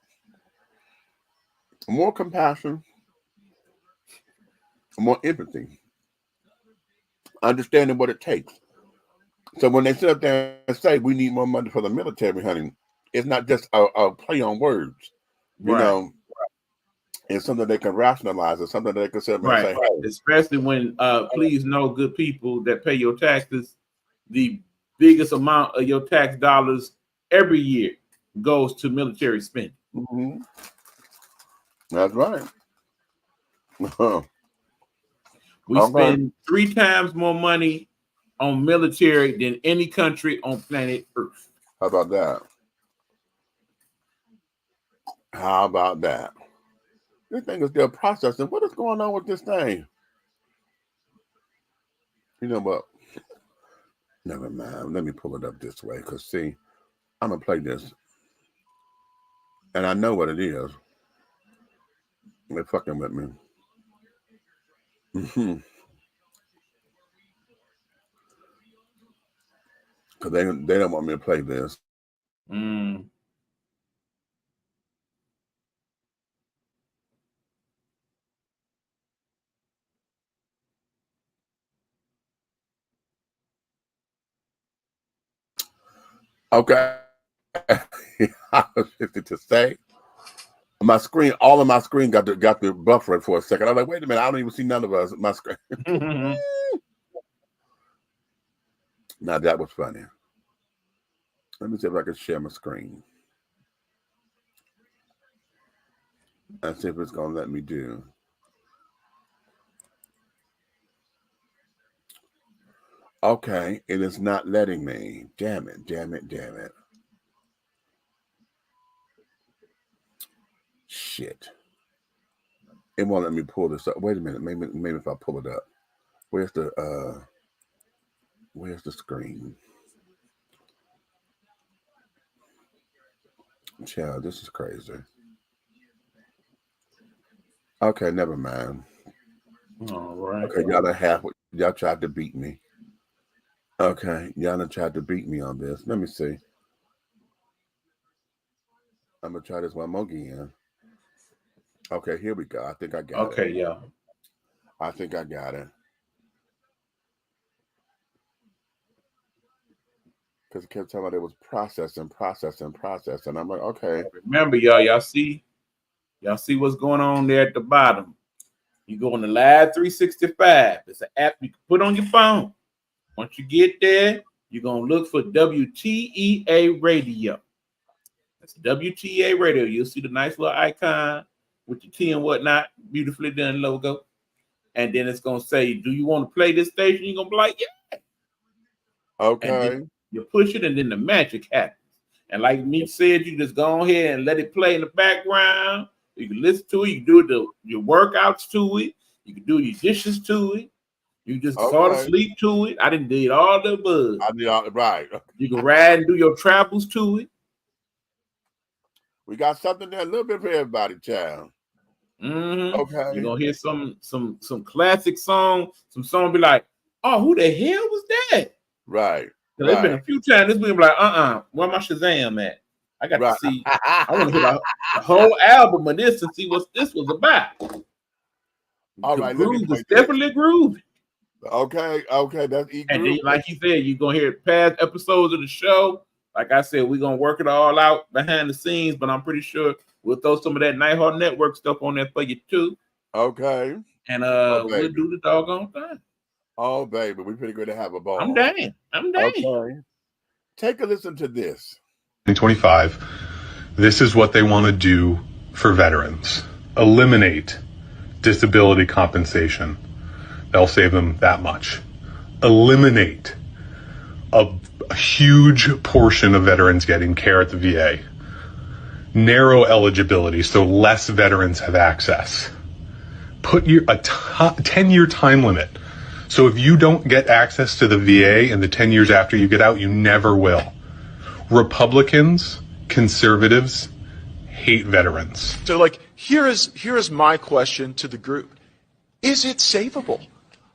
More compassion, more empathy, understanding what it takes. So when they sit up there and say we need more money for the military, honey, it's not just a play on words. You know, it's something they can rationalize. It's something that they can sit up and say, hey.
Especially when, please know, good people that pay your taxes, the biggest amount of your tax dollars every year goes to military spending.
Mm-hmm. That's right.
We spend 3 times more money on military than any country on planet Earth.
How about that? How about that? This thing is still processing. What is going on with this thing? You know what? Never mind. Let me pull it up this way. Because, see, I'm going to play this. And I know what it is. They're fucking with me. Because they don't want me to play this. Okay. I was to say. My screen, all of my screen got the buffering for a second. I was like, wait a minute, I don't even see none of us. My screen. Now that was funny. Let me see if I can share my screen. And see if it's gonna let me do. Okay, it is not letting me. Damn it. Shit. It won't let me pull this up. Wait a minute. Maybe if I pull it up. Where's the screen? Child, this is crazy. Okay, never mind.
All right.
Okay, y'all tried to beat me. Okay, y'all done tried to beat me on this. Let me see. I'm gonna try this one more again. Okay, here we go. I think I got it.
Okay, yeah.
I think I got it. Because it kept telling me it was processing. I'm like, okay.
Remember, y'all see what's going on there at the bottom. You go on the Live 365. It's an app you can put on your phone. Once you get there, you're going to look for WTEA Radio. That's WTEA Radio. You'll see the nice little icon with the T and whatnot, beautifully done logo. And then it's going to say, do you want to play this station? You're going to be like, yeah.
Okay.
And then you push it, and then the magic happens. And like me said, you just go ahead and let it play in the background. You can listen to it. You can do your workouts to it. You can do your dishes to it. You just fall asleep to it. I didn't did all the above.
I did all right.
You can ride and do your travels to it.
We got something there, a little bit for everybody, child. Okay.
You're gonna hear some classic songs. Some song be like, oh, who the hell was that?
Right.
There's been a few times this week, like, where my Shazam at? I got to see. I want to hear the whole album of this and see what this was about.
All right,
groove is definitely groovy.
Okay, that's E.
And then, like you said, you're gonna hear past episodes of the show. Like I said, we're gonna work it all out behind the scenes, but I'm pretty sure we'll throw some of that Nighthawk Network stuff on there for you too.
Okay.
And we'll do the doggone thing.
Oh, baby, we're pretty good to have a ball.
I'm down.
Okay. Take a listen to this.
2025, this is what they want to do for veterans. Eliminate disability compensation. They'll save them that much. Eliminate a huge portion of veterans getting care at the VA. Narrow eligibility so less veterans have access. Put a 10-year time limit So if you don't get access to the VA in the 10 years after you get out, you never will. Republicans, conservatives, hate veterans.
So, like, here is my question to the group. Is it savable?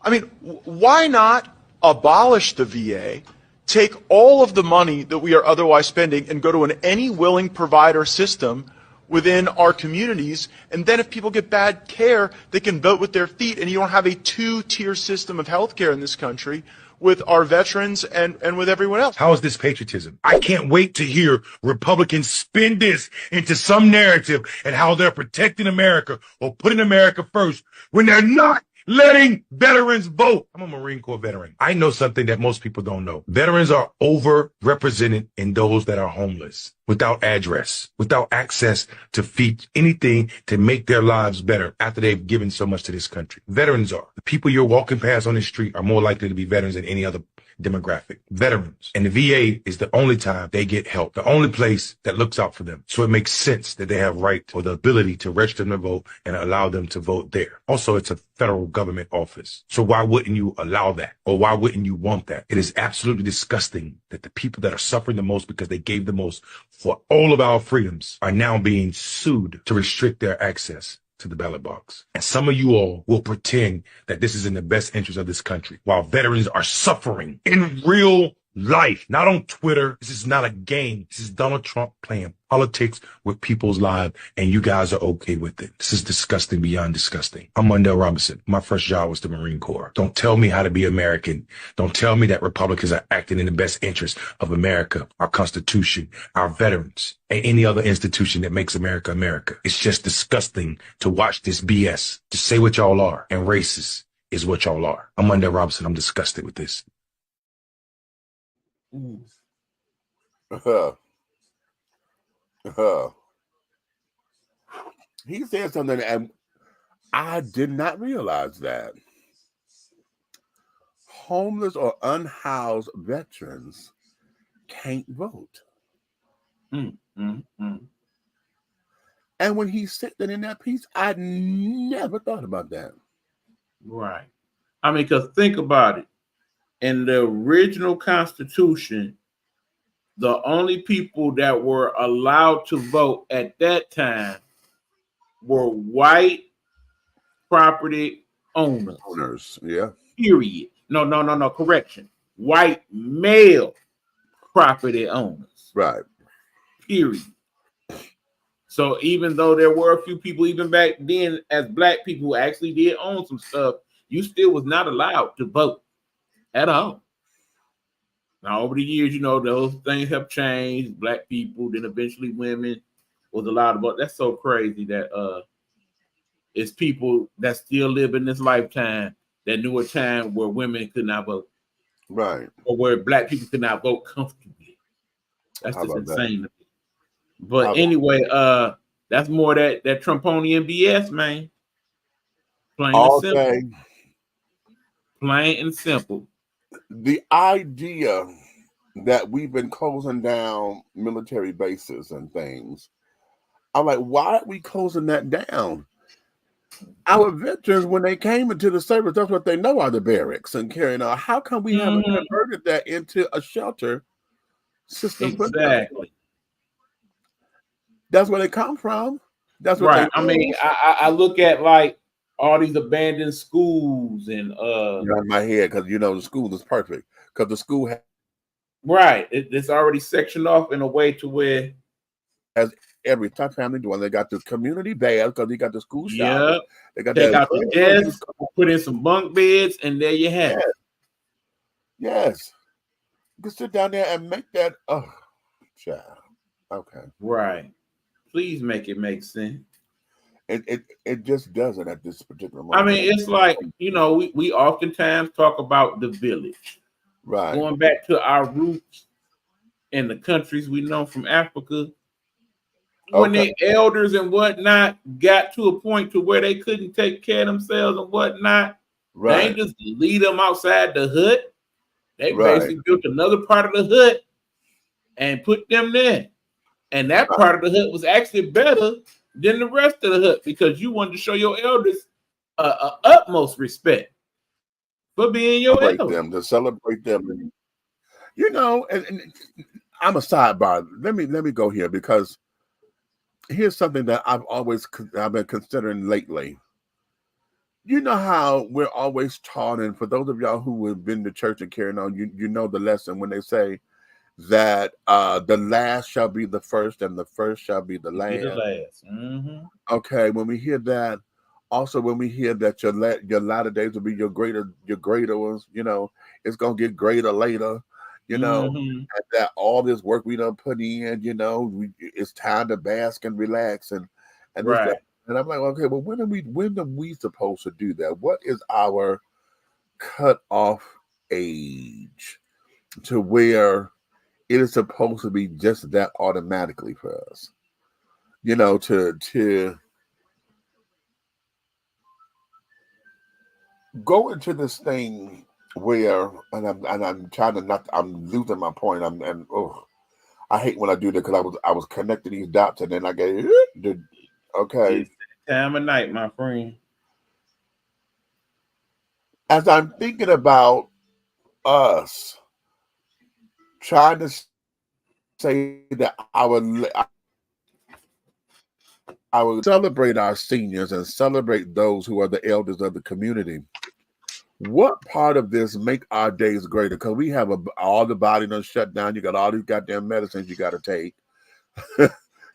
I mean, why not abolish the VA, take all of the money that we are otherwise spending and go to any willing provider system within our communities, and then if people get bad care, they can vote with their feet, and you don't have a two-tier system of health care in this country with our veterans and with everyone else.
How is this patriotism? I can't wait to hear Republicans spin this into some narrative and how they're protecting America or putting America first when they're not letting veterans vote. I'm a Marine Corps veteran. I know something that most people don't know. Veterans are overrepresented in those that are homeless, without address, without access to feed anything to make their lives better after they've given so much to this country. Veterans are. The people you're walking past on the street are more likely to be veterans than any other demographic. Veterans. And the VA is the only time they get help, the only place that looks out for them. So it makes sense that they have right or the ability to register them to vote and allow them to vote there. Also, it's a federal government office. So why wouldn't you allow that? Or why wouldn't you want that? It is absolutely disgusting that the people that are suffering the most because they gave the most for all of our freedoms are now being sued to restrict their access to the ballot box. And some of you all will pretend that this is in the best interest of this country while veterans are suffering in real life, not on Twitter. This is not a game. This is Donald Trump playing politics with people's lives, and you guys are okay with it. This is disgusting beyond disgusting. I'm Mondell Robinson. My first job was the Marine Corps. Don't tell me how to be American. Don't tell me that Republicans are acting in the best interest of America, our Constitution, our veterans, and any other institution that makes America America. It's just disgusting to watch this BS, to say what y'all are, and racist is what y'all are. I'm Mondell Robinson. I'm disgusted with this.
He said something, and I did not realize that homeless or unhoused veterans can't vote. And when he said that in that piece, I never thought about that.
Right. I mean, because think about it. In the original Constitution, the only people that were allowed to vote at that time were white property owners.
Yeah.
Period. No, correction. White male property owners.
Right.
Period. So even though there were a few people even back then as black people who actually did own some stuff, you still was not allowed to vote at all. Now, over the years, those things have changed. Black people, then eventually women was allowed to vote. That's so crazy that it's people that still live in this lifetime that knew a time where women could not vote.
Right.
Or where black people could not vote comfortably. That's just insane to me. But anyway, that's more that Trumponian BS, man. Plain and simple. Plain and simple.
The idea that we've been closing down military bases and things, I'm like, why are we closing that down? Our veterans, when they came into the service, that's what they know are the barracks and carrying on. How come we haven't converted that into a shelter system?
Exactly.
That's where they come from. That's what
right. I mean, I look at like all these abandoned schools and
you're in my head because the school is perfect because the school
right. It's already sectioned off in a way to where
as every type of family doing. They got the community bath because they got the school shower.
Yep.
They got
Take out the desks, put in some bunk beds, and there you have it.
Yes. You can sit down there and make that. Oh, child. Okay.
Right. Please make it make sense.
It just doesn't at this particular moment.
I mean, it's like, we oftentimes talk about the village.
Right.
Going back to our roots in the countries we know from Africa. When the elders and whatnot got to a point to where they couldn't take care of themselves and whatnot, they ain't just leave them outside the hut. They basically built another part of the hut and put them there. And that part of the hut was actually better than the rest of the hut because you wanted to show your elders utmost respect. for being your
celebrate
elder.
them, to celebrate them. And, you know, and I'm a sidebar. Let me go here because here's something that I've been considering lately. You know how we're always taught, and for those of y'all who have been to church and carrying on, you know the lesson when they say that the last shall be the first and the first shall be the
Be the
last.
last. Mm-hmm.
Okay, when we hear that, also when we hear that your latter days will be your greater ones, you know, it's gonna get greater later, you know,
Mm-hmm.
and that all this work we done put in, you know, it's time to bask and relax and this
Right.
that. And I'm like, okay, well, when are we supposed to do that? What is our cutoff age to where it is supposed to be just that automatically for us? You know, to go into this thing where, and I'm trying to not, I'm losing my point. I hate when I do that because I was connecting these dots and then I get okay.
It's that time of night, my friend.
As I'm thinking about us trying to say that I would celebrate our seniors and celebrate those who are the elders of the community. What part of this make our days greater? Because we have all the body done shut down. You got all these goddamn medicines you got to take.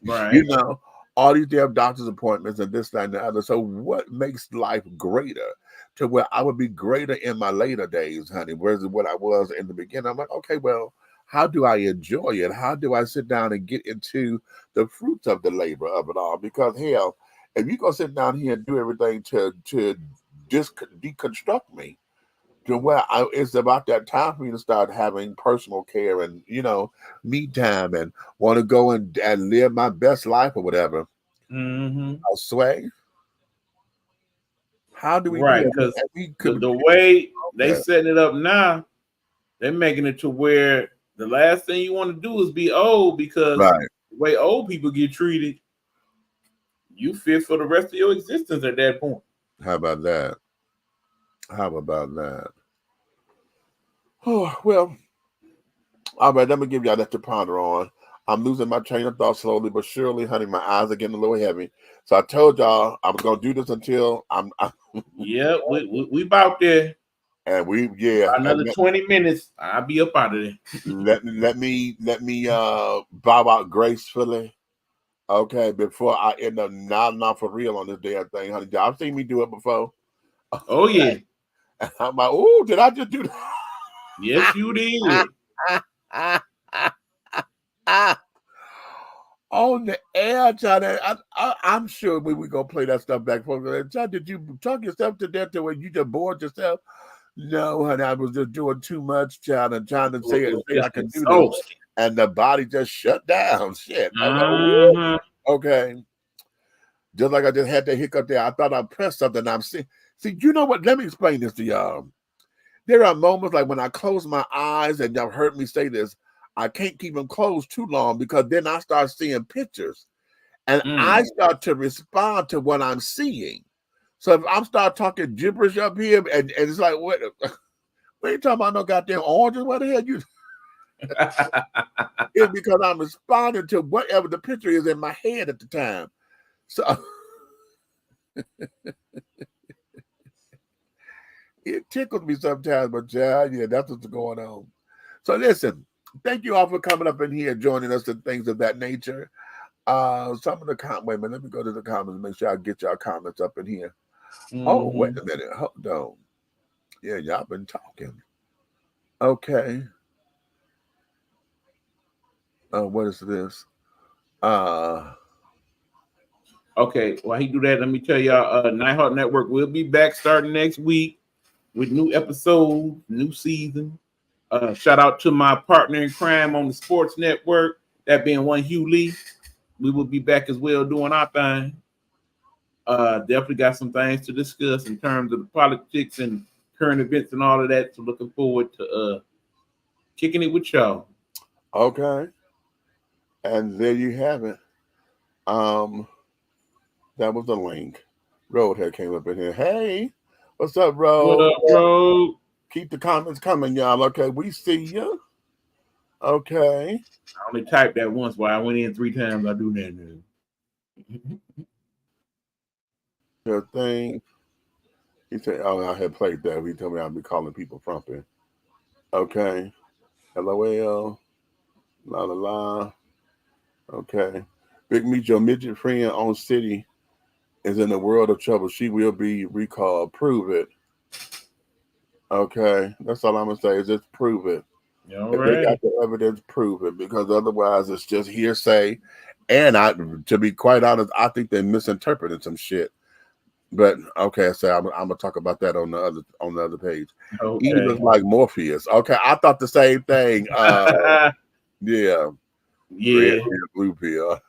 Right.
You know, all these damn doctor's appointments and this, that, and the other. So what makes life greater to where I would be greater in my later days, honey, versus what I was in the beginning? I'm like, okay, well, how do I enjoy it? How do I sit down and get into the fruits of the labor of it all? Because hell, if you go sit down here and do everything to deconstruct me, to where it's about that time for me to start having personal care and, you know, me time and want to go and live my best life or whatever.
Mm-hmm.
I sway. How do we do
Right,
it?
because
And we could
the way they
that.
setting it up now, they're making it to where the last thing you want to do is be old, because
Right.
the way old people get treated, you fit for the rest of your existence at that point.
How about that? How about that? Oh, well, all right, let me give y'all that to ponder on. I'm losing my train of thought slowly but surely, honey. My eyes are getting a little heavy. So I told y'all I was gonna do this until I'm
Yeah, we about there.
and
Another 20 minutes, I'll be up out of there.
let me bow out gracefully. Okay, before I end up not for real on this damn thing, honey. Y'all seen me do it before.
Oh yeah.
And I'm like, oh, did I just do that?
Yes, you did.
On the air, John. I'm sure we gonna play that stuff back. John, did you talk yourself to death to where you just bored yourself? No, honey, I was just doing too much, John, and trying to say I can do this, and the body just shut down. Shit. I'm like, ooh, okay. Just like I just had that hiccup there. I thought I pressed something. I'm seeing. See, you know what? Let me explain this to y'all. There are moments like when I close my eyes, and y'all heard me say this, I can't keep them closed too long because then I start seeing pictures and I start to respond to what I'm seeing. So if I'm start talking gibberish up here and it's like, what are you talking about? No goddamn oranges? What the hell you? It's because I'm responding to whatever the picture is in my head at the time. So it tickles me sometimes, but yeah, that's what's going on. So listen, thank you all for coming up in here, joining us and things of that nature. Some of the wait a minute, let me go to the comments and make sure I get y'all comments up in here. Oh, wait a minute, hold on. Yeah, y'all been talking. Okay. What is this?
Okay, while he do that, let me tell y'all, Nighthawk Network will be back starting next week with new episodes, new season. Shout out to my partner in crime on the sports network, that being one Hugh Lee. We will be back as well doing our thing. Definitely got some things to discuss in terms of the politics and current events and all of that. So looking forward to kicking it with y'all.
Okay. And there you have it. That was the link. Roadhead came up in here. Hey, what's up, Road?
What up, Road?
Keep the comments coming, y'all. Okay, we see you. Okay.
I only typed that once, while I went in 3 times. I do that now.
The thing. He said, "Oh, I had played that. He told me I'd be calling people frumpet." Okay. LOL. La la la. Okay. Big Meat, your midget friend on City is in a world of trouble. She will be recalled. Prove it. Okay. That's all I'm gonna say is just prove it.
All
If they
right.
got the evidence, prove it, because otherwise it's just hearsay. And to be quite honest, I think they misinterpreted some shit. But okay, so I'm gonna talk about that on the other page.
Okay.
Even like Morpheus. Okay, I thought the same thing. Yeah. Red, blue pill.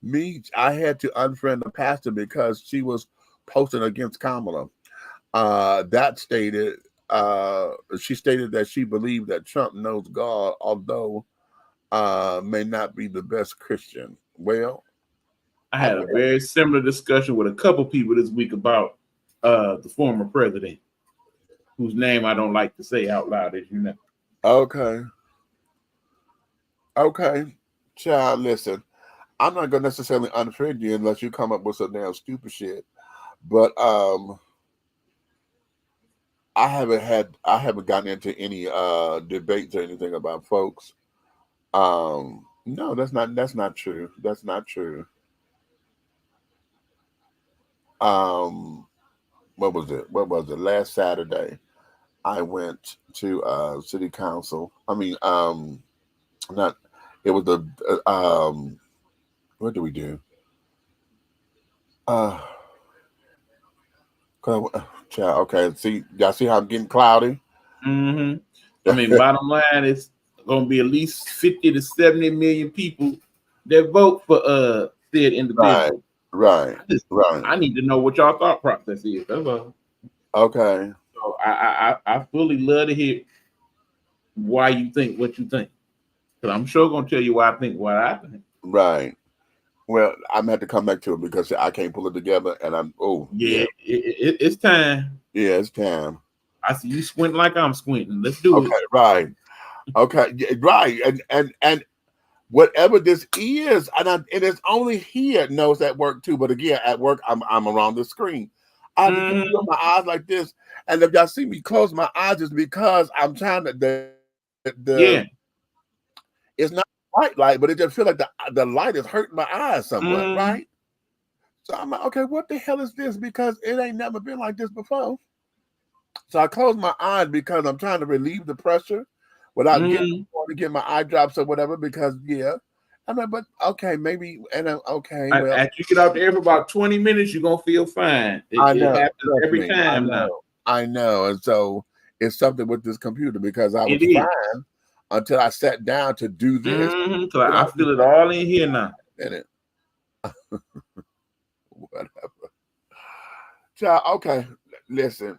Me, I had to unfriend the pastor because she was posting against Kamala. That stated she stated that she believed that Trump knows God, although may not be the best Christian. Well,
I had a very similar discussion with a couple people this week about the former president, whose name I don't like to say out loud, as you know.
Okay. Okay. Child, listen. I'm not gonna necessarily unfriend you unless you come up with some damn stupid shit. But I haven't gotten into any debates or anything about folks. No, that's not true. That's not true. What was it? Last Saturday, I went to city council. I mean, not. It was the what do we do? Okay. See, y'all see how I'm getting cloudy?
Mm-hmm. I mean, bottom line is going to be at least 50 to 70 million people that vote for said individual.
Right.
I need to know what y'all thought process is. That's all.
Okay.
So I fully love to hear why you think what you think, because I'm sure going to tell you why I think what I think.
Right. Well, I'm gonna have to come back to it because I can't pull it together, and
It's time.
Yeah, it's time.
I see you squinting like I'm squinting. Let's do it.
Right. Okay. Right. And whatever this is, and it's only here knows at work too. But again, at work, I'm around the screen. I have to keep my eyes like this, and if y'all see me close my eyes, it's because I'm trying to It's not bright light, but it just feels like the light is hurting my eyes somewhat, right? So I'm like, okay, what the hell is this? Because it ain't never been like this before. So I close my eyes because I'm trying to relieve the pressure without getting to get my eye drops or whatever. Because I mean, but okay, maybe, and okay. Well,
after you get out there for about 20 minutes, you're gonna feel fine. It happens every time now.
I know, and so it's something with this computer because I was fine until I sat down to do this.
So I feel it all in here now.
Whatever. Child, okay, listen.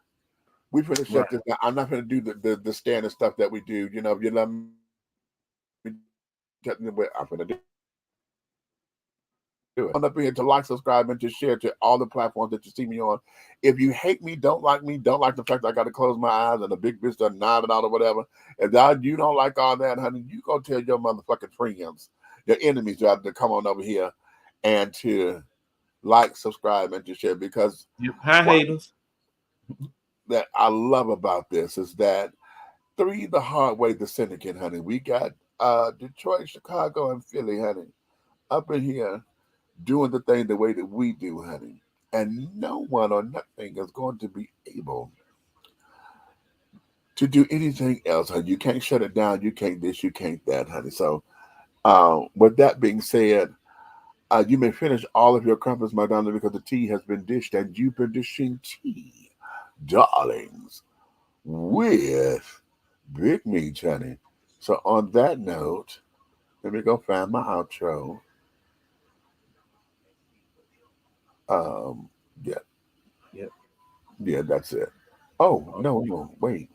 We're gonna shut this down. I'm not gonna do the standard stuff that we do. You know, if you love me, I'm gonna do it. I'm up here to like, subscribe, and to share to all the platforms that you see me on. If you hate me, don't like the fact that I got to close my eyes and the big bitch done nodded out or whatever. If you don't like all that, honey, you go tell your motherfucking friends, your enemies, to come on over here and to like, subscribe, and to share, because
hi haters.
That I love about this is that the hard way, the syndicate, honey. We got Detroit, Chicago, and Philly, honey, up in here doing the thing the way that we do, honey. And no one or nothing is going to be able to do anything else, honey. You can't shut it down. You can't this, you can't that, honey. So with that being said, you may finish all of your crumpets, my darling, because the tea has been dished, and you've been dishing tea, darlings, with Big Meat, honey. So on that note, let me go find my outro. Yeah, that's it. Oh, no, wait.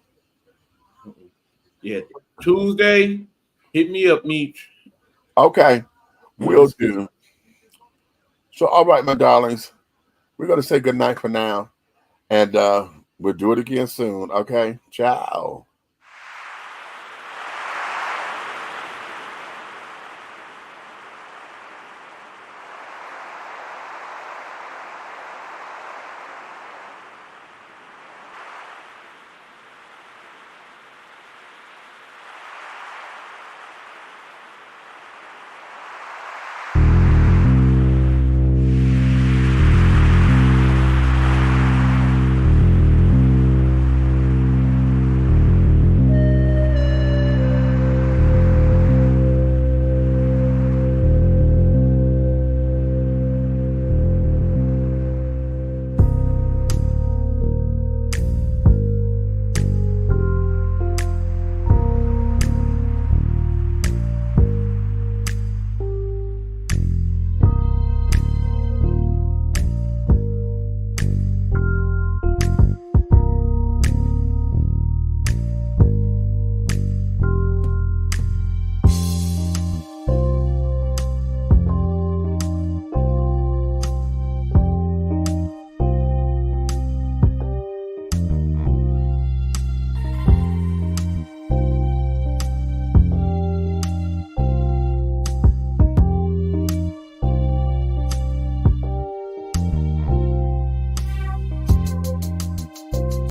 Yeah, Tuesday, hit me up, Meech.
Okay, will do. So, all right, my darlings, we're going to say good night for now. And We'll do it again soon. Okay. Ciao.